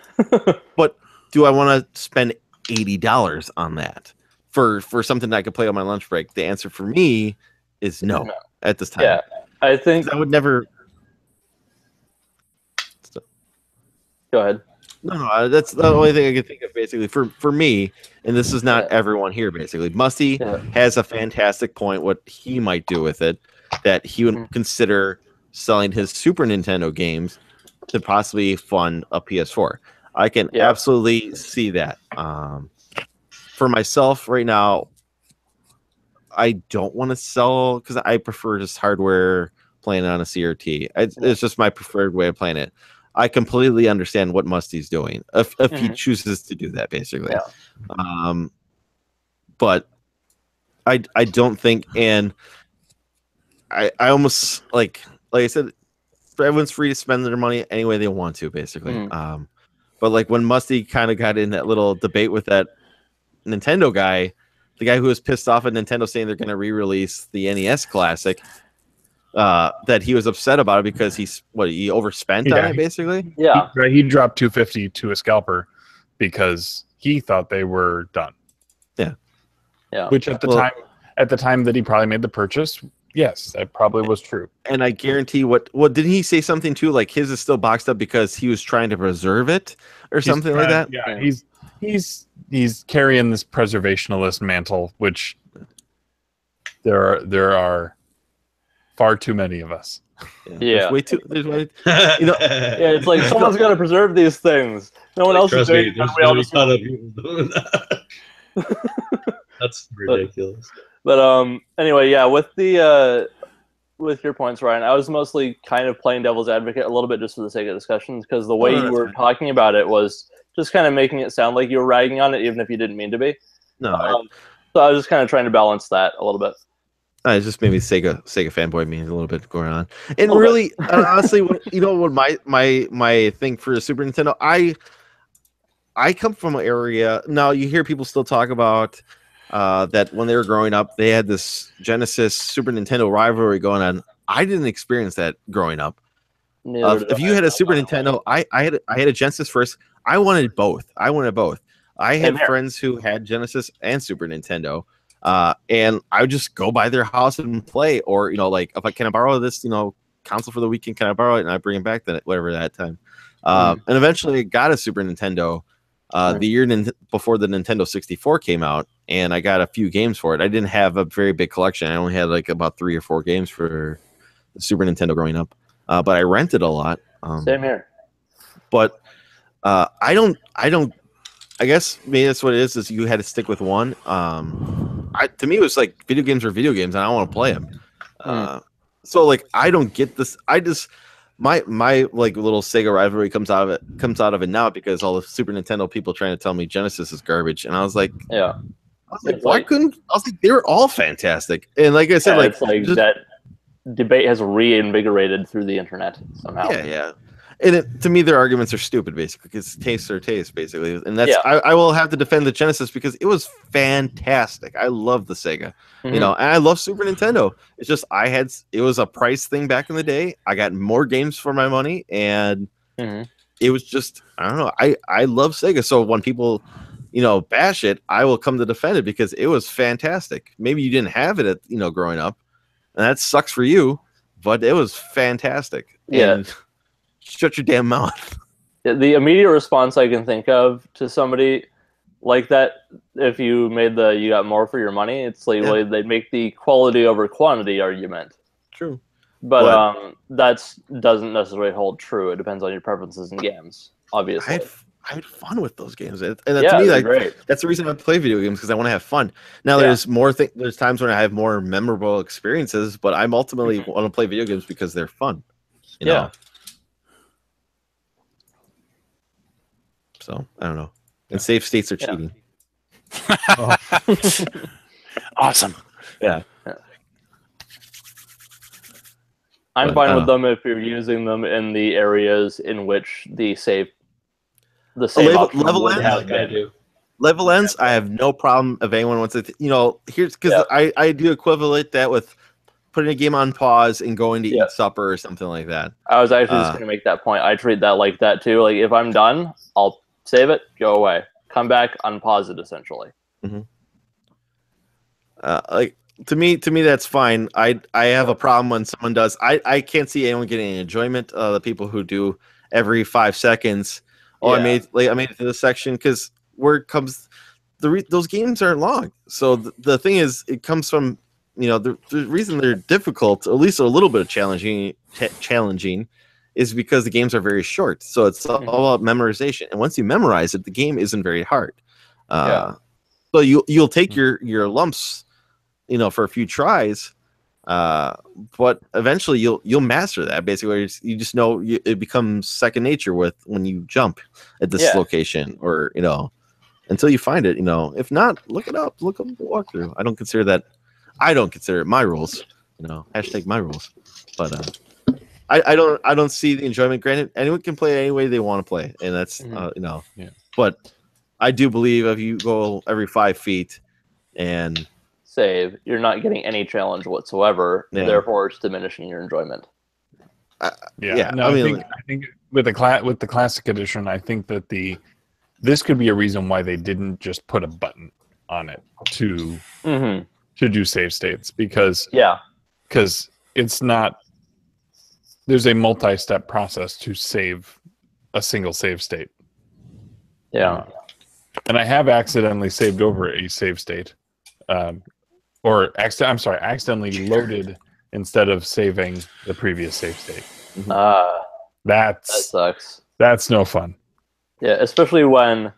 But do I want to spend $80 on that for something that I could play on my lunch break? The answer for me is no. At this time. Yeah, I think I would never. Go ahead. No, that's the only thing I can think of. Basically, for me, and this is not everyone here. Basically, Musty has a fantastic point. What he might do with it, that he would consider selling his Super Nintendo games to possibly fund a PS4. I can absolutely see that. For myself, right now, I don't want to sell because I prefer just hardware playing on a CRT. It's just my preferred way of playing it. I completely understand what Musty's doing if he chooses to do that, basically. Yeah. But I don't think, and I almost like I said, everyone's free to spend their money any way they want to, basically. But like when Musty kind of got in that little debate with that Nintendo guy, the guy who was pissed off at Nintendo saying they're going to re-release the NES Classic. That he was upset about it because he overspent on it, basically. Yeah, he dropped $250 to a scalper because he thought they were done. Yeah. Which at the time that he probably made the purchase, Yes, that probably was true. And I guarantee what didn't he say something too? Like his is still boxed up because he was trying to preserve it or something like that? Yeah, he's carrying this preservationalist mantle, which there are far too many of us. Yeah. There's way, you know, Yeah, it's like someone's got to preserve these things. No one else is Trust me, doing there's it. We all gonna be just- a ton of people doing that. That's ridiculous. But anyway, yeah, with the with your points, Ryan, I was mostly kind of playing devil's advocate a little bit just for the sake of discussions, because the way you were talking about it was just kind of making it sound like you were ragging on it, even if you didn't mean to be. no, So I was just kind of trying to balance that a little bit. it's just maybe Sega fanboy means a little bit going on. And Okay. really, honestly, you know what my thing for the Super Nintendo, I come from an area. Now you hear people still talk about that when they were growing up, they had this Genesis Super Nintendo rivalry going on. I didn't experience that growing up. If you had a Super Nintendo, I had a Genesis first. I wanted both. I had friends who had Genesis and Super Nintendo. And I would just go by their house and play, or like if I can borrow this, console for the weekend, can I borrow it? And I bring it back then, whatever that time. And eventually I got a Super Nintendo the year before the Nintendo 64 came out, and I got a few games for it. I didn't have a very big collection. I only had like about 3 or 4 games for the Super Nintendo growing up, but I rented a lot. Same here. But I don't. I guess maybe that's what it is you had to stick with one. To me, it was like video games are video games, and I want to play them. So like, I don't get this. I just my like little Sega rivalry comes out of it now because all the Super Nintendo people trying to tell me Genesis is garbage, and I was like, yeah. Why couldn't? I was like, they were all fantastic, and like I said, Yeah, like it's like that debate has reinvigorated through the internet somehow. Yeah. And to me, their arguments are stupid, basically, because tastes are taste, basically. And that's I will have to defend the Genesis because it was fantastic. I love the Sega, and I love Super Nintendo. It's just it was a price thing back in the day. I got more games for my money, and it was just I don't know. I love Sega, so when people bash it, I will come to defend it because it was fantastic. Maybe you didn't have it at growing up, and that sucks for you, but it was fantastic. Yeah. And shut your damn mouth. The immediate response I can think of to somebody like that, if you made you got more for your money, it's like they'd make the quality over quantity argument. True. But that doesn't necessarily hold true. It depends on your preferences in games, obviously. I had fun with those games, and to me, great. That's the reason I play video games, because I want to have fun. Now, there's times when I have more memorable experiences, but I'm ultimately want to play video games because they're fun. You know? So I don't know. And save states are cheating. Awesome. Yeah. I'm fine with them if you're using them in the areas in which the save level would ends, have been. Level ends, I have no problem if anyone wants to. Here's because I do equivalent that with putting a game on pause and going to eat supper or something like that. I was actually just going to make that point. I treat that like that too. Like if I'm done, I'll save it, go away, come back, unpause it. Essentially. Like to me, that's fine. I have a problem when someone does. I can't see anyone getting any enjoyment. The people who do every 5 seconds. I made it to this section because where it comes, those games aren't long. So the thing is, it comes from the reason they're difficult, at least a little bit of challenging, is because the games are very short. So it's all about memorization, and once you memorize it, the game isn't very hard. So you'll take your lumps, for a few tries, but eventually you'll master that. Basically, you just know it becomes second nature when you jump at this location, or until you find it. If not, look it up. Look up the walkthrough. I don't consider it my rules. Hashtag my rules. But I don't see the enjoyment. Granted, anyone can play it any way they want to play, and that's But I do believe if you go every 5 feet and save, you're not getting any challenge whatsoever. Therefore, it's diminishing your enjoyment. I think with the classic edition, I think that this could be a reason why they didn't just put a button on it to do save states, because because it's not. There's a multi-step process to save a single save state. Yeah. And I have accidentally saved over a save state, accidentally loaded instead of saving the previous save state. That sucks. That's no fun. Yeah, especially when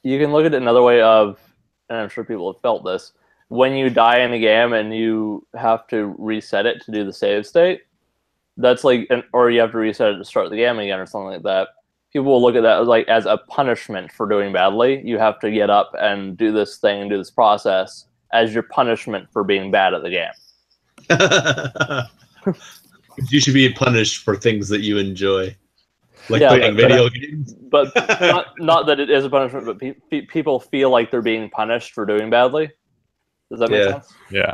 you can look at it another way of, and I'm sure people have felt this, when you die in a game and you have to reset it to do the save state, that's like, or you have to reset it to start the game again or something like that. People will look at that like as a punishment for doing badly. You have to get up and do this thing and do this process as your punishment for being bad at the game. You should be punished for things that you enjoy, like playing video games. But not that it is a punishment, but people feel like they're being punished for doing badly. Does that make sense? Yeah.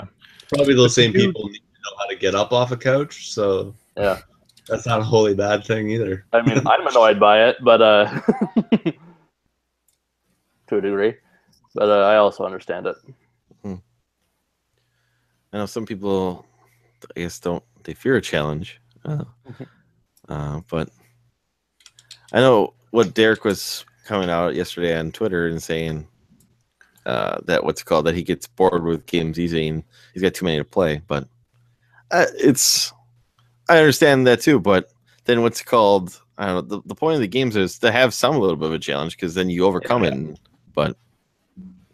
Probably those same people need to know how to get up off a couch, so yeah, that's not a wholly bad thing either. I mean, I'm annoyed by it, but to a degree, but I also understand it. I know some people, I guess, they fear a challenge, but I know what Derek was coming out yesterday on Twitter and saying that he gets bored with games easy and he's got too many to play. But I understand that too. But then I don't know. The point of the games is to have some little bit of a challenge because then you overcome it.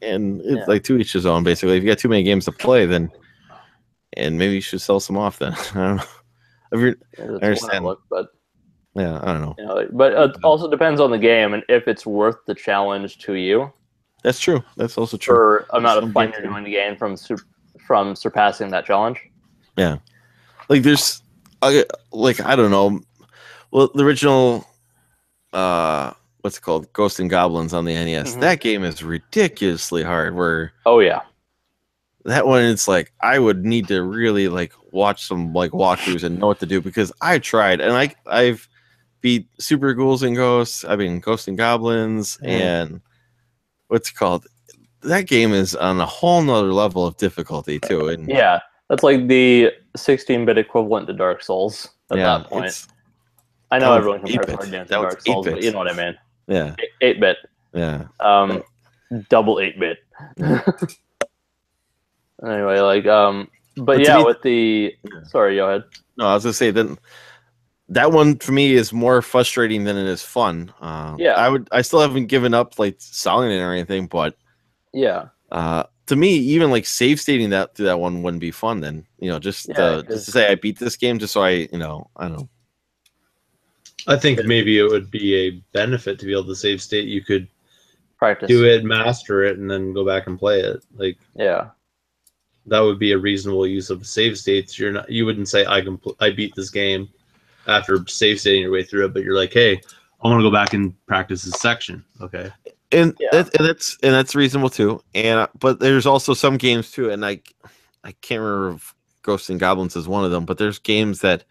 And it's like to each his own. Basically, if you got too many games to play, then maybe you should sell some off. Then I don't know. I understand. But yeah, I don't know. But it also depends on the game and if it's worth the challenge to you. That's true. That's also true. For amount of fun you're going to gain from surpassing that challenge. Yeah, like there's, like I don't know. Well, the original, what's it called, Ghosts and Goblins on the NES. Mm-hmm. That game is ridiculously hard. That one, it's like I would need to really like watch some like walkthroughs and know what to do because I tried and I've beat Super Ghouls and Ghosts. I've been Ghosts and Goblins and what's it called? That game is on a whole nother level of difficulty too. And yeah, that's like the 16-bit equivalent to Dark Souls at that point. I know everyone compares hard games to Dark Souls, but you know what I mean. Yeah, 8-bit. Yeah. Double 8-bit. Anyway, like, but yeah, with the sorry, go ahead. No, I was gonna say that one for me is more frustrating than it is fun. I still haven't given up like selling it or anything, but to me, even like save stating that through that one wouldn't be fun. Then just to say I beat this game, just so I don't know. I think maybe it would be a benefit to be able to save state. You could practice, do it, master it, and then go back and play it. Like that would be a reasonable use of save states. You wouldn't say I beat this game after save stating your way through it, but you're like, hey, I want to go back and practice this section. Okay, and that's reasonable too. But there's also some games too, and I can't remember if Ghosts and Goblins is one of them, but there's games that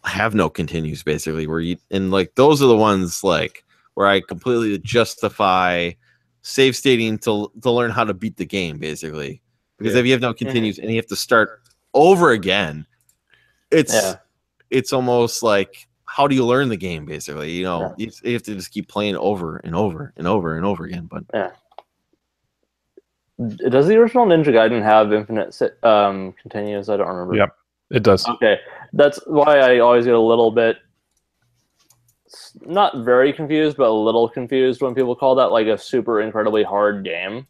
have no continues basically like those are the ones like where I completely justify save stating to learn how to beat the game basically. Because if you have no continues and you have to start over again, it's almost like how do you learn the game? Basically, you have to just keep playing over and over and over and over again. But does the original Ninja Gaiden have infinite continues? I don't remember. Yep, it does. Okay, that's why I always get a little bit not very confused, but a little confused when people call that like a super incredibly hard game.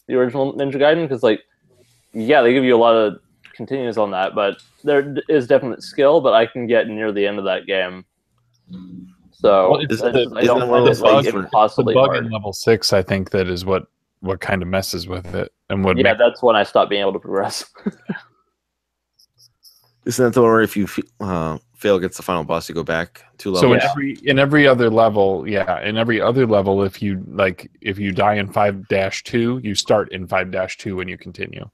The original Ninja Gaiden, because like. Yeah, they give you a lot of continues on that, but there is definite skill, but I can get near the end of that game. So I don't find it like impossibly hard. The bug in level 6, I think that is what kind of messes with it. And that's when I stopped being able to progress. Isn't that the one where if you fail against the final boss, you go back 2 levels? So in every other level, if you die in 5-2, you start in 5-2 and you continue.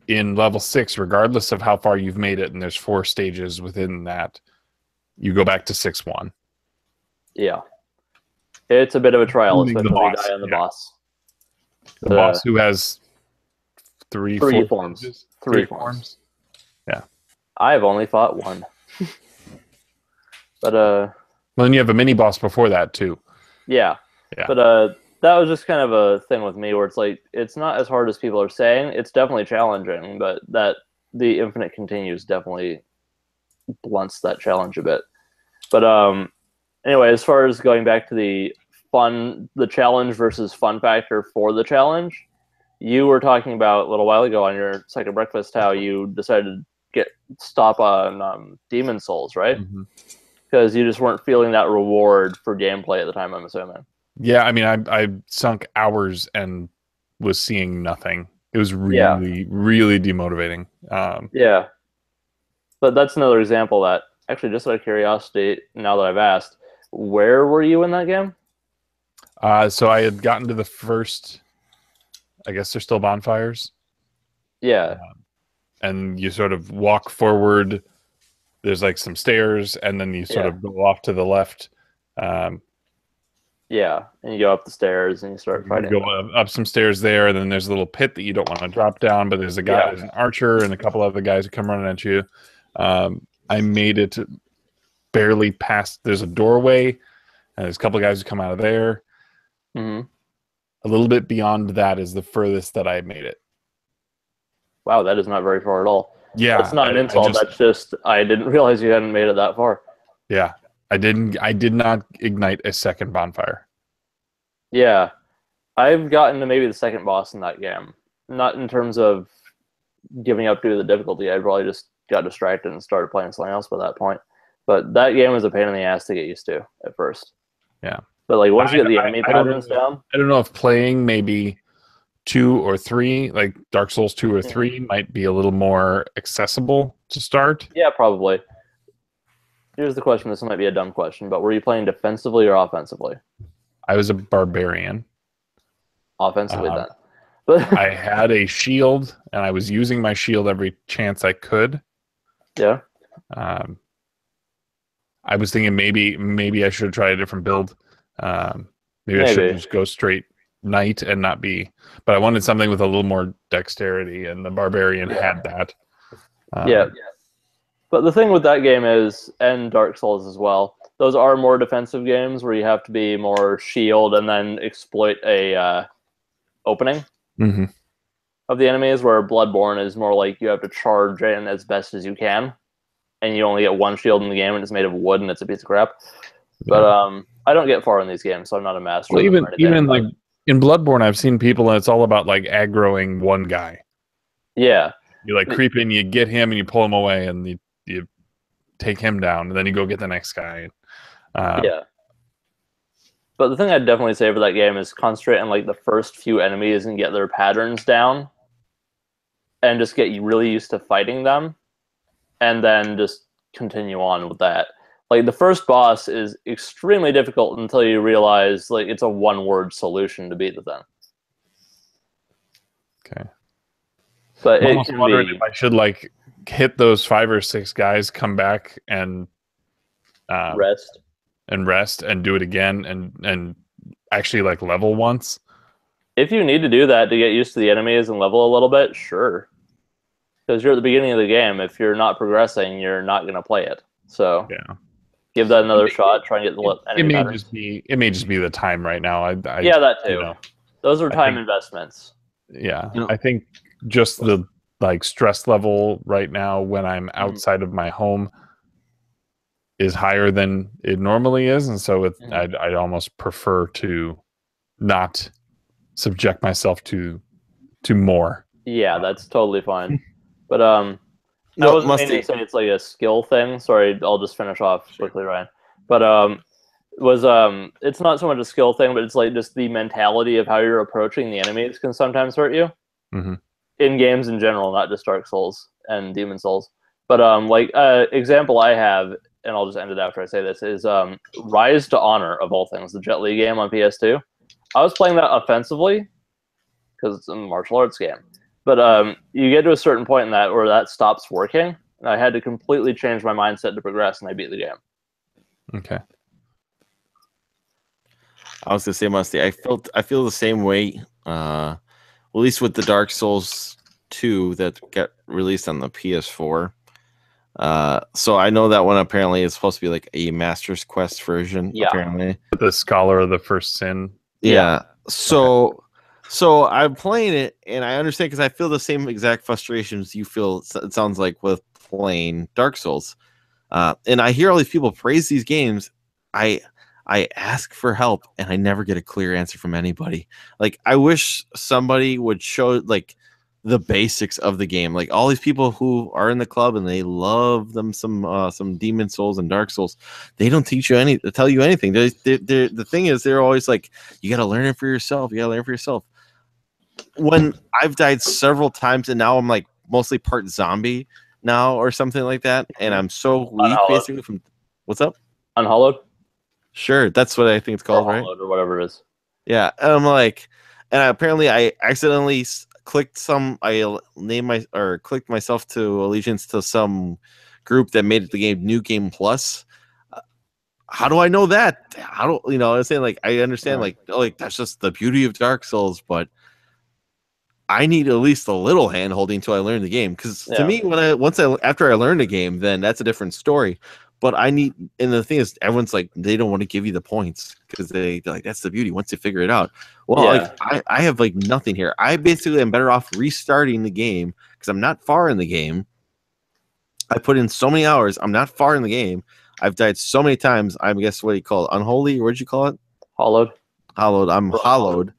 In level 6, regardless of how far you've made it, and there's 4 stages within that, you go back to 6-1. Yeah, it's a bit of a trial, especially when you die on the boss. The boss who has three Three four forms. stages? Three forms. Yeah. I've only fought one. But Well, then you have a mini boss before that too. yeah. Yeah. But that was just kind of a thing with me where it's like it's not as hard as people are saying. It's definitely challenging, but that the infinite continues definitely blunts that challenge a bit. But anyway, as far as going back to the challenge versus fun factor for the challenge, you were talking about a little while ago on your second breakfast how you decided to stop on Demon Souls, right? Because you just weren't feeling that reward for gameplay at the time, I'm assuming. Yeah, I mean, I sunk hours and was seeing nothing. It was really, really demotivating. Yeah. But that's another example that, actually, just out of curiosity, now that I've asked, where were you in that game? So I had gotten to the first, I guess there's still bonfires. Yeah. And you sort of walk forward. There's like some stairs, and then you sort of go off to the left. Yeah, and you go up the stairs and you start fighting. You go up some stairs there, and then there's a little pit that you don't want to drop down, but there's a guy, there's an archer, and a couple other guys who come running at you. I made it barely past. There's a doorway, and there's a couple of guys who come out of there. Mm-hmm. A little bit beyond that is the furthest that I made it. Wow, that is not very far at all. Yeah, that's not an insult. That's just I didn't realize you hadn't made it that far. Yeah, I did not ignite a second bonfire. Yeah, I've gotten to maybe the second boss in that game. Not in terms of giving up due to the difficulty. I probably just got distracted and started playing something else by that point. But that game was a pain in the ass to get used to at first. Yeah. But like once you get the enemy patterns down. I don't know if playing maybe 2 or 3, like Dark Souls 2 or 3, might be a little more accessible to start. Yeah, probably. Here's the question. This might be a dumb question, but were you playing defensively or offensively? I was a barbarian. Offensively then. But I had a shield, and I was using my shield every chance I could. Yeah. I was thinking maybe I should try a different build. Maybe I should just go straight knight and not be. But I wanted something with a little more dexterity, and the barbarian had that. Yeah. But the thing with that game is, and Dark Souls as well, those are more defensive games where you have to be more shield and then exploit a opening of the enemies, where Bloodborne is more like you have to charge in as best as you can, and you only get one shield in the game, and it's made of wood, and it's a piece of crap. But I don't get far in these games, so I'm not a master. Well, even like in Bloodborne, I've seen people, and it's all about like aggroing one guy. Yeah. You like creep in, you get him, and you pull him away, and you take him down, and then you go get the next guy. Yeah. But the thing I'd definitely say for that game is concentrate on like the first few enemies and get their patterns down, and just get really used to fighting them, and then just continue on with that. Like the first boss is extremely difficult until you realize like it's a one-word solution to beat the thing. Okay. But I'm almost wondering if I should like hit those 5 or 6 guys, come back and rest and do it again and actually like level once. If you need to do that to get used to the enemies and level a little bit, sure. Because you're at the beginning of the game. If you're not progressing, you're not going to play it. So yeah, give that another shot. Try and get the enemy patterns. It may just be the time right now. Yeah, that too. Those are time investments. Yeah, I think just the like stress level right now when I'm outside of my home is higher than it normally is, and so I'd almost prefer to not subject myself to more. Yeah, that's totally fine. But I wasn't mainly saying it's like a skill thing. Sorry, I'll just finish off quickly, Ryan. But it's not so much a skill thing, but it's like just the mentality of how you're approaching the enemies can sometimes hurt you. In games in general, not just Dark Souls and Demon Souls. But like example I have, and I'll just end it after I say this, is Rise to Honor, of all things, the Jet Li game on PS2. I was playing that offensively because it's a martial arts game. But you get to a certain point in that where that stops working, and I had to completely change my mindset to progress, and I beat the game. Okay. I was gonna say, Musty, I feel the same way. At least with the Dark Souls 2 that got released on the PS4. So I know that one apparently is supposed to be like a Master's Quest version. Yeah. Apparently, The Scholar of the First Sin. yeah. So I'm playing it, and I understand because I feel the same exact frustrations you feel. It sounds like with playing Dark Souls, and I hear all these people praise these games. I ask for help, and I never get a clear answer from anybody. Like, I wish somebody would show like the basics of the game. Like, all these people who are in the club and they love them some Demon Souls and Dark Souls, they don't tell you anything. The thing is, they're always like, you got to learn it for yourself. You got to learn it for yourself. When I've died several times, and now I'm like mostly part zombie now or something like that, and I'm so weak Unhollowed. basically from what's up? Unhollowed? Sure, that's what I think it's called, right? Or whatever it is. Yeah, and I'm like, and apparently I accidentally clicked clicked myself to allegiance to some group that made the game New Game Plus. How do I know that? How do I'm saying, like, I understand like that's just the beauty of Dark Souls, but I need at least a little hand holding until I learn the game. Because to me, after I learn the game, then that's a different story. But and the thing is, everyone's like, they don't want to give you the points because they're like, that's the beauty once you figure it out. Well, like, I have like nothing here. I basically am better off restarting the game because I'm not far in the game. I put in so many hours. I'm not far in the game. I've died so many times. I guess what do you call it? Unholy? What did you call it? Hollowed. I'm hollowed.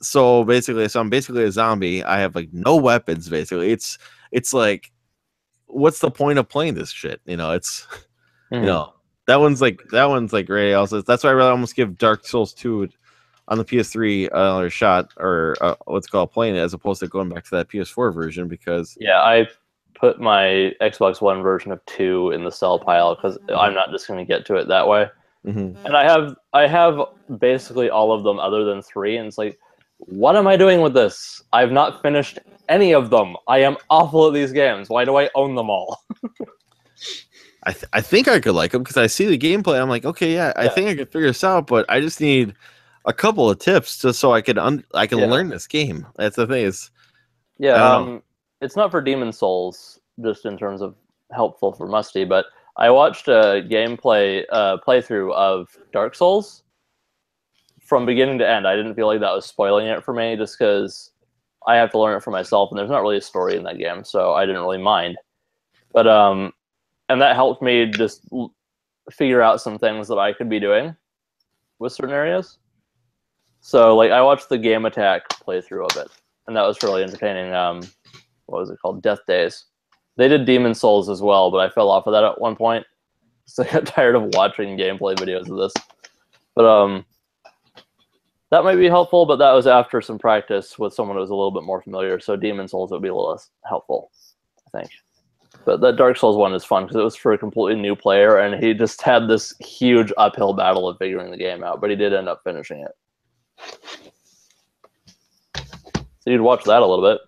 So I'm basically a zombie. I have like no weapons. Basically, it's like, what's the point of playing this shit? It's that one's like great. Also, that's why I really almost give Dark Souls 2 on the PS3 another shot, or what's called playing it, as opposed to going back to that PS4 version, because I put my Xbox One version of 2 in the sell pile because I'm not just going to get to it that way. Mm-hmm. And I have basically all of them other than 3, and it's like, what am I doing with this? I've not finished any of them. I am awful at these games. Why do I own them all? I think I could like them because I see the gameplay. I'm like, okay, yeah, I think I could figure this out, but I just need a couple of tips just so I can learn this game. That's the thing is, it's not for Demon Souls just in terms of helpful for Musty, but I watched a gameplay playthrough of Dark Souls from beginning to end. I didn't feel like that was spoiling it for me just because I have to learn it for myself, and there's not really a story in that game, so I didn't really mind. But and that helped me just figure out some things that I could be doing with certain areas. So, like, I watched the Game Attack playthrough of it, and that was really entertaining. What was it called? Death Days. They did Demon Souls as well, but I fell off of that at one point, so I got tired of watching gameplay videos of this. But that might be helpful, but that was after some practice with someone who was a little bit more familiar, so Demon Souls would be a little less helpful, I think. But that Dark Souls one is fun because it was for a completely new player, and he just had this huge uphill battle of figuring the game out, but he did end up finishing it. So you'd watch that a little bit.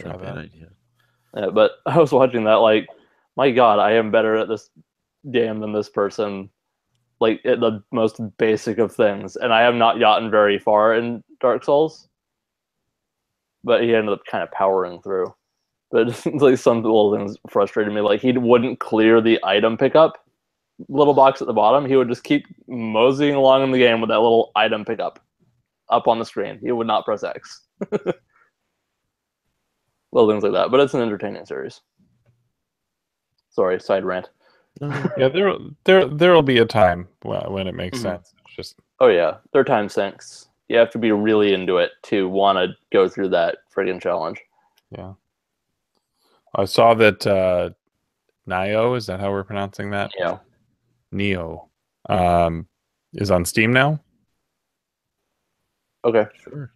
not a bad idea. Yeah, but I was watching that like, my God, I am better at this game than this person. Like, at the most basic of things, and I have not gotten very far in Dark Souls. But he ended up kind of powering through. But like, some little things frustrated me. Like, he wouldn't clear the item pickup little box at the bottom. He would just keep moseying along in the game with that little item pickup up on the screen. He would not press X. Little things like that. But it's an entertaining series. Sorry, side rant. Yeah, there'll be a time when it makes sense. It's just there are time sinks. You have to be really into it to want to go through that friggin' challenge. Yeah. I saw that Nio, is that how we're pronouncing that? Yeah. Neo is on Steam now. Okay. Sure.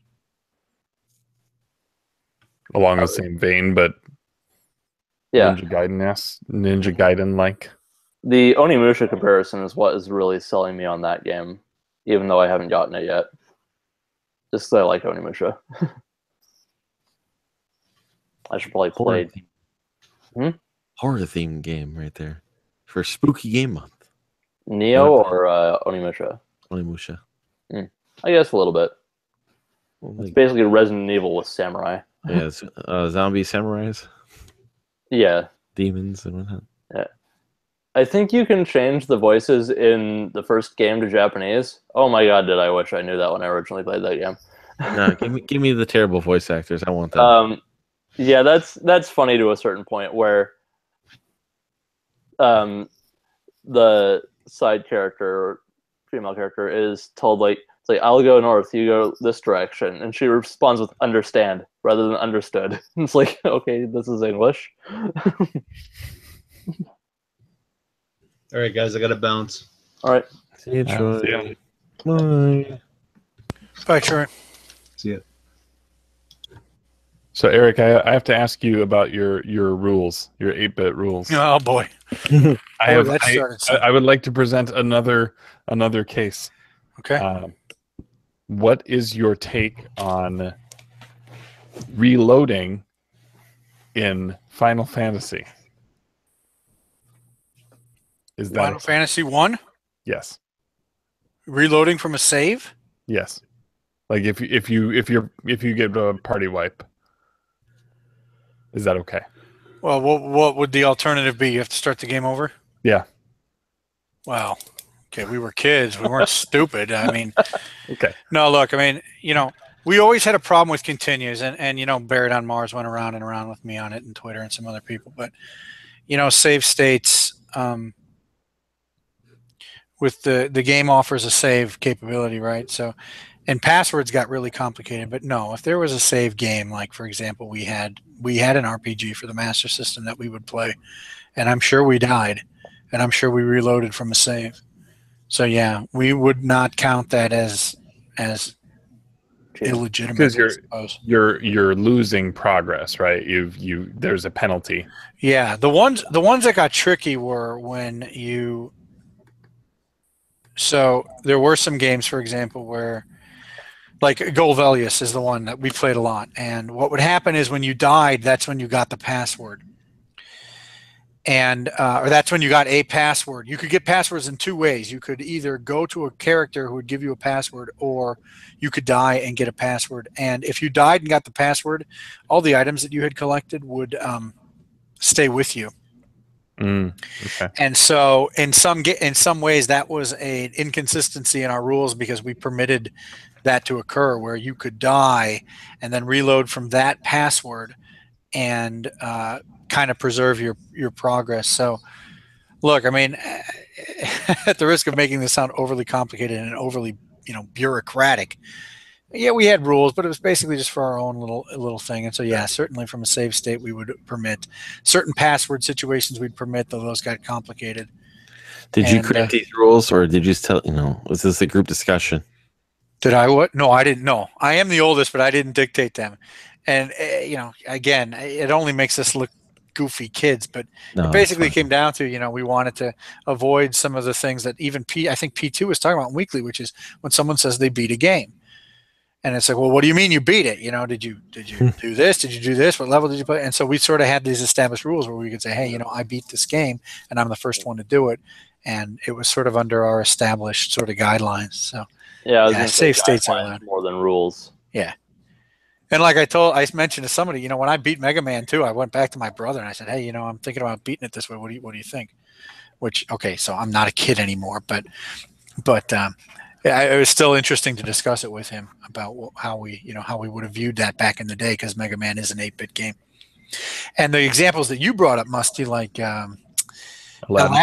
Along the same vein, but Ninja Gaiden like. The Onimusha comparison is what is really selling me on that game, even though I haven't gotten it yet. Just because I like Onimusha. I should probably play. Horror themed game right there for Spooky Game Month. Neo or Onimusha? Onimusha. I guess a little bit. It's basically Resident Evil with samurai. Yeah, zombie samurais, Yeah. demons, and whatnot. Yeah. I think you can change the voices in the first game to Japanese. Oh my god, did I wish I knew that when I originally played that game. No, give me the terrible voice actors. I want them. Yeah, that's funny to a certain point where the side character, female character, is told like, it's like, I'll go north, you go this direction, and she responds with understand rather than understood. It's like, okay, this is English. All right, guys, I gotta bounce. All right. See you, Troy. See ya. Bye. Bye, Troy. See ya. So Eric, I have to ask you about your rules, your 8-bit rules. Oh boy. I would like to present another case. Okay. What is your take on reloading in Final Fantasy? Is that Final Fantasy 1? Yes. Reloading from a save? Yes. Like if you get a party wipe, is that okay? Well, what would the alternative be? You have to start the game over? Yeah. Wow. Okay, we were kids. We weren't stupid. I mean, Okay. no, look, I mean, we always had a problem with continues, and Barrett on Mars went around and around with me on it and Twitter and some other people, but save states, with the game offers a save capability, right? So, and passwords got really complicated, but no, if there was a save game, like for example, we had an RPG for the Master System that we would play, and I'm sure we died, and I'm sure we reloaded from a save. So yeah, we would not count that as illegitimate. Because you're losing progress, right? There's a penalty. Yeah, the ones that got tricky were when you. So there were some games, for example, where, like Golvelius is the one that we played a lot, and what would happen is when you died, that's when you got the password, and or that's when you got a password. You could get passwords in two ways. You could either go to a character who would give you a password, or you could die and get a password. And if you died and got the password, all the items that you had collected would stay with you. Okay. And so in some ways that was an inconsistency in our rules, because we permitted that to occur where you could die and then reload from that password and kind of preserve your progress. So look, I mean, at the risk of making this sound overly complicated and overly bureaucratic, yeah, we had rules, but it was basically just for our own little thing. And so, yeah, certainly from a save state, we would permit certain password situations. We'd permit, though those got complicated. Did you create these rules, or did you just tell? Was this a group discussion? Did I what? No, I didn't know. I am the oldest, but I didn't dictate them. And again, it only makes us look goofy kids. But it basically came down to we wanted to avoid some of the things that even I think P2 was talking about in Weekly, which is when someone says they beat a game. And it's like, well, what do you mean you beat it? Did you do this? Did you do this? What level did you play? And so we sort of had these established rules where we could say, hey, I beat this game and I'm the first one to do it. And it was sort of under our established sort of guidelines. So yeah, save states are allowed. More than rules. Yeah. And like I mentioned to somebody, when I beat Mega Man 2, I went back to my brother and I said, hey, I'm thinking about beating it this way. What do you think? Which, okay, so I'm not a kid anymore, but it was still interesting to discuss it with him about how we would have viewed that back in the day, because Mega Man is an 8-bit game. And the examples that you brought up, Musty, like Aladdin.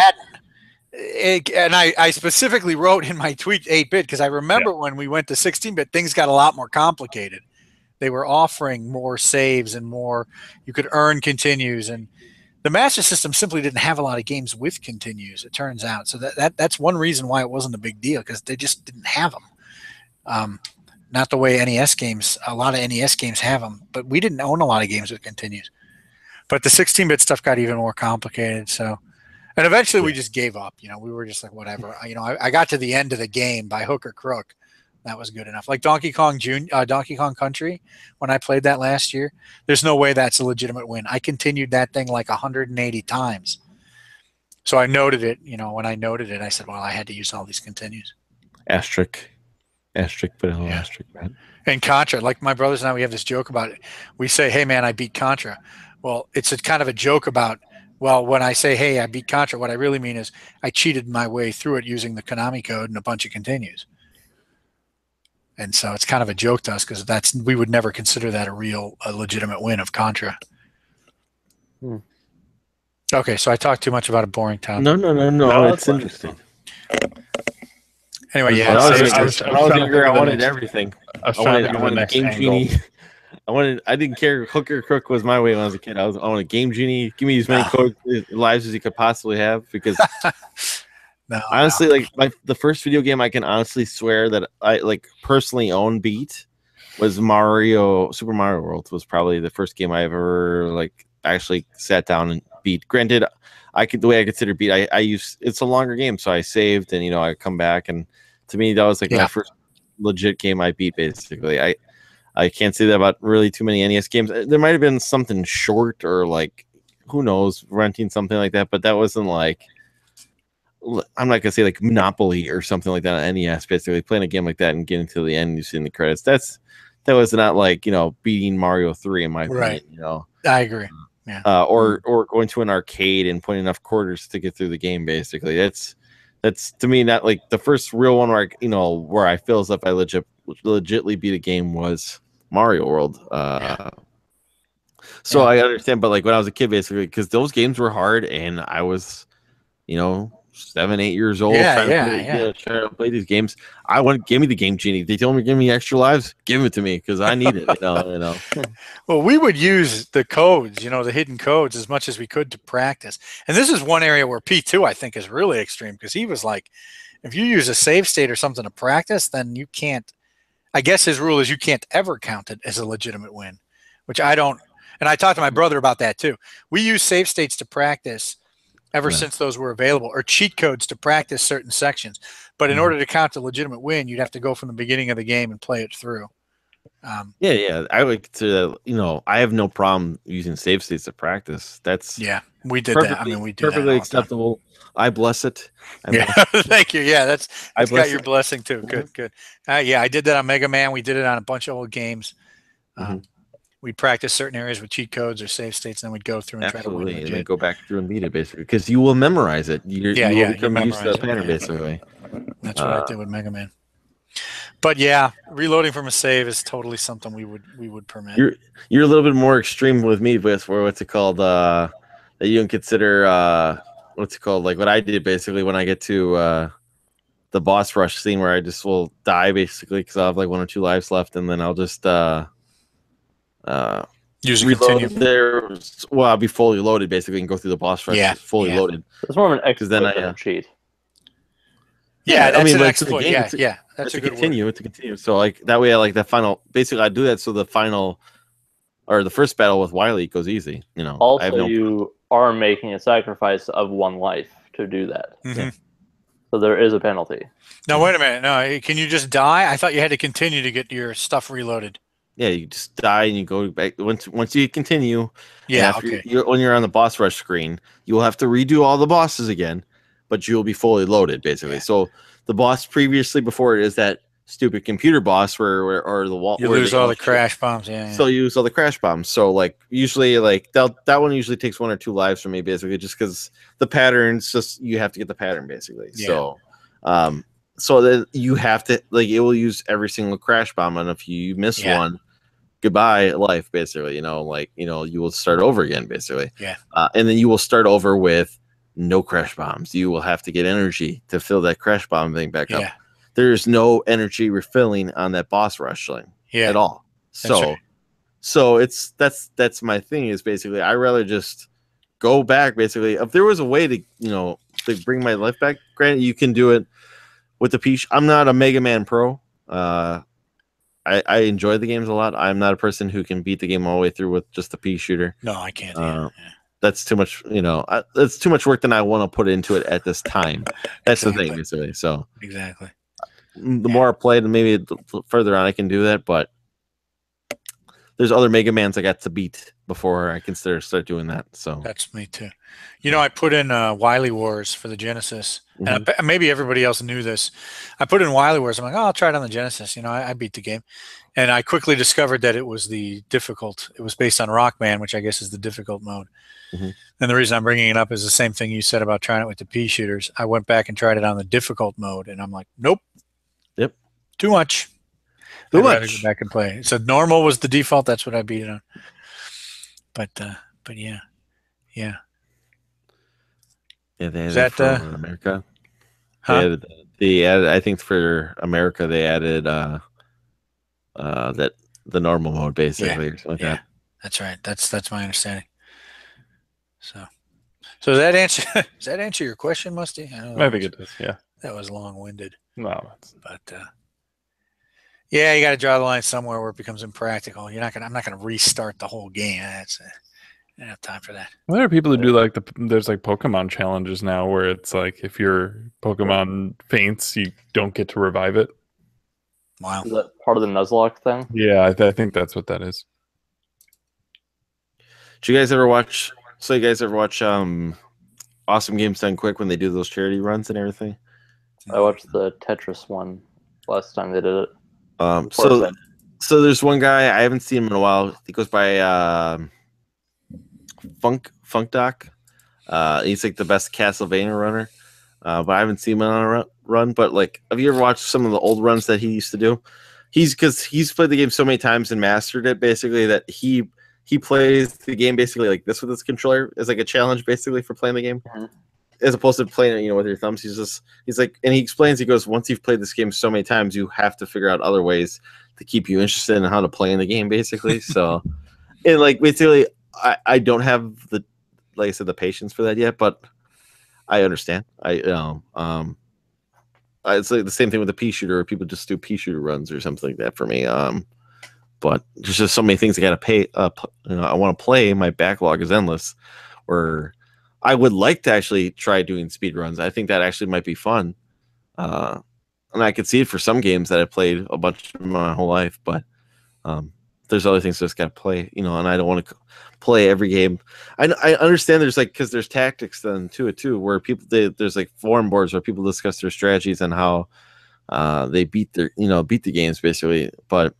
And I specifically wrote in my tweet 8-bit because I remember when we went to 16-bit, things got a lot more complicated. They were offering more saves and more. You could earn continues, and the Master System simply didn't have a lot of games with continues, it turns out. So that's one reason why it wasn't a big deal, because they just didn't have them. Not the way NES games, a lot of NES games have them, but we didn't own a lot of games with continues. But the 16-bit stuff got even more complicated. So, and eventually we just gave up. We were just like, whatever. I got to the end of the game by hook or crook. That was good enough. Like Donkey Kong Country, when I played that last year, there's no way that's a legitimate win. I continued that thing like 180 times. So I noted it, when I noted it, I said, well, I had to use all these continues. Asterisk. Asterisk, but Yeah. asterisk, man. And Contra, like my brothers and I, we have this joke about it. We say, "Hey, man, I beat Contra." Well, it's a kind of a joke about. Well, when I say, "Hey, I beat Contra," what I really mean is I cheated my way through it using the Konami code and a bunch of continues. And so it's kind of a joke to us because we would never consider that a legitimate win of Contra. Okay, so I talked too much about a boring town. No. No, It's fine. interesting. Anyway, I wanted everything. I was I trying to think of the wanted next Game angle. Genie. I didn't care. Hook or crook was my way when I was a kid. I wanted Game Genie. Give me as many lives as you could possibly have, because honestly, like the first video game I can honestly swear that I like personally own beat was Super Mario World. Was probably the first game I ever like actually sat down and beat. Granted, the way I consider beat, I use it's a longer game, so I saved and I come back, and to me that was like my first legit game I beat. Basically, I can't say that about really too many NES games. There might have been something short or like who knows, renting something like that, but that wasn't like, I'm not gonna say like Monopoly or something like that on NES. Basically, playing a game like that and getting to the end, and you see the credits. That was not like beating Mario 3 in my opinion. I agree. Yeah. Or going to an arcade and putting enough quarters to get through the game. Basically, that's to me not like the first real one where I feel as if I legitly beat a game was Mario World. So I understand, but like when I was a kid, basically, because those games were hard, and I was 7, 8 years old trying to play these games. Give me the Game Genie. They told me give me extra lives, give it to me because I need it. Well, we would use the codes, the hidden codes, as much as we could to practice. And this is one area where P2 I think is really extreme, because he was like, if you use a save state or something to practice, then you can't. I guess his rule is you can't ever count it as a legitimate win, which I don't. And I talked to my brother about that too. We use save states to practice ever since those were available, or cheat codes to practice certain sections. But in order to count a legitimate win, you'd have to go from the beginning of the game and play it through. I would consider that, I have no problem using save states to practice. That's we did that. I mean, we did perfectly that acceptable. I bless it. Thank you. Yeah, that's got your blessing too. Good. I did that on Mega Man. We did it on a bunch of old games. We'd practice certain areas with cheat codes or save states, and then we'd go through and try to win. And then go back through and beat it, basically, because you will memorize it. You will become used to the pattern, basically. That's what I did with Mega Man. But reloading from a save is totally something we would permit. You're a little bit more extreme with me, with what's it called? That you can consider what's it called? Like what I did basically when I get to the boss rush scene, where I just will die basically because I have like 1 or 2 lives left, and then I'll just reload there. Well, I'll be fully loaded basically and go through the boss rush fully loaded. It's more of an exploit than a cheat. That's an exploit. That's a good continue. It's a continue. So like that way, I like that final. Basically, I do that so the final or the first battle with Wily goes easy. Also, you are making a sacrifice of 1 life to do that. So there is a penalty. Now wait a minute. No, can you just die? I thought you had to continue to get your stuff reloaded. Yeah, you just die and you go back. Once you continue, okay. When you're on the boss rush screen, you will have to redo all the bosses again, but you will be fully loaded, basically. So the boss previously before it is that stupid computer boss where the wall you lose all the crash bombs. So you use all the crash bombs. So like usually like that one usually takes 1 or 2 lives from me, basically, just because the patterns you have to get the pattern basically. So so then you have to it will use every single crash bomb, and if you miss one, goodbye life, basically. You will start over again, basically. And then you will start over with no crash bombs. You will have to get energy to fill that crash bomb thing back up. There's no energy refilling on that boss rush line at all. So that's my thing, is basically I rather just go back. Basically, if there was a way to to bring my life back, granted you can do it with the P. I'm not a Mega Man pro. I enjoy the games a lot. I'm not a person who can beat the game all the way through with just the P shooter. No, I can't. That's too much. That's too much work than I want to put into it at this time. That's the thing, basically. So exactly. The more I play, maybe further on I can do that. But there's other Mega Mans I got to beat before I can start doing that. So that's me too. You know, I put in Wily Wars for the Genesis, and maybe everybody else knew this. I put in Wily Wars. I'm like, oh, I'll try it on the Genesis. You know, I beat the game, and I quickly discovered that it was the difficult. It was based on Rockman, which I guess is the difficult mode. And the reason I'm bringing it up is the same thing you said about trying it with the pea shooters. I went back and tried it on the difficult mode, and I'm like, nope. Yep. Too much. Too I'd rather much. go back and play. So normal was the default. That's what I beat it on. But yeah. Yeah, they added that, for America. Huh? They added. I think for America they added that the normal mode basically or something like that. That's right. That's my understanding. So does that answer your question, Musty? I think it does. Yeah. That was long-winded. No. But yeah, you got to draw the line somewhere where it becomes impractical. I'm not gonna restart the whole game. I don't have time for that. Well, there are people who do like there's like Pokemon challenges now where it's like if your Pokemon faints, you don't get to revive it. Wow. Is that part of the Nuzlocke thing? Yeah, I think that's what that is. Did you guys ever watch? So you guys ever watch Awesome Games Done Quick when they do those charity runs and everything? I watched the Tetris one last time they did it. So there's one guy I haven't seen him in a while. He goes by Funk Doc. He's like the best Castlevania runner, but I haven't seen him on a run. But like, have you ever watched some of the old runs that he used to do? He's played the game so many times and mastered it basically that he plays the game basically like this with his controller as like a challenge basically for playing the game, as opposed to playing it with your thumbs. He's like, and he explains, he goes, once you've played this game so many times, you have to figure out other ways to keep you interested in how to play in the game basically. So, and like basically, I don't have like I said, the patience for that yet, but I understand. It's like the same thing with the pea shooter, or people just do pea shooter runs or something like that for me. But there's just so many things I got to pay up. I want to play. My backlog is endless. Or I would like to actually try doing speed runs. I think that actually might be fun. And I could see it for some games that I played a bunch of my whole life. But there's other things I just got to play, and I don't want to play every game. I understand there's like, because there's tactics then to it too, where there's like forum boards where people discuss their strategies and how they beat the games basically. But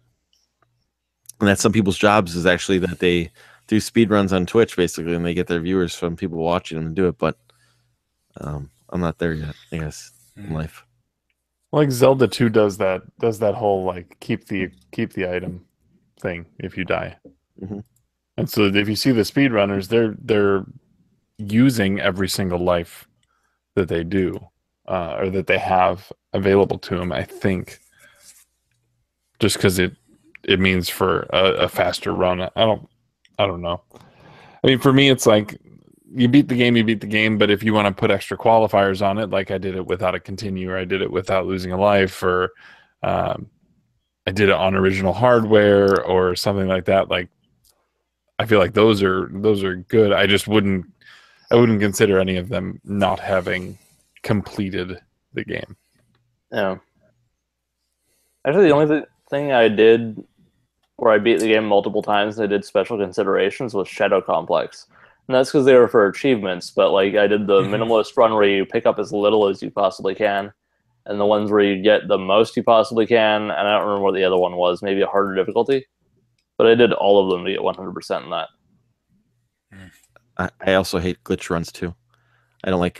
and that's some people's jobs is actually that they do speed runs on Twitch basically, and they get their viewers from people watching them and do it. But I'm not there yet, I guess, in life. Like Zelda 2 does that whole like keep the item thing if you die. And so if you see the speedrunners, they're using every single life that they do or that they have available to them, I think, just because it means for a faster run. I don't know. I mean, for me, it's like you beat the game, but if you want to put extra qualifiers on it, like I did it without a continue, or I did it without losing a life, or I did it on original hardware or something like that, like I feel like those are good. I just wouldn't consider any of them not having completed the game. Yeah. Actually, the only thing I did where I beat the game multiple times and I did special considerations was Shadow Complex. And that's because they were for achievements, but like I did the minimalist run where you pick up as little as you possibly can, and the ones where you get the most you possibly can, and I don't remember what the other one was, maybe a harder difficulty. But I did all of them to get 100% in that. I also hate glitch runs too. I don't like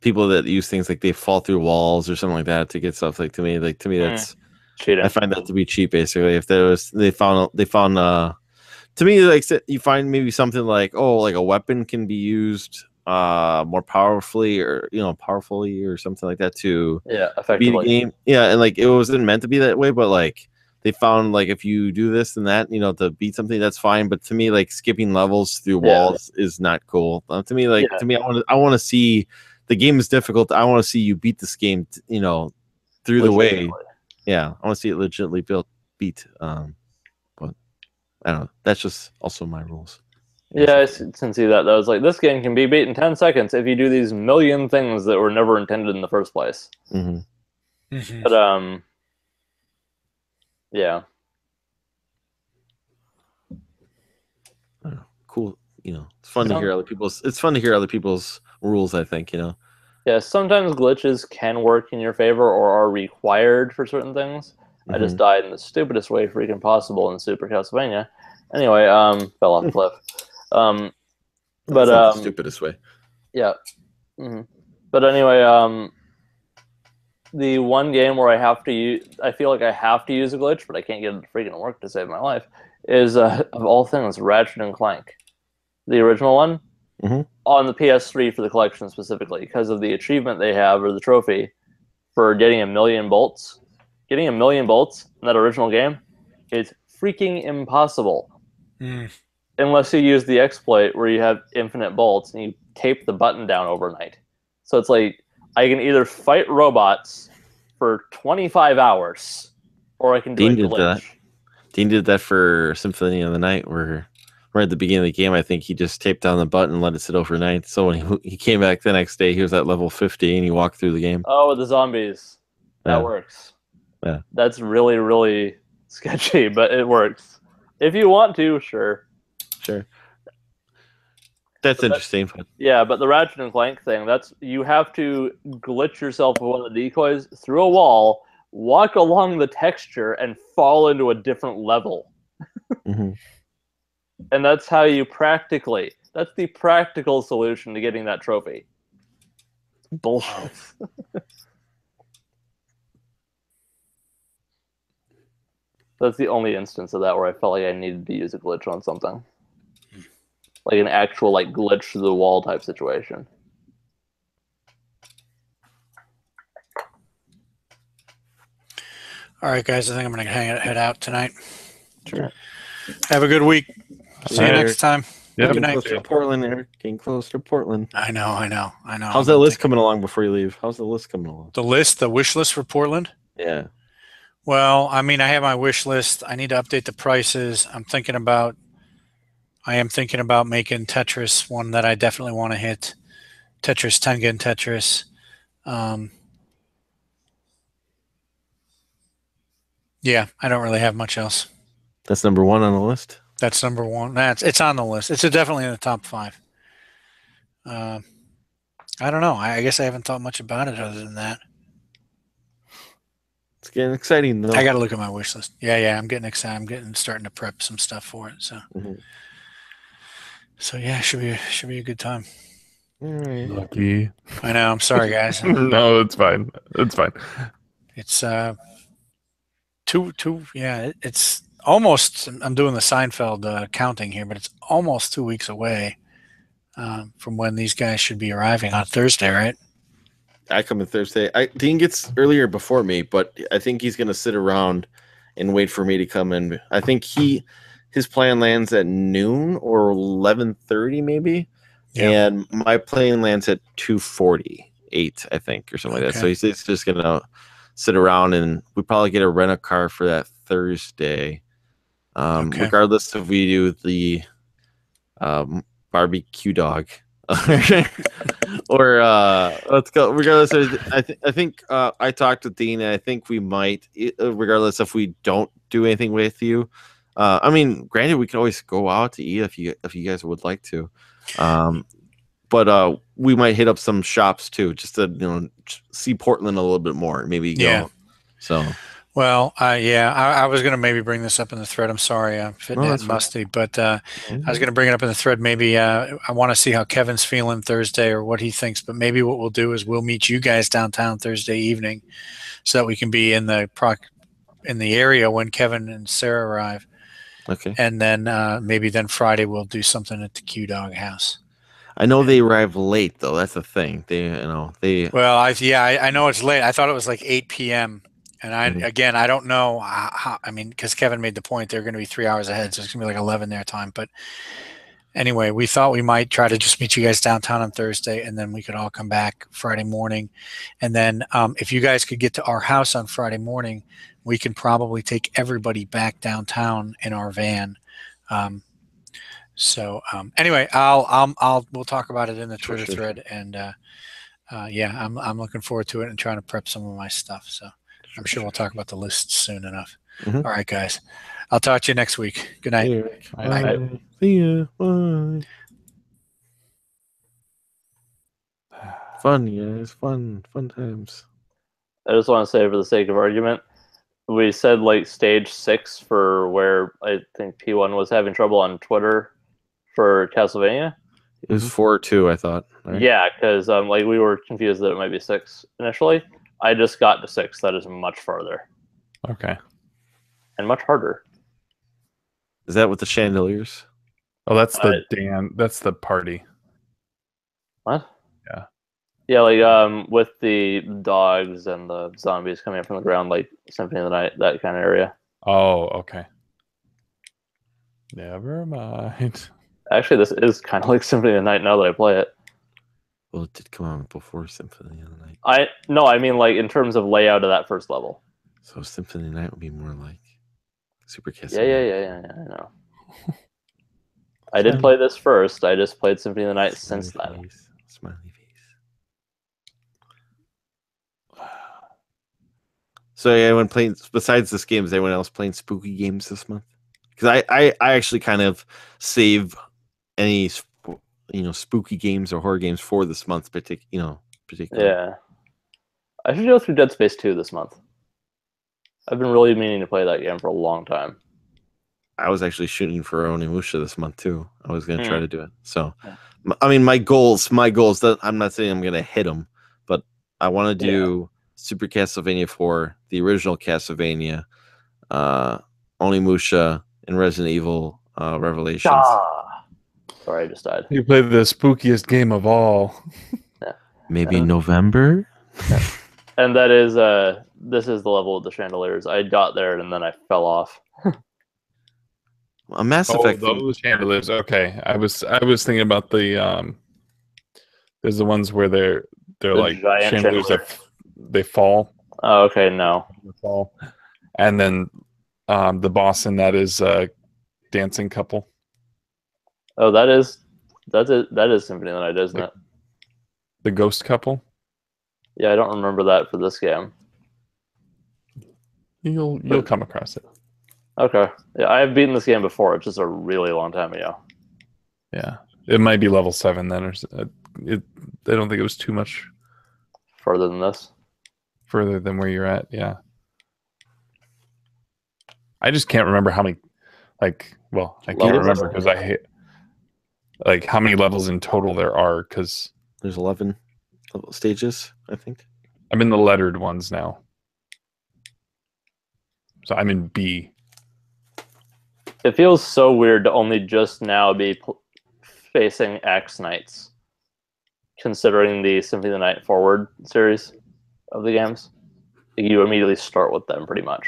people that use things like they fall through walls or something like that to get stuff. To me that's cheating. I find that to be cheap. Basically, if they found to me, like you find maybe something like like a weapon can be used more powerfully or or something like that to effectively beat a game. Yeah, and like it wasn't meant to be that way, but like they found like if you do this and that, to beat something, that's fine. But to me, like skipping levels through walls is not cool. To me, I want to see the game is difficult. I want to see you beat this game, through the way. Yeah, I want to see it legitimately beat. But I don't know. That's just also my rules. Yeah, I can see that. That was like, this game can be beat in 10 seconds if you do these million things that were never intended in the first place. But yeah. cool. It's fun to hear other people's. It's fun to hear other people's rules. I think Yeah, sometimes glitches can work in your favor or are required for certain things. I just died in the stupidest way freaking possible in Super Castlevania. Anyway, fell off a cliff. But not the stupidest way. Yeah. But anyway, the one game where I feel like I have to use a glitch, but I can't get it to freaking work to save my life, is of all things Ratchet and Clank, the original one, on the PS3 for the collection specifically, because of the achievement they have or the trophy for getting 1,000,000 bolts. Getting 1,000,000 bolts in that original game is freaking impossible. Unless you use the exploit where you have infinite bolts and you tape the button down overnight. So it's like, I can either fight robots for 25 hours, or I can do a glitch. Dean did that for Symphony of the Night, where right at the beginning of the game, I think he just taped down the button and let it sit overnight. So when he came back the next day, he was at level 50 and he walked through the game. Oh, with the zombies. That works. Yeah. That's really, really sketchy, but it works. If you want to, sure. That's interesting. But the Ratchet and Clank thing, you have to glitch yourself with one of the decoys through a wall, walk along the texture, and fall into a different level. And that's how you that's the practical solution to getting that trophy. Bullshit. That's the only instance of that where I felt like I needed to use a glitch on something. Like an actual glitch through the wall type situation. All right, guys. I think I'm going to head out tonight. Sure. Have a good week. See you next time. Yeah, Good night. Close to Portland, Eric. Getting close to Portland. I know. How's that list coming along before you leave? How's the list coming along? The wish list for Portland? Yeah. Well, I mean, I have my wish list. I need to update the prices. I am thinking about making Tetris one that I definitely want to hit. Tetris, Tengen Tetris. Yeah, I don't really have much else. That's number one on the list? That's number one. It's on the list. It's definitely in the top 5. I don't know. I guess I haven't thought much about it other than that. It's getting exciting, though. I got to look at my wish list. Yeah, I'm getting excited. I'm starting to prep some stuff for it. So, so yeah, should be a good time. All right. Lucky. I know. I'm sorry, guys. No, it's fine. It's fine. It's two. Yeah, it's almost. I'm doing the Seinfeld counting here, but it's almost 2 weeks away from when these guys should be arriving on Thursday, right? I come in Thursday. Dean gets earlier before me, but I think he's going to sit around and wait for me to come in. I think his plan lands at noon or 11:30 maybe, and my plane lands at 2:48, I think, or something like that. So he's just going to sit around, and we probably get a rent-a-car for that Thursday, regardless if we do the barbecue dog. Or let's go regardless I think I talked to Dean, and I think we might, regardless if we don't do anything with you, I mean, granted, we could always go out to eat if you guys would like to, but we might hit up some shops too, just to see Portland a little bit more, maybe go. So well, I was going to maybe bring this up in the thread. I'm sorry, I'm fitting it musty, but I was going to bring it up in the thread. Maybe I want to see how Kevin's feeling Thursday or what he thinks. But maybe what we'll do is we'll meet you guys downtown Thursday evening, so that we can be in the area when Kevin and Sarah arrive. Okay. And then maybe Friday we'll do something at the Q Dog house. I know they arrive late though. That's the thing. They. Well, I know it's late. I thought it was like 8 p.m. And I don't know how, I mean, because Kevin made the point they're going to be 3 hours ahead, so it's going to be like 11 their time. But anyway, we thought we might try to just meet you guys downtown on Thursday, and then we could all come back Friday morning. And then if you guys could get to our house on Friday morning, we can probably take everybody back downtown in our van. Anyway, we'll talk about it in the Twitter thread, and I'm looking forward to it and trying to prep some of my stuff. So I'm sure we'll talk about the list soon enough. All right, guys. I'll talk to you next week. Good night. Bye. See ya. Bye. Fun, guys. Fun times. I just want to say, for the sake of argument, we said like stage 6 for where I think P1 was having trouble on Twitter for Castlevania. It was 4 or 2, I thought. Right? Yeah, because like we were confused that it might be 6 initially. I just got to 6. That is much farther. Okay. And much harder. Is that with the chandeliers? Oh, that's the That's the party. What? Yeah. Yeah, like with the dogs and the zombies coming up from the ground, like Symphony of the Night, that kind of area. Oh, okay. Never mind. Actually, this is kind of like Symphony of the Night now that I play it. Well, it did come out before Symphony of the Night. I mean like in terms of layout of that first level. So Symphony of the Night would be more like Super Castlevania. Yeah, I know. I did play this first. I just played Symphony of the Night since then. Smiley face. So yeah, anyone playing besides this game? Is anyone else playing spooky games this month? Because I actually kind of save any spooky games or horror games for this month, particularly. Yeah, I should go through Dead Space 2 this month. I've been really meaning to play that game for a long time. I was actually shooting for Onimusha this month too. I was going to try to do it. So, I mean, my goals. That I'm not saying I'm going to hit them, but I want to do Super Castlevania 4, the original Castlevania, Onimusha, and Resident Evil Revelations. Sorry, I just died. You played the spookiest game of all. Maybe November. And that is this is the level of the chandeliers. I got there and then I fell off. A Mass Effect. Those chandeliers. Okay, I was thinking about the there's the ones where they're like chandeliers that they fall. Oh, okay, no. They fall, and then the boss in that is a dancing couple. Oh, that is Symphony of the Night, isn't it? The ghost couple. Yeah, I don't remember that for this game. You'll come across it. Okay. Yeah, I've beaten this game before. It's just a really long time ago. Yeah, it might be level 7 then, or I don't think it was too much further than this. Further than where you're at, yeah. I just can't remember how many. I can't remember because I hate how many levels in total there are because there's 11 stages, I think. I'm in the lettered ones now, so I'm in B. It feels so weird to only just now be facing X Knights, considering the Symphony of the Night Forward series of the games. You immediately start with them pretty much,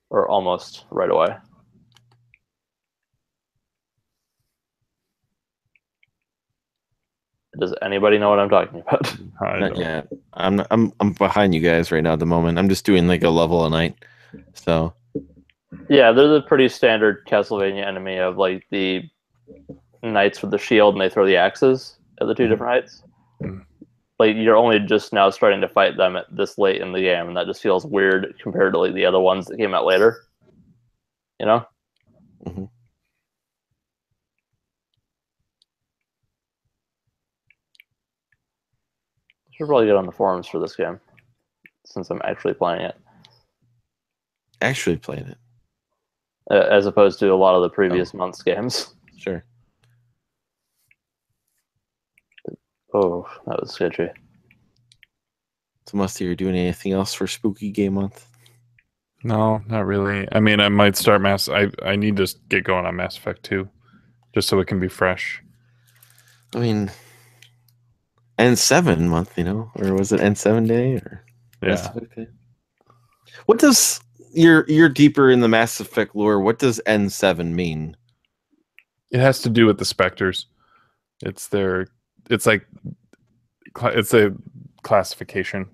or almost right away. Does anybody know what I'm talking about? Not yet. I'm behind you guys right now at the moment. I'm just doing like a level a night. So yeah, there's a pretty standard Castlevania enemy of like the knights with the shield and they throw the axes at the two different heights. Like you're only just now starting to fight them at this late in the game, and that just feels weird compared to like the other ones that came out later. You know? Mm-hmm. Should probably get on the forums for this game, since I'm actually playing it. Actually playing it. As opposed to a lot of the previous month's games. Sure. Oh, that was sketchy. So, Musty, are you doing anything else for Spooky Game Month? No, not really. I mean, I might start I need to get going on Mass Effect 2, just so it can be fresh. I mean, N7 month, or was it N7 day or Mass Effect day? What does you're deeper in the Mass Effect lore? What does N7 mean? It has to do with the Spectres. It's a classification.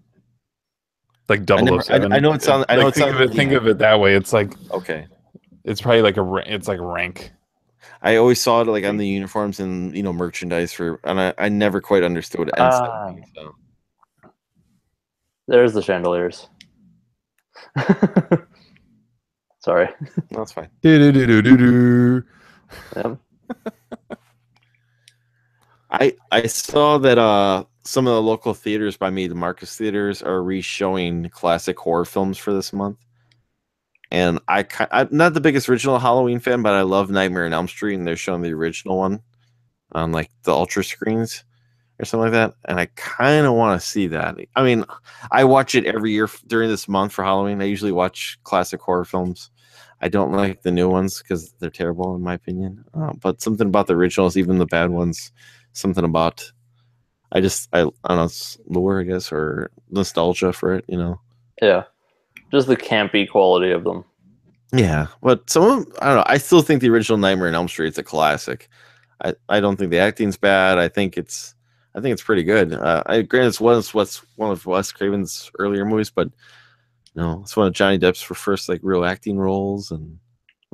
Like 007. I know it sounds. I know it sounds. Think of it that way. It's like okay. It's probably like it's like a rank. I always saw it like on the uniforms and merchandise and I never quite understood what N7 means. So. There's the chandeliers. Sorry. That's fine. Do-do-do-do-do-do. Yeah. I saw that some of the local theaters by me, the Marcus theaters, are re-showing classic horror films for this month. And I'm not the biggest original Halloween fan, but I love Nightmare on Elm Street, and they're showing the original one on like the ultra screens or something like that. And I kind of want to see that. I mean, I watch it every year during this month for Halloween. I usually watch classic horror films. I don't like the new ones because they're terrible in my opinion. But something about the originals, even the bad ones, something about I don't know, it's lore, I guess, or nostalgia for it, you know. Yeah. Just the campy quality of them. Yeah, but some of them, I don't know. I still think the original Nightmare on Elm Street is a classic. I don't think the acting's bad. I think it's pretty good. Granted, it's one of Wes Craven's earlier movies, but no, it's one of Johnny Depp's first like real acting roles, and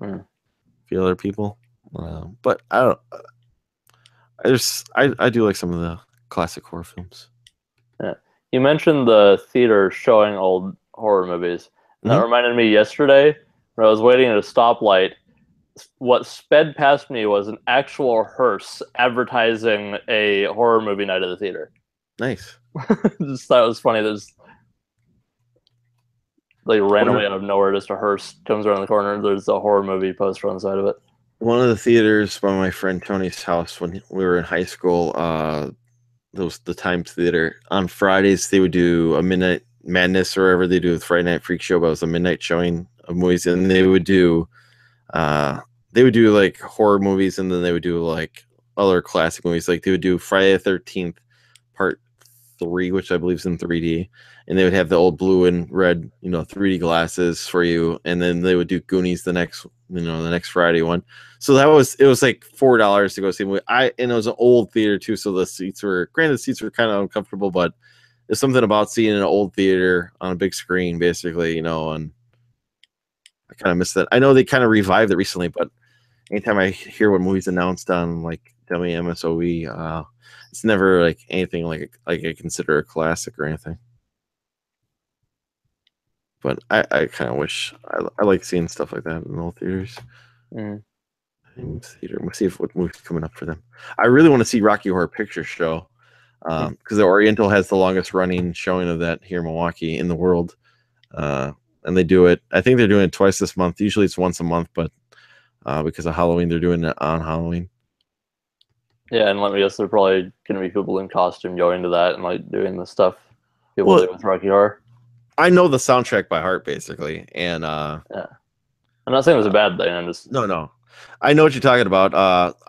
a few other people. But I don't. I do like some of the classic horror films. Yeah. You mentioned the theater showing old horror movies. And that reminded me yesterday when I was waiting at a stoplight. What sped past me was an actual hearse advertising a horror movie night at the theater. Nice. Just thought it was funny. There's like randomly out of nowhere, just a hearse comes around the corner. There's a horror movie poster on the side of it. One of the theaters by my friend Tony's house when we were in high school, the Times Theater, on Fridays they would do a Midnight Madness or whatever they do with Friday Night Freak Show, but it was a midnight showing of movies, and they would do like horror movies, and then they would do like other classic movies. Like they would do Friday the 13th Part 3, which I believe is in 3D, and they would have the old blue and red, 3D glasses for you, and then they would do Goonies the next Friday one. So it was like $4 to go see a movie. And it was an old theater too, so the seats were kind of uncomfortable, but there's something about seeing an old theater on a big screen, basically, and I kind of miss that. I know they kind of revived it recently, but anytime I hear what movies announced on like WMSOE, it's never like anything like I consider a classic or anything. But I kind of wish I like seeing stuff like that in old theaters. We'll see what movie's coming up for them. I really want to see Rocky Horror Picture Show because the Oriental has the longest running showing of that here in Milwaukee in the world. And they do it. I think they're doing it twice this month. Usually it's once a month, but because of Halloween, they're doing it on Halloween. Yeah, and let me guess, there are probably going to be people in costume going to that and like doing the stuff people do with Rocky Horror. I know the soundtrack by heart, basically, and yeah. I'm not saying it was a bad thing. I'm just no. I know what you're talking about.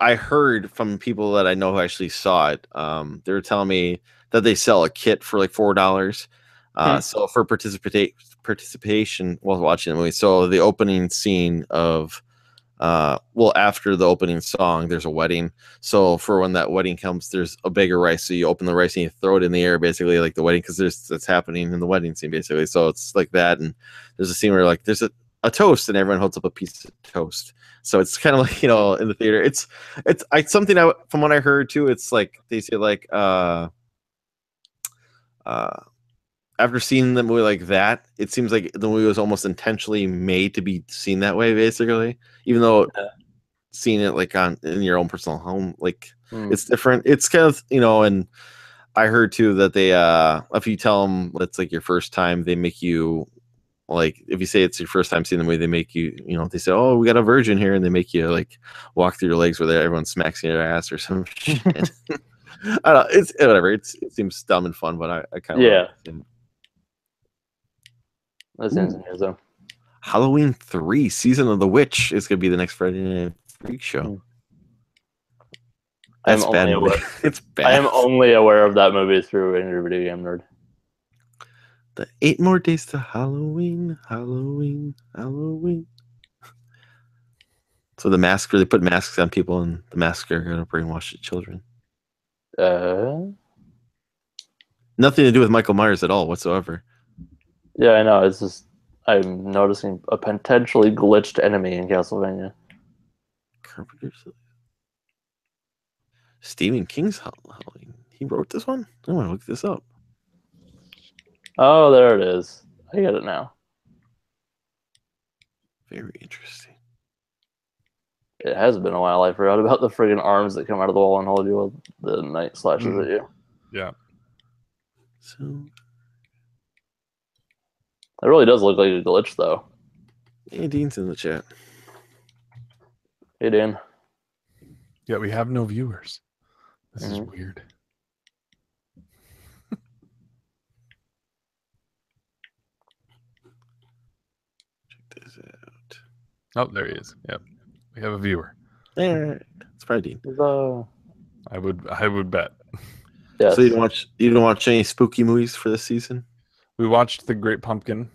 I heard from people that I know who actually saw it. They were telling me that they sell a kit for like $4. So for participation while watching the movie. So the opening scene of after the opening song, there's a wedding. So for when that wedding comes, there's a bag of rice. So you open the rice and you throw it in the air, basically like the wedding, because that's happening in the wedding scene, basically. So it's like that, and there's a scene where like there's a toast and everyone holds up a piece of toast. So it's kind of like, in the theater, it's something from what I heard too. It's like they say like after seeing the movie like that, it seems like the movie was almost intentionally made to be seen that way, basically. Even though seeing it like in your own personal home, like it's different. It's kind of and I heard too that they if you tell them it's like your first time, they make you like, if you say it's your first time seeing the movie, they make you they say, oh, we got a virgin here, and they make you like walk through your legs where everyone smacks your ass or some shit. I don't know. It's whatever. It seems dumb and fun, but I kind of that sounds amazing. Halloween 3 Season of the Witch is going to be the next Friday Night Freak Show. That's bad. It's bad. I am only aware of that movie through Angry Video Game Nerd. The 8 more days to Halloween. So the mask, where they put masks on people, and the masks are going to brainwash the children. Nothing to do with Michael Myers at all whatsoever. Yeah, I know. It's just I'm noticing a potentially glitched enemy in Castlevania. Carpenter's Stephen King's Halloween. He wrote this one? I want to look this up. Oh, there it is. I get it now. Very interesting. It has been a while. I forgot about the friggin' arms that come out of the wall and hold you while the knight slashes at you. Yeah. So It really does look like a glitch, though. yeah, Dean's in the chat. Hey, Dan. Yeah, we have no viewers. This is Mhm. weird. Check this out. Oh, there he is. Yep. We have a viewer. Yeah, it's probably Dean. I would bet. Yes. So you don't watch any spooky movies for this season? We watched The Great Pumpkin.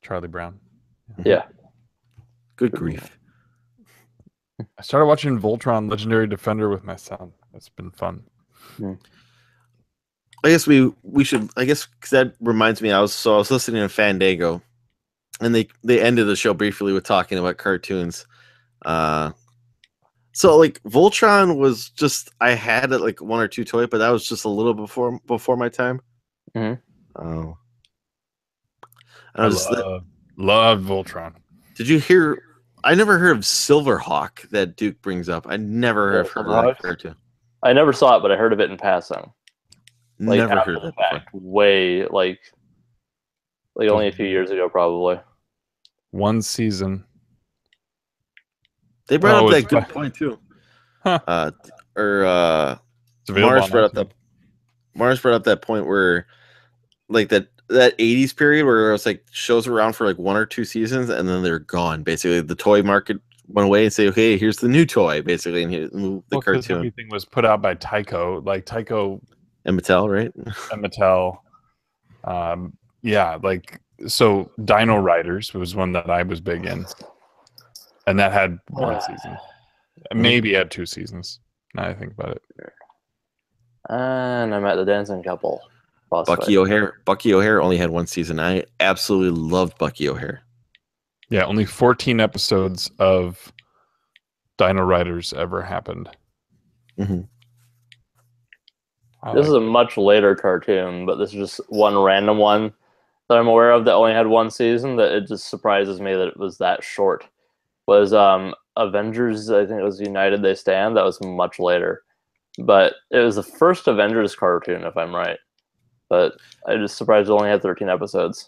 Charlie Brown. Yeah. Good grief. I started watching Voltron Legendary Defender with my son. It's been fun. I guess we should. I guess because that reminds me. I was listening to Fandango, and they ended the show briefly with talking about cartoons. So like Voltron was just I had it like one or two toy, but that was just a little before my time. Mhm. Oh, I love Voltron. Did you hear? I never heard of Silverhawk that Duke brings up. I never have heard of that cartoon. I never saw it, but I heard of it in passing. Like, Never after heard of the that before. fact, way like only a few years ago, probably. One season. They brought Oh, up that it's good by- point too. Huh. It's available Mars on brought up Amazon. that point where like that 80s period where it was like shows were around for like one or two seasons and then they're gone. Basically, the toy market went away and say, okay, here's the new toy, basically, and here's the cartoon. Everything was put out by Tyco, like Tyco And Mattel, right? and Mattel. Yeah, like so Dino Riders was one that I was big in. And that had one season. Maybe had two seasons. Now I think about it. And I met the dancing couple. Boss Bucky fight. O'Hare. Bucky O'Hare only had one season. I absolutely loved Bucky O'Hare. Yeah, only 14 episodes of Dino Riders ever happened. Mm-hmm. This is a much later cartoon, but this is just one random one that I'm aware of that only had one season. That it just surprises me that it was that short. Was Avengers? I think it was United They Stand. That was much later, but it was the first Avengers cartoon, if I'm right. But I just surprised it only had 13 episodes.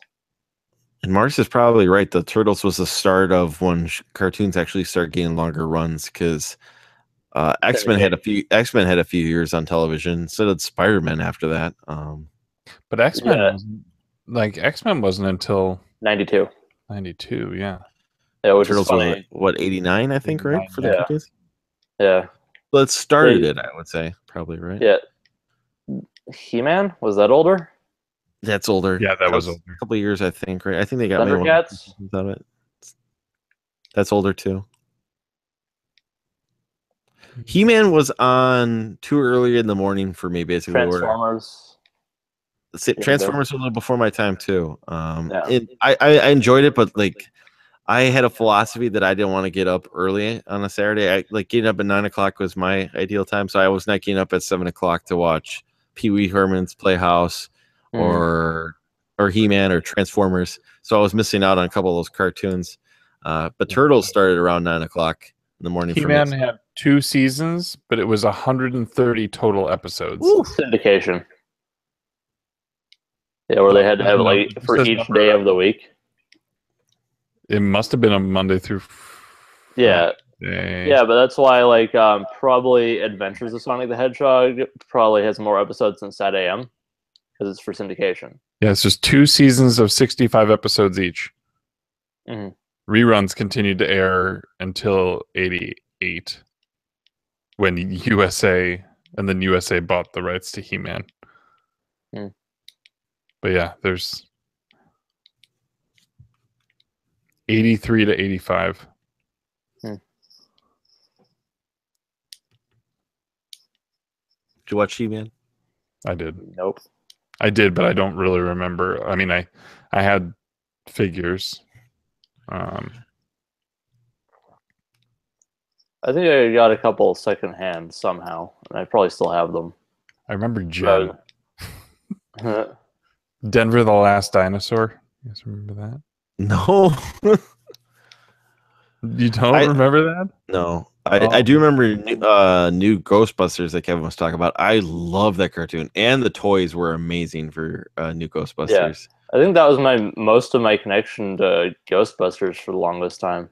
And Mars is probably right. The Turtles was the start of when cartoons actually started getting longer runs because X-Men had a few years on television. So did Spider-Man after that. But X-Men X-Men wasn't until 92. 92, yeah. Yeah, which Turtles is funny. was 89, I think, right? 89, For the yeah. cartoons? Yeah. Well, it started it, I would say, probably, right? Yeah. He-Man? Was that older? That's older. Yeah, that was a older. couple of years, I think, right? I think they got maybe one Thundercats? of it. That's older too. He-Man was on too early in the morning for me, basically. Transformers. Transformers was a little before my time too. Yeah. And I enjoyed it, but like I had a philosophy that I didn't want to get up early on a Saturday. I like getting up at 9 o'clock was my ideal time, so I was not getting up at 7 o'clock to watch Pee Wee Herman's Playhouse or He-Man or Transformers. So I was missing out on a couple of those cartoons. But Turtles started around 9 o'clock in the morning. He-Man had 2 seasons, but it was 130 total episodes. Ooh, syndication. Yeah, where they had to have it like for each day of the week. It must have been a Monday through Yeah. Friday. Yeah, but that's why like probably Adventures of Sonic the Hedgehog probably has more episodes than Sat AM because it's for syndication. Yeah, it's just 2 seasons of 65 episodes each. Mhm. Reruns continued to air until 88 when USA bought the rights to He-Man. Mm. But yeah, there's 83 to 85. Did you watch He-Man? I did. Nope. I did, but I don't really remember. I mean, I had figures. I think I got a couple secondhand somehow, and I probably still have them. I remember Jen. Denver the Last Dinosaur. You guys remember that? No. You don't remember that? No. I do remember new Ghostbusters that Kevin was talking about. I love that cartoon, and the toys were amazing for new Ghostbusters. Yeah. I think that was most of my connection to Ghostbusters for the longest time.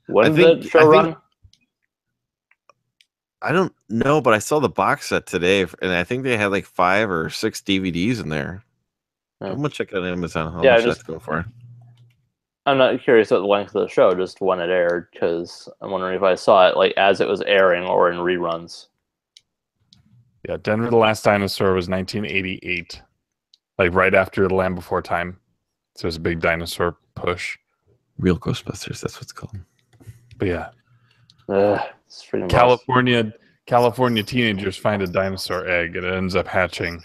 When did the show run? I don't know, but I saw the box set today, and I think they had like 5 or 6 DVDs in there. I'm gonna check it on Amazon. How much that's going for? I'm not curious about the length of the show, just when it aired, because I'm wondering if I saw it like as it was airing or in reruns. Yeah, Denver the Last Dinosaur was 1988, like right after The Land Before Time. So it was a big dinosaur push. Real Ghostbusters, that's what's called. But yeah, it's freaking California teenagers find a dinosaur egg and it ends up hatching.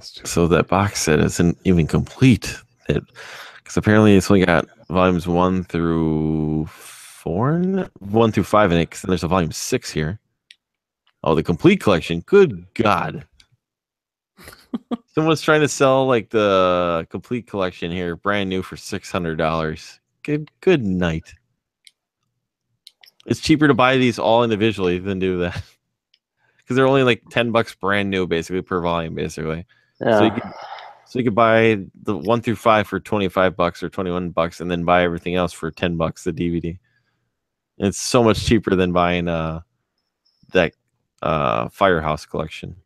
So that box set isn't even complete. Because apparently it's only got volumes 1 through 5 in it. Because there's a volume 6 here. Oh, the complete collection. Good God. Someone's trying to sell like the complete collection here, brand new for $600. Good night. It's cheaper to buy these all individually than do that. Because they're only like $10 brand new, basically, per volume, basically. Yeah. So you could buy the 1 through 5 for $25 or $21, and then buy everything else for $10, the DVD. And it's so much cheaper than buying that Firehouse collection.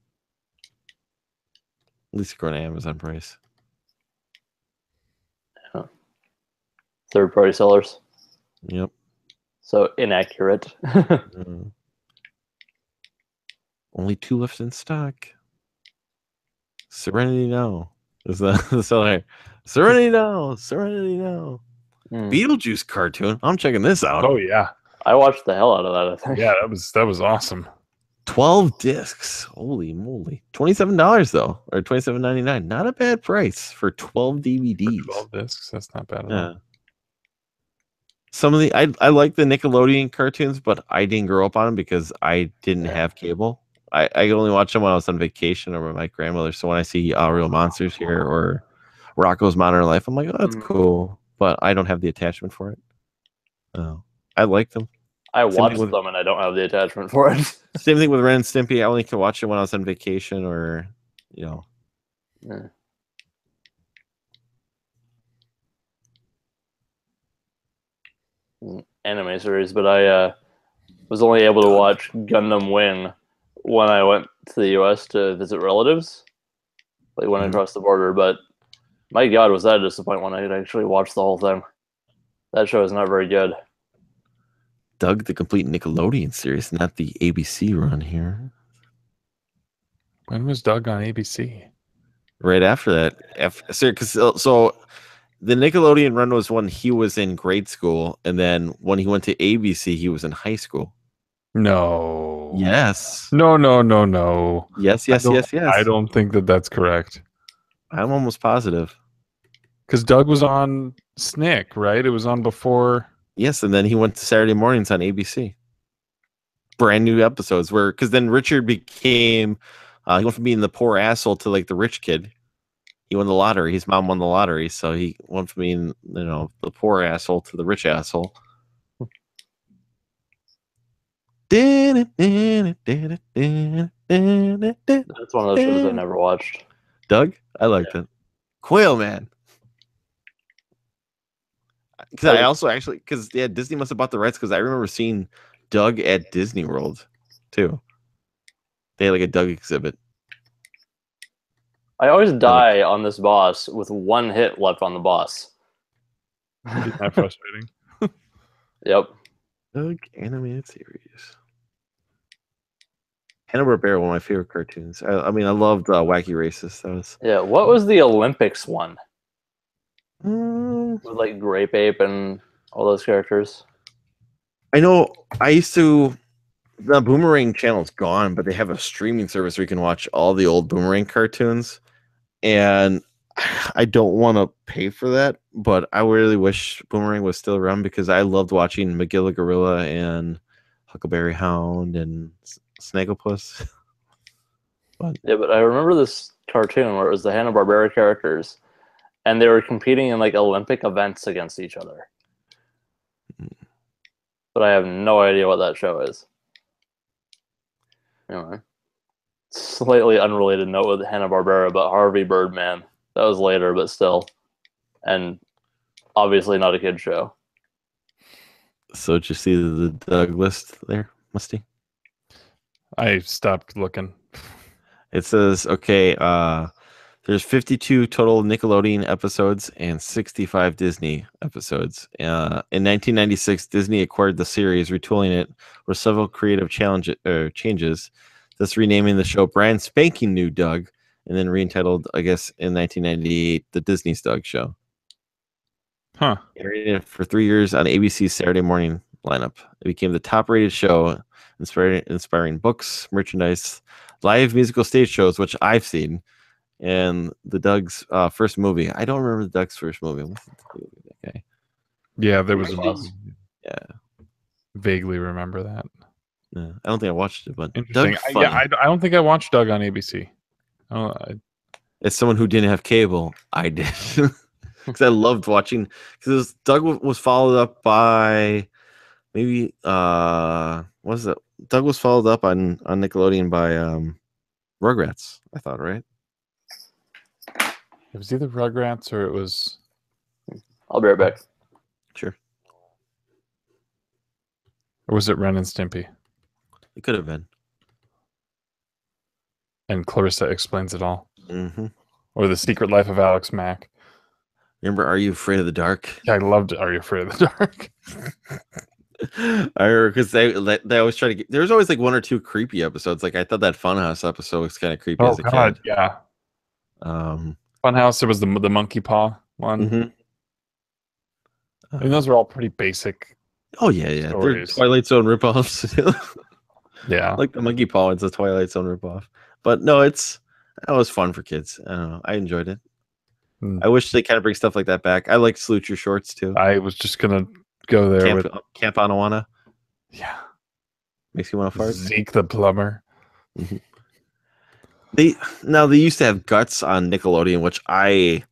At least according to Amazon price. Yeah. Third-party sellers. Yep. So inaccurate. Only 2 left in stock. Serenity now. Is that the seller? Serenity now. Serenity now. Beetlejuice cartoon. I'm checking this out. Oh yeah, I watched the hell out of that. I think. Yeah, that was awesome. 12 discs. Holy moly. $27 though, or $27.99. Not a bad price for 12 DVDs. For 12 discs. That's not bad at all. Some of the I like the Nickelodeon cartoons, but I didn't grow up on them because I didn't have cable. I only watched them when I was on vacation or with my grandmother. So when I see Real Monsters here or Rocko's Modern Life, I'm like, oh, that's cool. But I don't have the attachment for it. I like them. I watched them and I don't have the attachment for it. Same thing with Ren and Stimpy. I only could watch it when I was on vacation or, Anime series, but I was only able to watch Gundam Wing when I went to the US to visit relatives, like went across the border. But my God, was that a disappointment when I could actually watch the whole thing. That show is not very good. Doug, the complete Nickelodeon series, not the ABC run here. When was Doug on ABC? Right after that. So the Nickelodeon run was when he was in grade school, and then when he went to ABC, he was in high school. No. Yes. No. Yes. I don't think that's correct. I'm almost positive. Because Doug was on Snick, right? It was on before. Yes, and then he went to Saturday mornings on ABC. Brand new episodes because then Richard became, he went from being the poor asshole to like the rich kid. He won the lottery. His mom won the lottery, so he went from being, the poor asshole to the rich asshole. That's one of those shows I never watched. Doug, I liked it. Quail Man. Because I also Disney must have bought the rights because I remember seeing Doug at Disney World too. They had like a Doug exhibit. I always die on this boss with 1 hit left on the boss. Isn't that frustrating? Yep. Doug animated series. Hanna-Barbera, one of my favorite cartoons. I loved Wacky Races. What was the Olympics one? With like Grape Ape and all those characters. I know. I used to. The Boomerang channel's gone, but they have a streaming service where you can watch all the old Boomerang cartoons. And I don't want to pay for that, but I really wish Boomerang was still around because I loved watching Magilla Gorilla and Huckleberry Hound and Snagglepuss. Yeah, but I remember this cartoon where it was the Hanna-Barbera characters, and they were competing in like Olympic events against each other. But I have no idea what that show is. Anyway, slightly unrelated note with Hanna-Barbera, but Harvey Birdman. That was later, but still. And obviously not a kid show. So did you see the Doug list there, Musty? I stopped looking. It says, okay, there's 52 total Nickelodeon episodes and 65 Disney episodes. In 1996, Disney acquired the series, retooling it with several creative changes, thus renaming the show brand spanking new Doug, and then reentitled, I guess, in 1998, The Disney's Doug Show. Huh. It ran for 3 years on ABC's Saturday morning lineup. It became the top-rated show, inspiring books, merchandise, live musical stage shows, which I've seen, and the Doug's first movie. I don't remember the Doug's first movie. What's the movie? Okay. Yeah, there was a Us. movie. Yeah. Vaguely remember that. Yeah. I don't think I watched it, but Interesting. Doug, Yeah, I don't think I watched Doug on ABC. as someone who didn't have cable, I did. Because I loved watching. Because Doug was followed up by maybe what was it? Doug was followed up on Nickelodeon by Rugrats. I thought, right? It was either Rugrats or it was. I'll be right back. Sure. Or was it Ren and Stimpy? It could have been. And Clarissa Explains It All. Mm-hmm. Or The Secret Life of Alex Mack. Remember, Are You Afraid of the Dark? Yeah, I loved Are You Afraid of the Dark? I remember because they always try to get. There was always like one or two creepy episodes. Like I thought that Funhouse episode was kind of creepy as a kid. Yeah. Um, Funhouse, there was the monkey paw one. mhm. And those are all pretty basic. Oh yeah. They're Stories. Twilight Zone ripoffs. Yeah. Like the Monkey Paw, it's a Twilight Zone ripoff. But no, that was fun for kids. I don't know. I enjoyed it. I wish they kind of bring stuff like that back. I like Salute Your Shorts too. I was just gonna go there with Camp Anawana. yeah. Makes you want to fart. Zeke the plumber. They used to have Guts on Nickelodeon, which I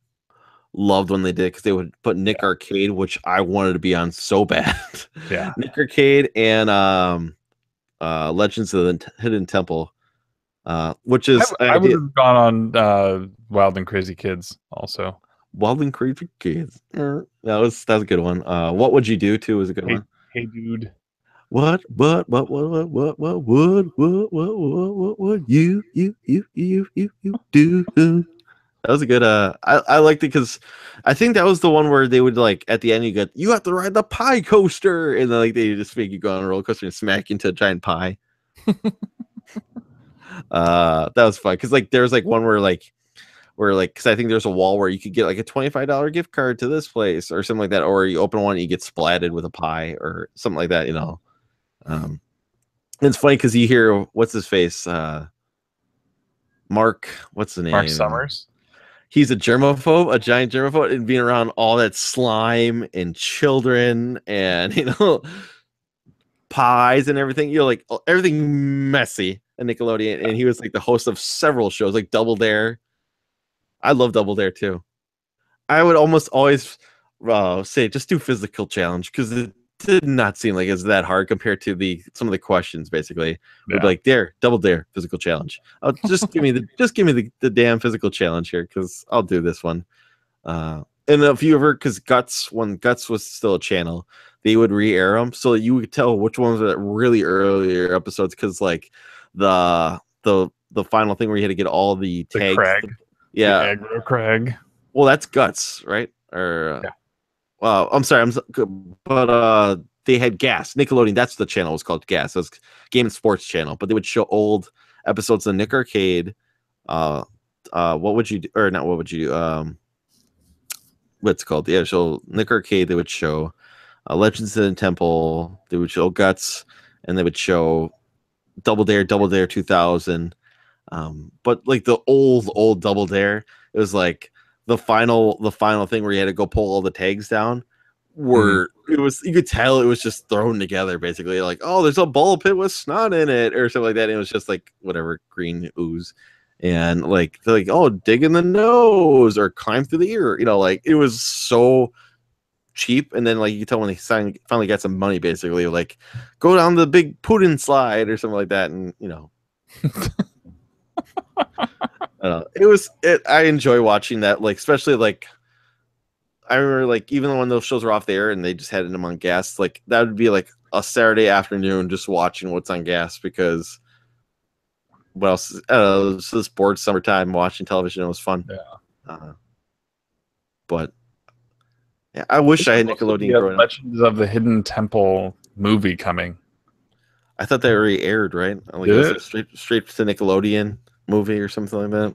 loved when they did because they would put Nick Arcade, which I wanted to be on so bad. Yeah. Nick Arcade and Legends of the Hidden Temple, which is I would have gone on Wild and Crazy Kids also. Wild and Crazy Kids. That was a good one. What Would You Do too was a good one. Hey dude. What would you do? That was a good I liked it because I think that was the one where they would like at the end you have to ride the pie coaster, and then like they just make you go on a roller coaster and smack into a giant pie. That was fun because like there's like one where because I think there's a wall where you could get like a $25 gift card to this place or something like that, or you open one and you get splatted with a pie or something like that, and it's funny because you hear what's his face, Mark, what's the name? Mark Summers. He's a germaphobe, a giant germaphobe, and being around all that slime and children and pies and everything. Like everything messy at Nickelodeon, and he was like the host of several shows, like Double Dare. I love Double Dare too. I would almost always say just do physical challenge because it did not seem like it's that hard compared to some of the questions. Basically, would be like Double Dare, physical challenge. Just give me the damn physical challenge here because I'll do this one. And if you ever, because when Guts was still a channel, they would re-air them so that you would tell which ones were really earlier episodes because like the final thing where you had to get all the tags. Crag. Yeah, the aggro Crag. Well, that's Guts, right? Or well, I'm sorry, but they had Gas. Nickelodeon, that's the channel was called Gas. It was Game and Sports Channel, but they would show old episodes of Nick Arcade. What would you do? Or not? What would you do? What's it called? Yeah, show Nick Arcade. They would show Legends of the Temple. They would show Guts, and they would show Double Dare 2000. But like the old Double Dare, it was like the final thing where you had to go pull all the tags down were it was you could tell it was just thrown together basically. Like, oh, there's a ball pit with snot in it or something like that. And it was just like whatever green ooze, and like they're like, oh, dig in the nose or climb through the ear. You know, like it was so cheap. And then like you could tell when they finally got some money, basically like go down the big Putin slide or something like that, and you know. I enjoy watching that, like especially like I remember like even when those shows were off the air and they just had them on gas, like that would be like a Saturday afternoon just watching what's on gas, because what else? It was just bored summertime watching television. It was fun. Yeah. But yeah, I wish I had Nickelodeon growing up. Legends of the Hidden Temple movie coming. I thought that already aired, right? Like it was like straight to Nickelodeon movie or something like that.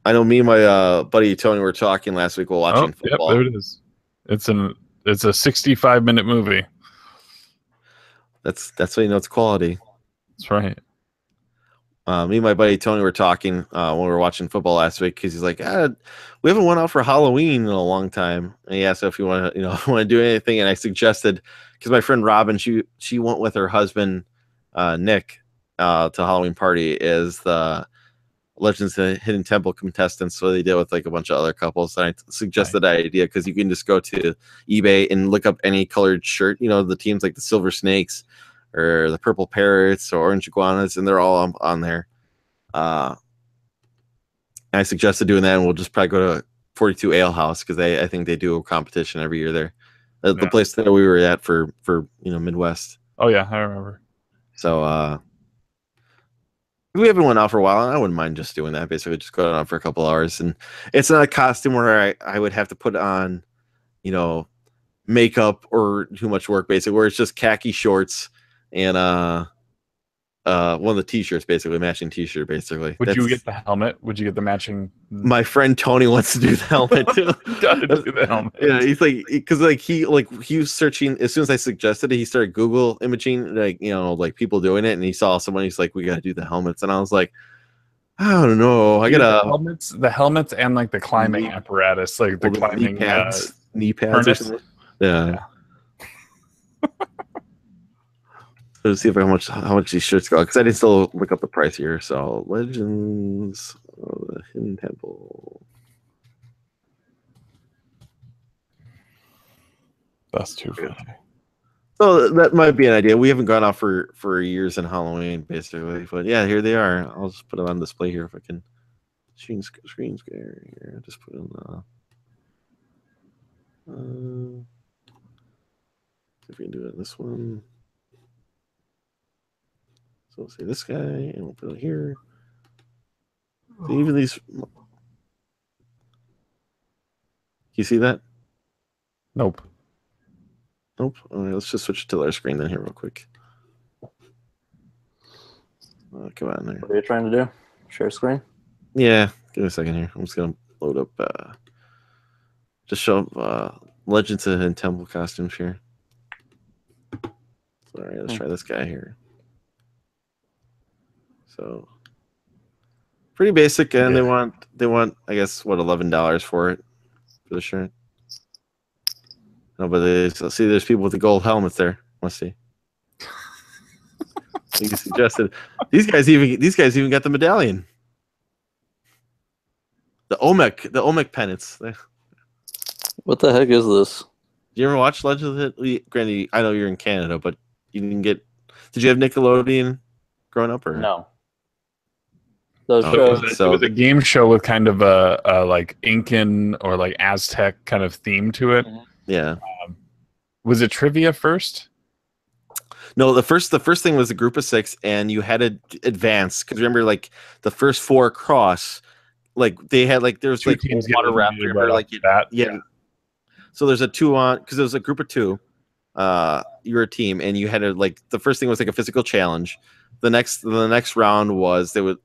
I know me and my buddy Tony were talking last week while watching football. Yep, there it is. It's a 65-minute movie. That's how you know it's quality. That's right. Me and my buddy Tony were talking when we were watching football last week, because he's like, we haven't went out for Halloween in a long time. And he asked if you want to do anything, and I suggested, because my friend Robin, she went with her husband Nick to Halloween party, is the Legends of the Hidden Temple contestants. So they did with like a bunch of other couples. And I suggested that idea because you can just go to eBay and look up any colored shirt. You know, the teams like the Silver Snakes or the Purple Parrots or Orange Iguanas, and they're all on there. And I suggested doing that, and we'll just probably go to 42 Ale House, because I think they do a competition every year there. The place that we were at for Midwest. Oh yeah, I remember. So we haven't went out for a while, and I wouldn't mind just doing that. Basically, just going on for a couple hours, and it's not a costume where I would have to put on, makeup or too much work. Basically, where it's just khaki shorts and one of the t-shirts, basically matching t-shirt. Basically, would you get the helmet? Would you get the matching? My friend Tony wants to do the helmet too. Gotta do the helmet. Yeah, he's like, because he was searching as soon as I suggested it. He started Google imaging like people doing it, and he saw someone. He's like, we got to do the helmets, and I was like, I don't know. I gotta the helmets and like the climbing apparatus, like the climbing knee pads. Or something. Yeah. Let's see how much these shirts go, because I didn't still look up the price here. So Legends of the Hidden Temple. That's too funny. So that might be an idea. We haven't gone out for years in Halloween, basically. But yeah, here they are. I'll just put them on display here if I can. Screen share here. Just put in if we can do it this one. So we'll say this guy, and we'll put it here. So even these. You see that? Nope. All right, let's just switch to our screen then here real quick. Come on there. What are you trying to do? Share screen? Yeah, give me a second here. I'm just gonna load up. Just show up Legends of Hidden Temple costumes here. So, all right, let's try this guy here. So pretty basic, and they want I guess what, $11 for the shirt. No, but see, there's people with the gold helmets there. Let's see. You suggested these guys even got the medallion. The Olmec pennants. What the heck is this? Did you ever watch Legends of the Hidden? Granny, I know you're in Canada, but you didn't get. Did you have Nickelodeon growing up, or no? Those shows. It was a game show with kind of a like Incan or like Aztec kind of theme to it. Yeah. Was it trivia first? No, the first thing was a group of 6, and you had to advance, because remember, like the first 4 across, like they had like there's like water raft, like that. Yeah. So there's a 2 on, because it was a group of 2. You were a team, and you had to, like, the first thing was like a physical challenge. The next round was they would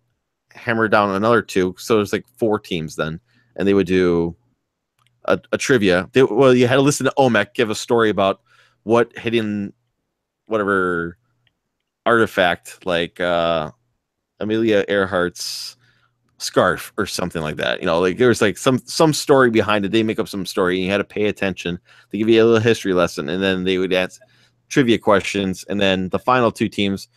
hammer down another 2, so there's like 4 teams then, and they would do a trivia. You had to listen to Olmec give a story about what hidden whatever artifact, like Amelia Earhart's scarf or something like that. You know, like there was like some story behind it. They make up some story, and you had to pay attention. They give you a little history lesson, and then they would ask trivia questions, and then the final two teams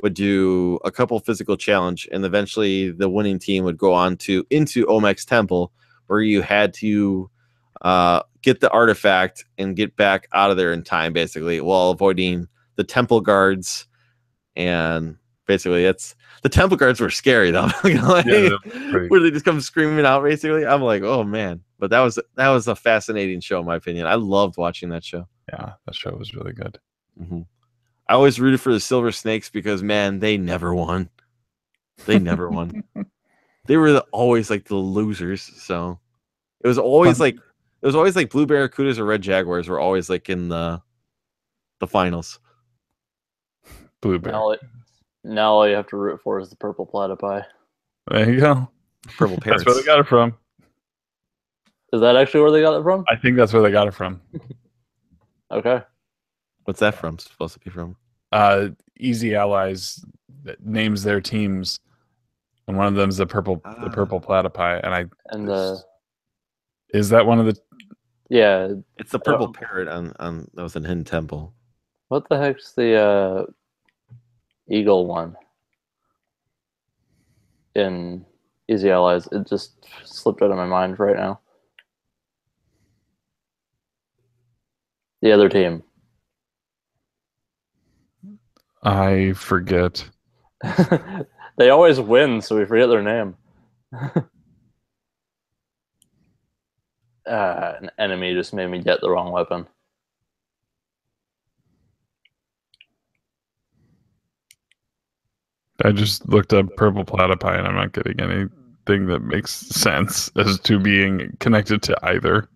would do a couple physical challenge, and eventually the winning team would go on into Olmec's temple, where you had to get the artifact and get back out of there in time, basically, while avoiding the temple guards. And basically, the temple guards were scary though. Where they just come screaming out, basically. I'm like, oh man. But that was a fascinating show, in my opinion. I loved watching that show. Yeah, that show was really good. Mm-hmm. I always rooted for the Silver Snakes because, man, they never won. They never won. They were always like the losers. So it was always like Blue Barracudas or Red Jaguars were always like in the finals. Blue Bear. Now all you have to root for is the Purple Platypi. There you go. Purple Parrots. That's where they got it from. Is that actually where they got it from? I think that's where they got it from. Okay. What's that from? It's supposed to be from? Easy Allies names their teams, and one of them is the purple platypi. Is that one of the? Yeah, it's the purple parrot on that was in Hidden Temple. What the heck's the eagle one in Easy Allies? It just slipped out of my mind right now. The other team. I forget. They always win, so we forget their name. An enemy just made me get the wrong weapon. I just looked up purple platypi, and I'm not getting anything that makes sense as to being connected to either.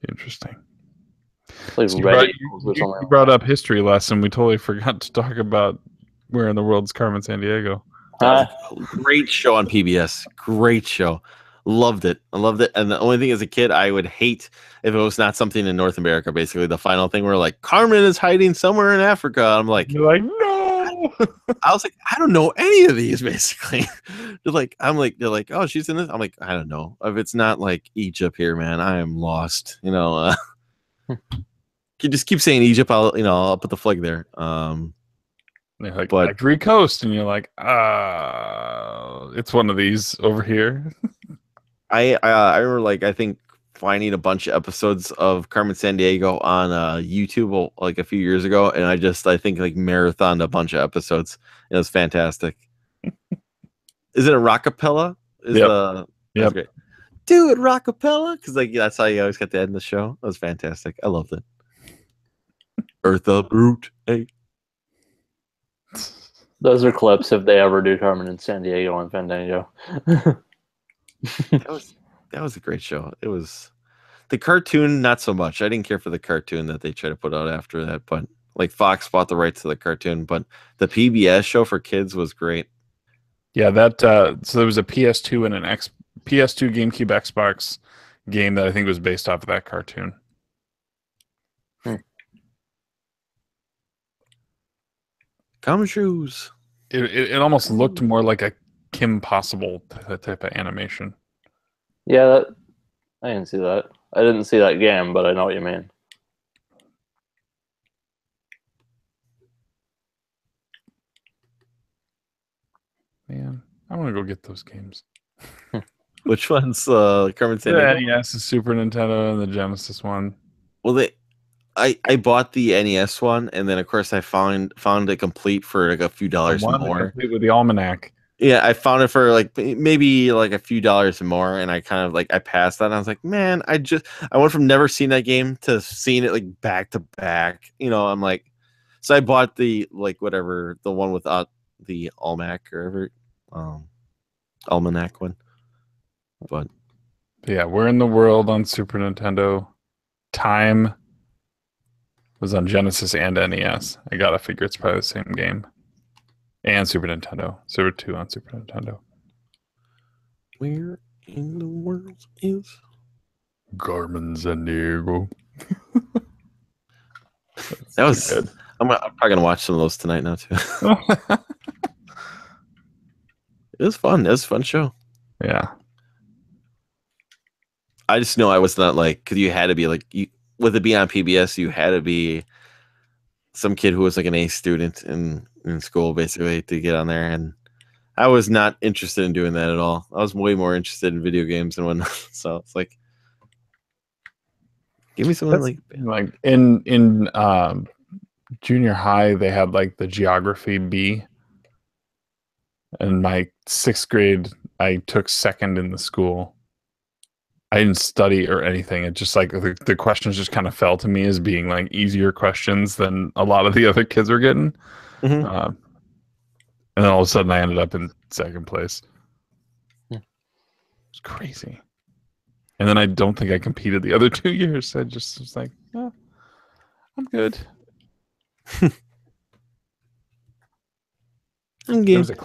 Interesting. Like so you brought up history lesson. We totally forgot to talk about where in the world's Carmen Sandiego. Great show on PBS. Great show. Loved it. I loved it. And the only thing as a kid, I would hate if it was not something in North America. Basically, the final thing where like Carmen is hiding somewhere in Africa. I'm like, you're like, no. I was like, I don't know any of these. Basically, they're like, oh, she's in this. I'm like, I don't know. If it's not like Egypt here, man, I am lost. You know, you just keep saying Egypt. I'll put the flag there. They're like, Ivory Coast, and you're like, it's one of these over here. I remember, like, I think finding a bunch of episodes of Carmen Sandiego on YouTube like a few years ago, and I think like marathoned a bunch of episodes. It was fantastic. Is it a rockapella? Yep. Great. Dude, rockapella, because like that's how you always get to end the show. That was fantastic. I loved it. Eartha Brute, hey. Those are clips if they ever do Carmen and Sandiego and Fandango. That was a great show. It was the cartoon, not so much. I didn't care for the cartoon that they tried to put out after that, but like Fox bought the rights to the cartoon. But the PBS show for kids was great. Yeah, that so there was a PS2 and an PS2 GameCube Xbox game that I think was based off of that cartoon. Come shoes. It almost looked more like a Kim Possible type of animation. Yeah, I didn't see that. I didn't see that game, but I know what you mean. Man, I want to go get those games. Which one's Carmen Sandiego? The NES, the Super Nintendo, and the Genesis one. Well, I bought the NES one, and then of course I found it complete for like a few dollars more. Complete with the almanac. Yeah, I found it for like maybe like a few dollars more, and I kind of like I passed that. And I was like, man, I went from never seeing that game to seeing it like back to back. You know, I'm like, so I bought the like whatever the one without the almanac or whatever, almanac one. But yeah, we're in the world on Super Nintendo. Time was on Genesis and NES. I gotta figure it's probably the same game. And Super Nintendo. Super 2 on Super Nintendo. Where in the world is Carmen Sandiego? That was good. I'm probably gonna watch some of those tonight now too. It was fun. It was a fun show. Yeah. I just know I was not like, because you had to be like, with it being on PBS, you had to be some kid who was like an A student in school, basically, to get on there. And I was not interested in doing that at all. I was way more interested in video games and whatnot. So it's like, give me something like in junior high, they had like the geography B. In my 6th grade, I took 2nd in the school. I didn't study or anything. It just like the questions just kind of fell to me as being like easier questions than a lot of the other kids were getting. And then all of a sudden I ended up in 2nd place. It's crazy. And then I don't think I competed the other 2 years. I just was like, oh, I'm good. There was a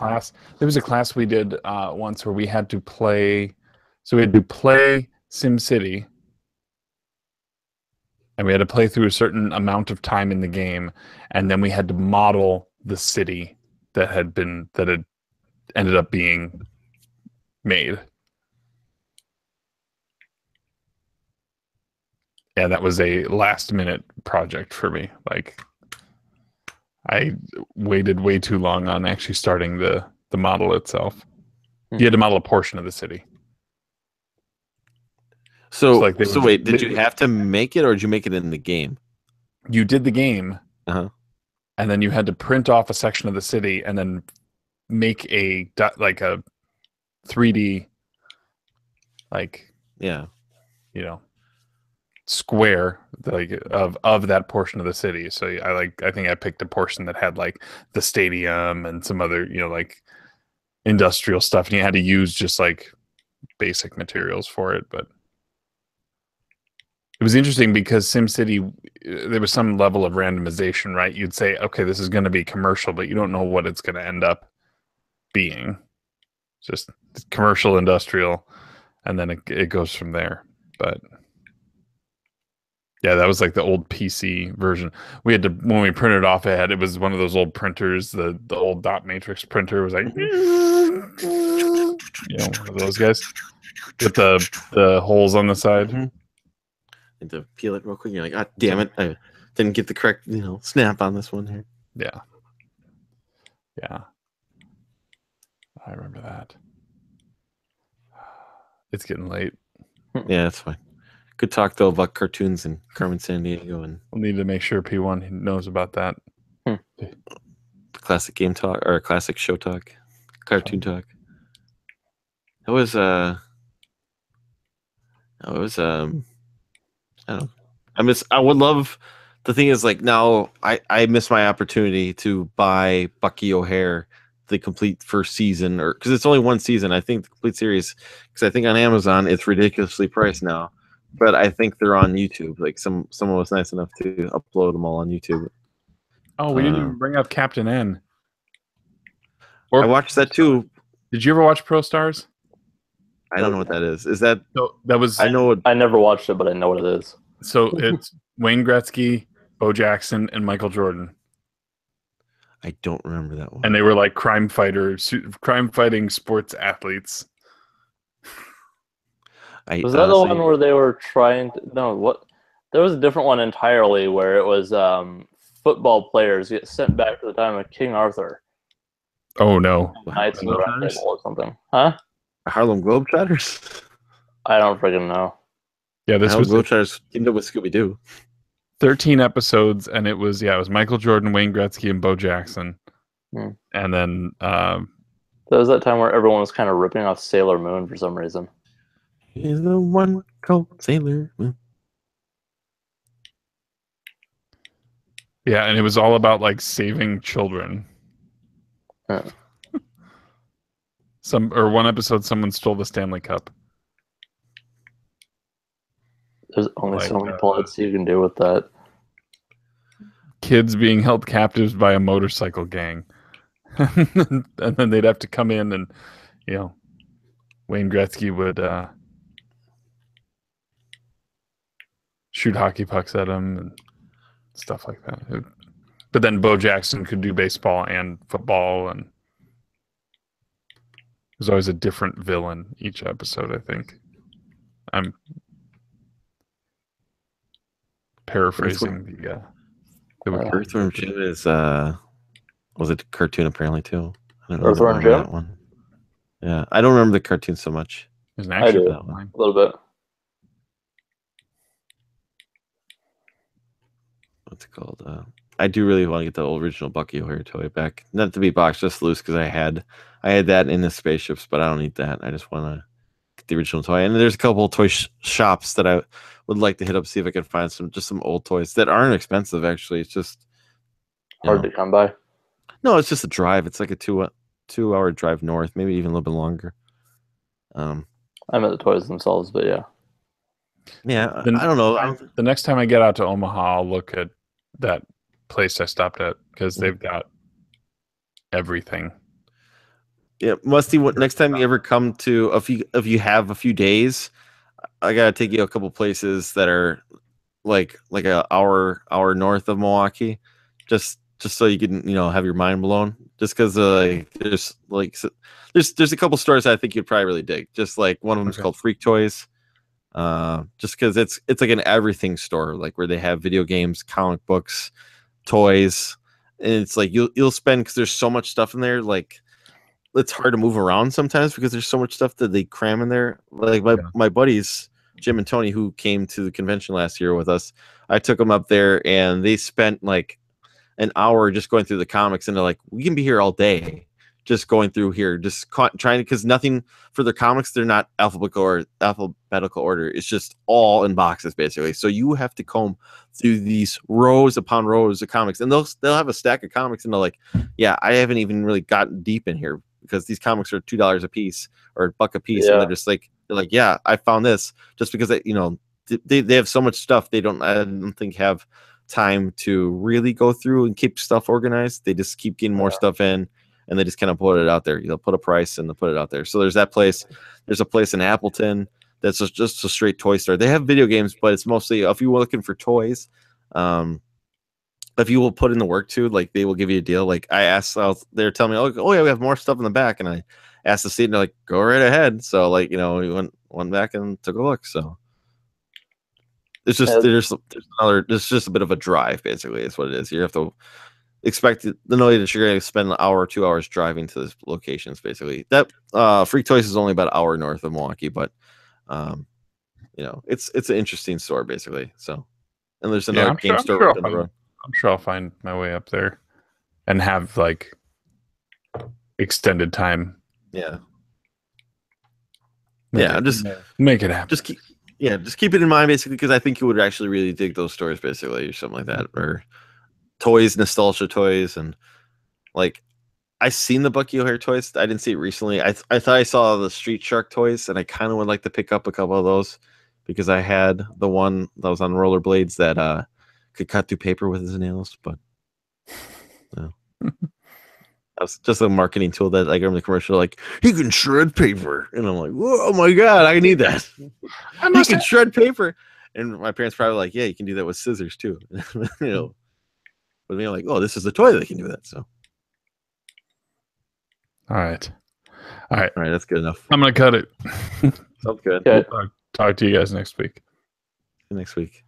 class we did once where we had to play. So we had to play SimCity, and we had to play through a certain amount of time in the game, and then we had to model the city that had ended up being made. Yeah, that was a last-minute project for me. Like, I waited way too long on actually starting the model itself. You had to model a portion of the city. So wait, did you have to make it, or did you make it in the game? You did the game, and then you had to print off a section of the city and then make a 3D, square of that portion of the city. So I think I picked a portion that had like the stadium and some other industrial stuff, and you had to use just like basic materials for it. But it was interesting because SimCity, there was some level of randomization, right? You'd say, okay, this is going to be commercial, but you don't know what it's going to end up being. Just commercial, industrial, and then it goes from there. But yeah, that was like the old PC version. We had to, when we printed off, it was one of those old printers, the old dot matrix printer was like, one of those guys with the holes on the side. And to peel it real quick, you're like, ah, damn it, I didn't get the correct snap on this one here. Yeah, I remember that. It's getting late. Yeah, that's fine. Good talk though about cartoons and Carmen Sandiego, and we'll need to make sure P1 knows about that. Classic game talk or classic show talk, cartoon talk. It was I don't know. I would love. The thing is, like, now I miss my opportunity to buy Bucky O'Hare the complete first season, or because it's only one season. I think the complete series, because I think on Amazon it's ridiculously priced now, but I think they're on YouTube. Like someone was nice enough to upload them all on YouTube. Oh, we didn't even bring up Captain N. I watched that too. Did you ever watch Pro Stars? I don't know what that is. Is that that was? I know. I never watched it, but I know what it is. So it's Wayne Gretzky, Bo Jackson, and Michael Jordan. I don't remember that one. And they were like crime fighting sports athletes. Was that the one where they were trying to? No, what? There was a different one entirely where it was football players get sent back to the time of King Arthur. Oh no! Knights of the Round Table or something, huh? Harlem Globetrotters? I don't freaking know. Yeah, this was Globetrotters teamed up with Scooby-Doo. 13 episodes, and it was Michael Jordan, Wayne Gretzky, and Bo Jackson. And then that was that time where everyone was kind of ripping off Sailor Moon for some reason. He's the one called Sailor Moon. Yeah, and it was all about like saving children. One episode, someone stole the Stanley Cup. There's only so many plots you can do with that. Kids being held captives by a motorcycle gang. And then they'd have to come in and, Wayne Gretzky would shoot hockey pucks at him and stuff like that. But then Bo Jackson could do baseball and football, and There's always a different villain each episode, I think. I'm paraphrasing the Earthworm Jim is was it a cartoon apparently too? I don't Earthworm remember Jim? that one. Yeah, I don't remember the cartoon so much. There's an I action do. that one. A little bit. What's it called? I do really want to get the original Bucky O'Hare toy back. Not to be boxed, just loose because I had that in the spaceships, but I don't need that. I just want to get the original toy. And there's a couple of toy shops that I would like to hit up, see if I can find some old toys that aren't expensive. Actually, it's just Hard to come by. No, it's just a drive. It's like a 2-hour drive north, maybe even a little bit longer. I meant the toys themselves, but yeah. Yeah, I don't know. The next time I get out to Omaha, I'll look at that place I stopped at because they've got everything. Yeah, Musty. Next time you ever come to, if you have a few days, I gotta take you a couple places that are like an hour north of Milwaukee, just so you can have your mind blown. Just because there's a couple stores I think you'd probably really dig. Just like one of them is called Freak Toys. Just because it's like an everything store, like where they have video games, comic books, toys, and it's like you'll spend, because there's so much stuff in there, like it's hard to move around sometimes because there's so much stuff that they cram in there. Like my buddies Jim and Tony, who came to the convention last year with us, I took them up there and they spent like an hour just going through the comics, and they're like, we can be here all day just going through here, just trying to, because nothing for their comics, they're not alphabetical order. It's just all in boxes basically. So you have to comb through these rows upon rows of comics, and they'll have a stack of comics, and they're like, yeah, I haven't even really gotten deep in here because these comics are $2 a piece or $1 a piece, and they're just like, yeah, I found this just because they have so much stuff. I don't think have time to really go through and keep stuff organized. They just keep getting more stuff in, and they just kind of put it out there. They'll put a price and they'll put it out there. So there's that place. There's a place in Appleton that's just a straight toy store. They have video games, but it's mostly, if you were looking for toys, if you will put in the work too, like they will give you a deal. Like I asked, they're telling me, oh yeah, we have more stuff in the back, and I asked the seat, and they're like, go right ahead. So like, we went back and took a look. So it's just there's just a bit of a drive, basically, is what it is. You have to expect to know that you're going to spend an hour or 2 hours driving to these locations, basically. That Freak Toys is only about an hour north of Milwaukee, but it's an interesting store, basically. So, and there's another game store down the road. I'm sure I'll find my way up there and have like extended time. Yeah. Just make it happen. Just keep it in mind, basically, because I think you would actually really dig those stores, basically, or something like that, or toys, nostalgia toys, and like I seen the Bucky O'Hare toys. I didn't see it recently. I thought I saw the Street Shark toys, and I kind of would like to pick up a couple of those because I had the one that was on rollerblades that could cut through paper with his nails, but that was just a marketing tool that I got in the commercial, like, he can shred paper. And I'm like, oh my God, I need that. He can shred paper. And my parents probably like, yeah, you can do that with scissors too. But me, I'm like, oh, this is a toy that can do that. So. All right. That's good enough. I'm going to cut it. Sounds good. We'll talk to you guys next week. Next week.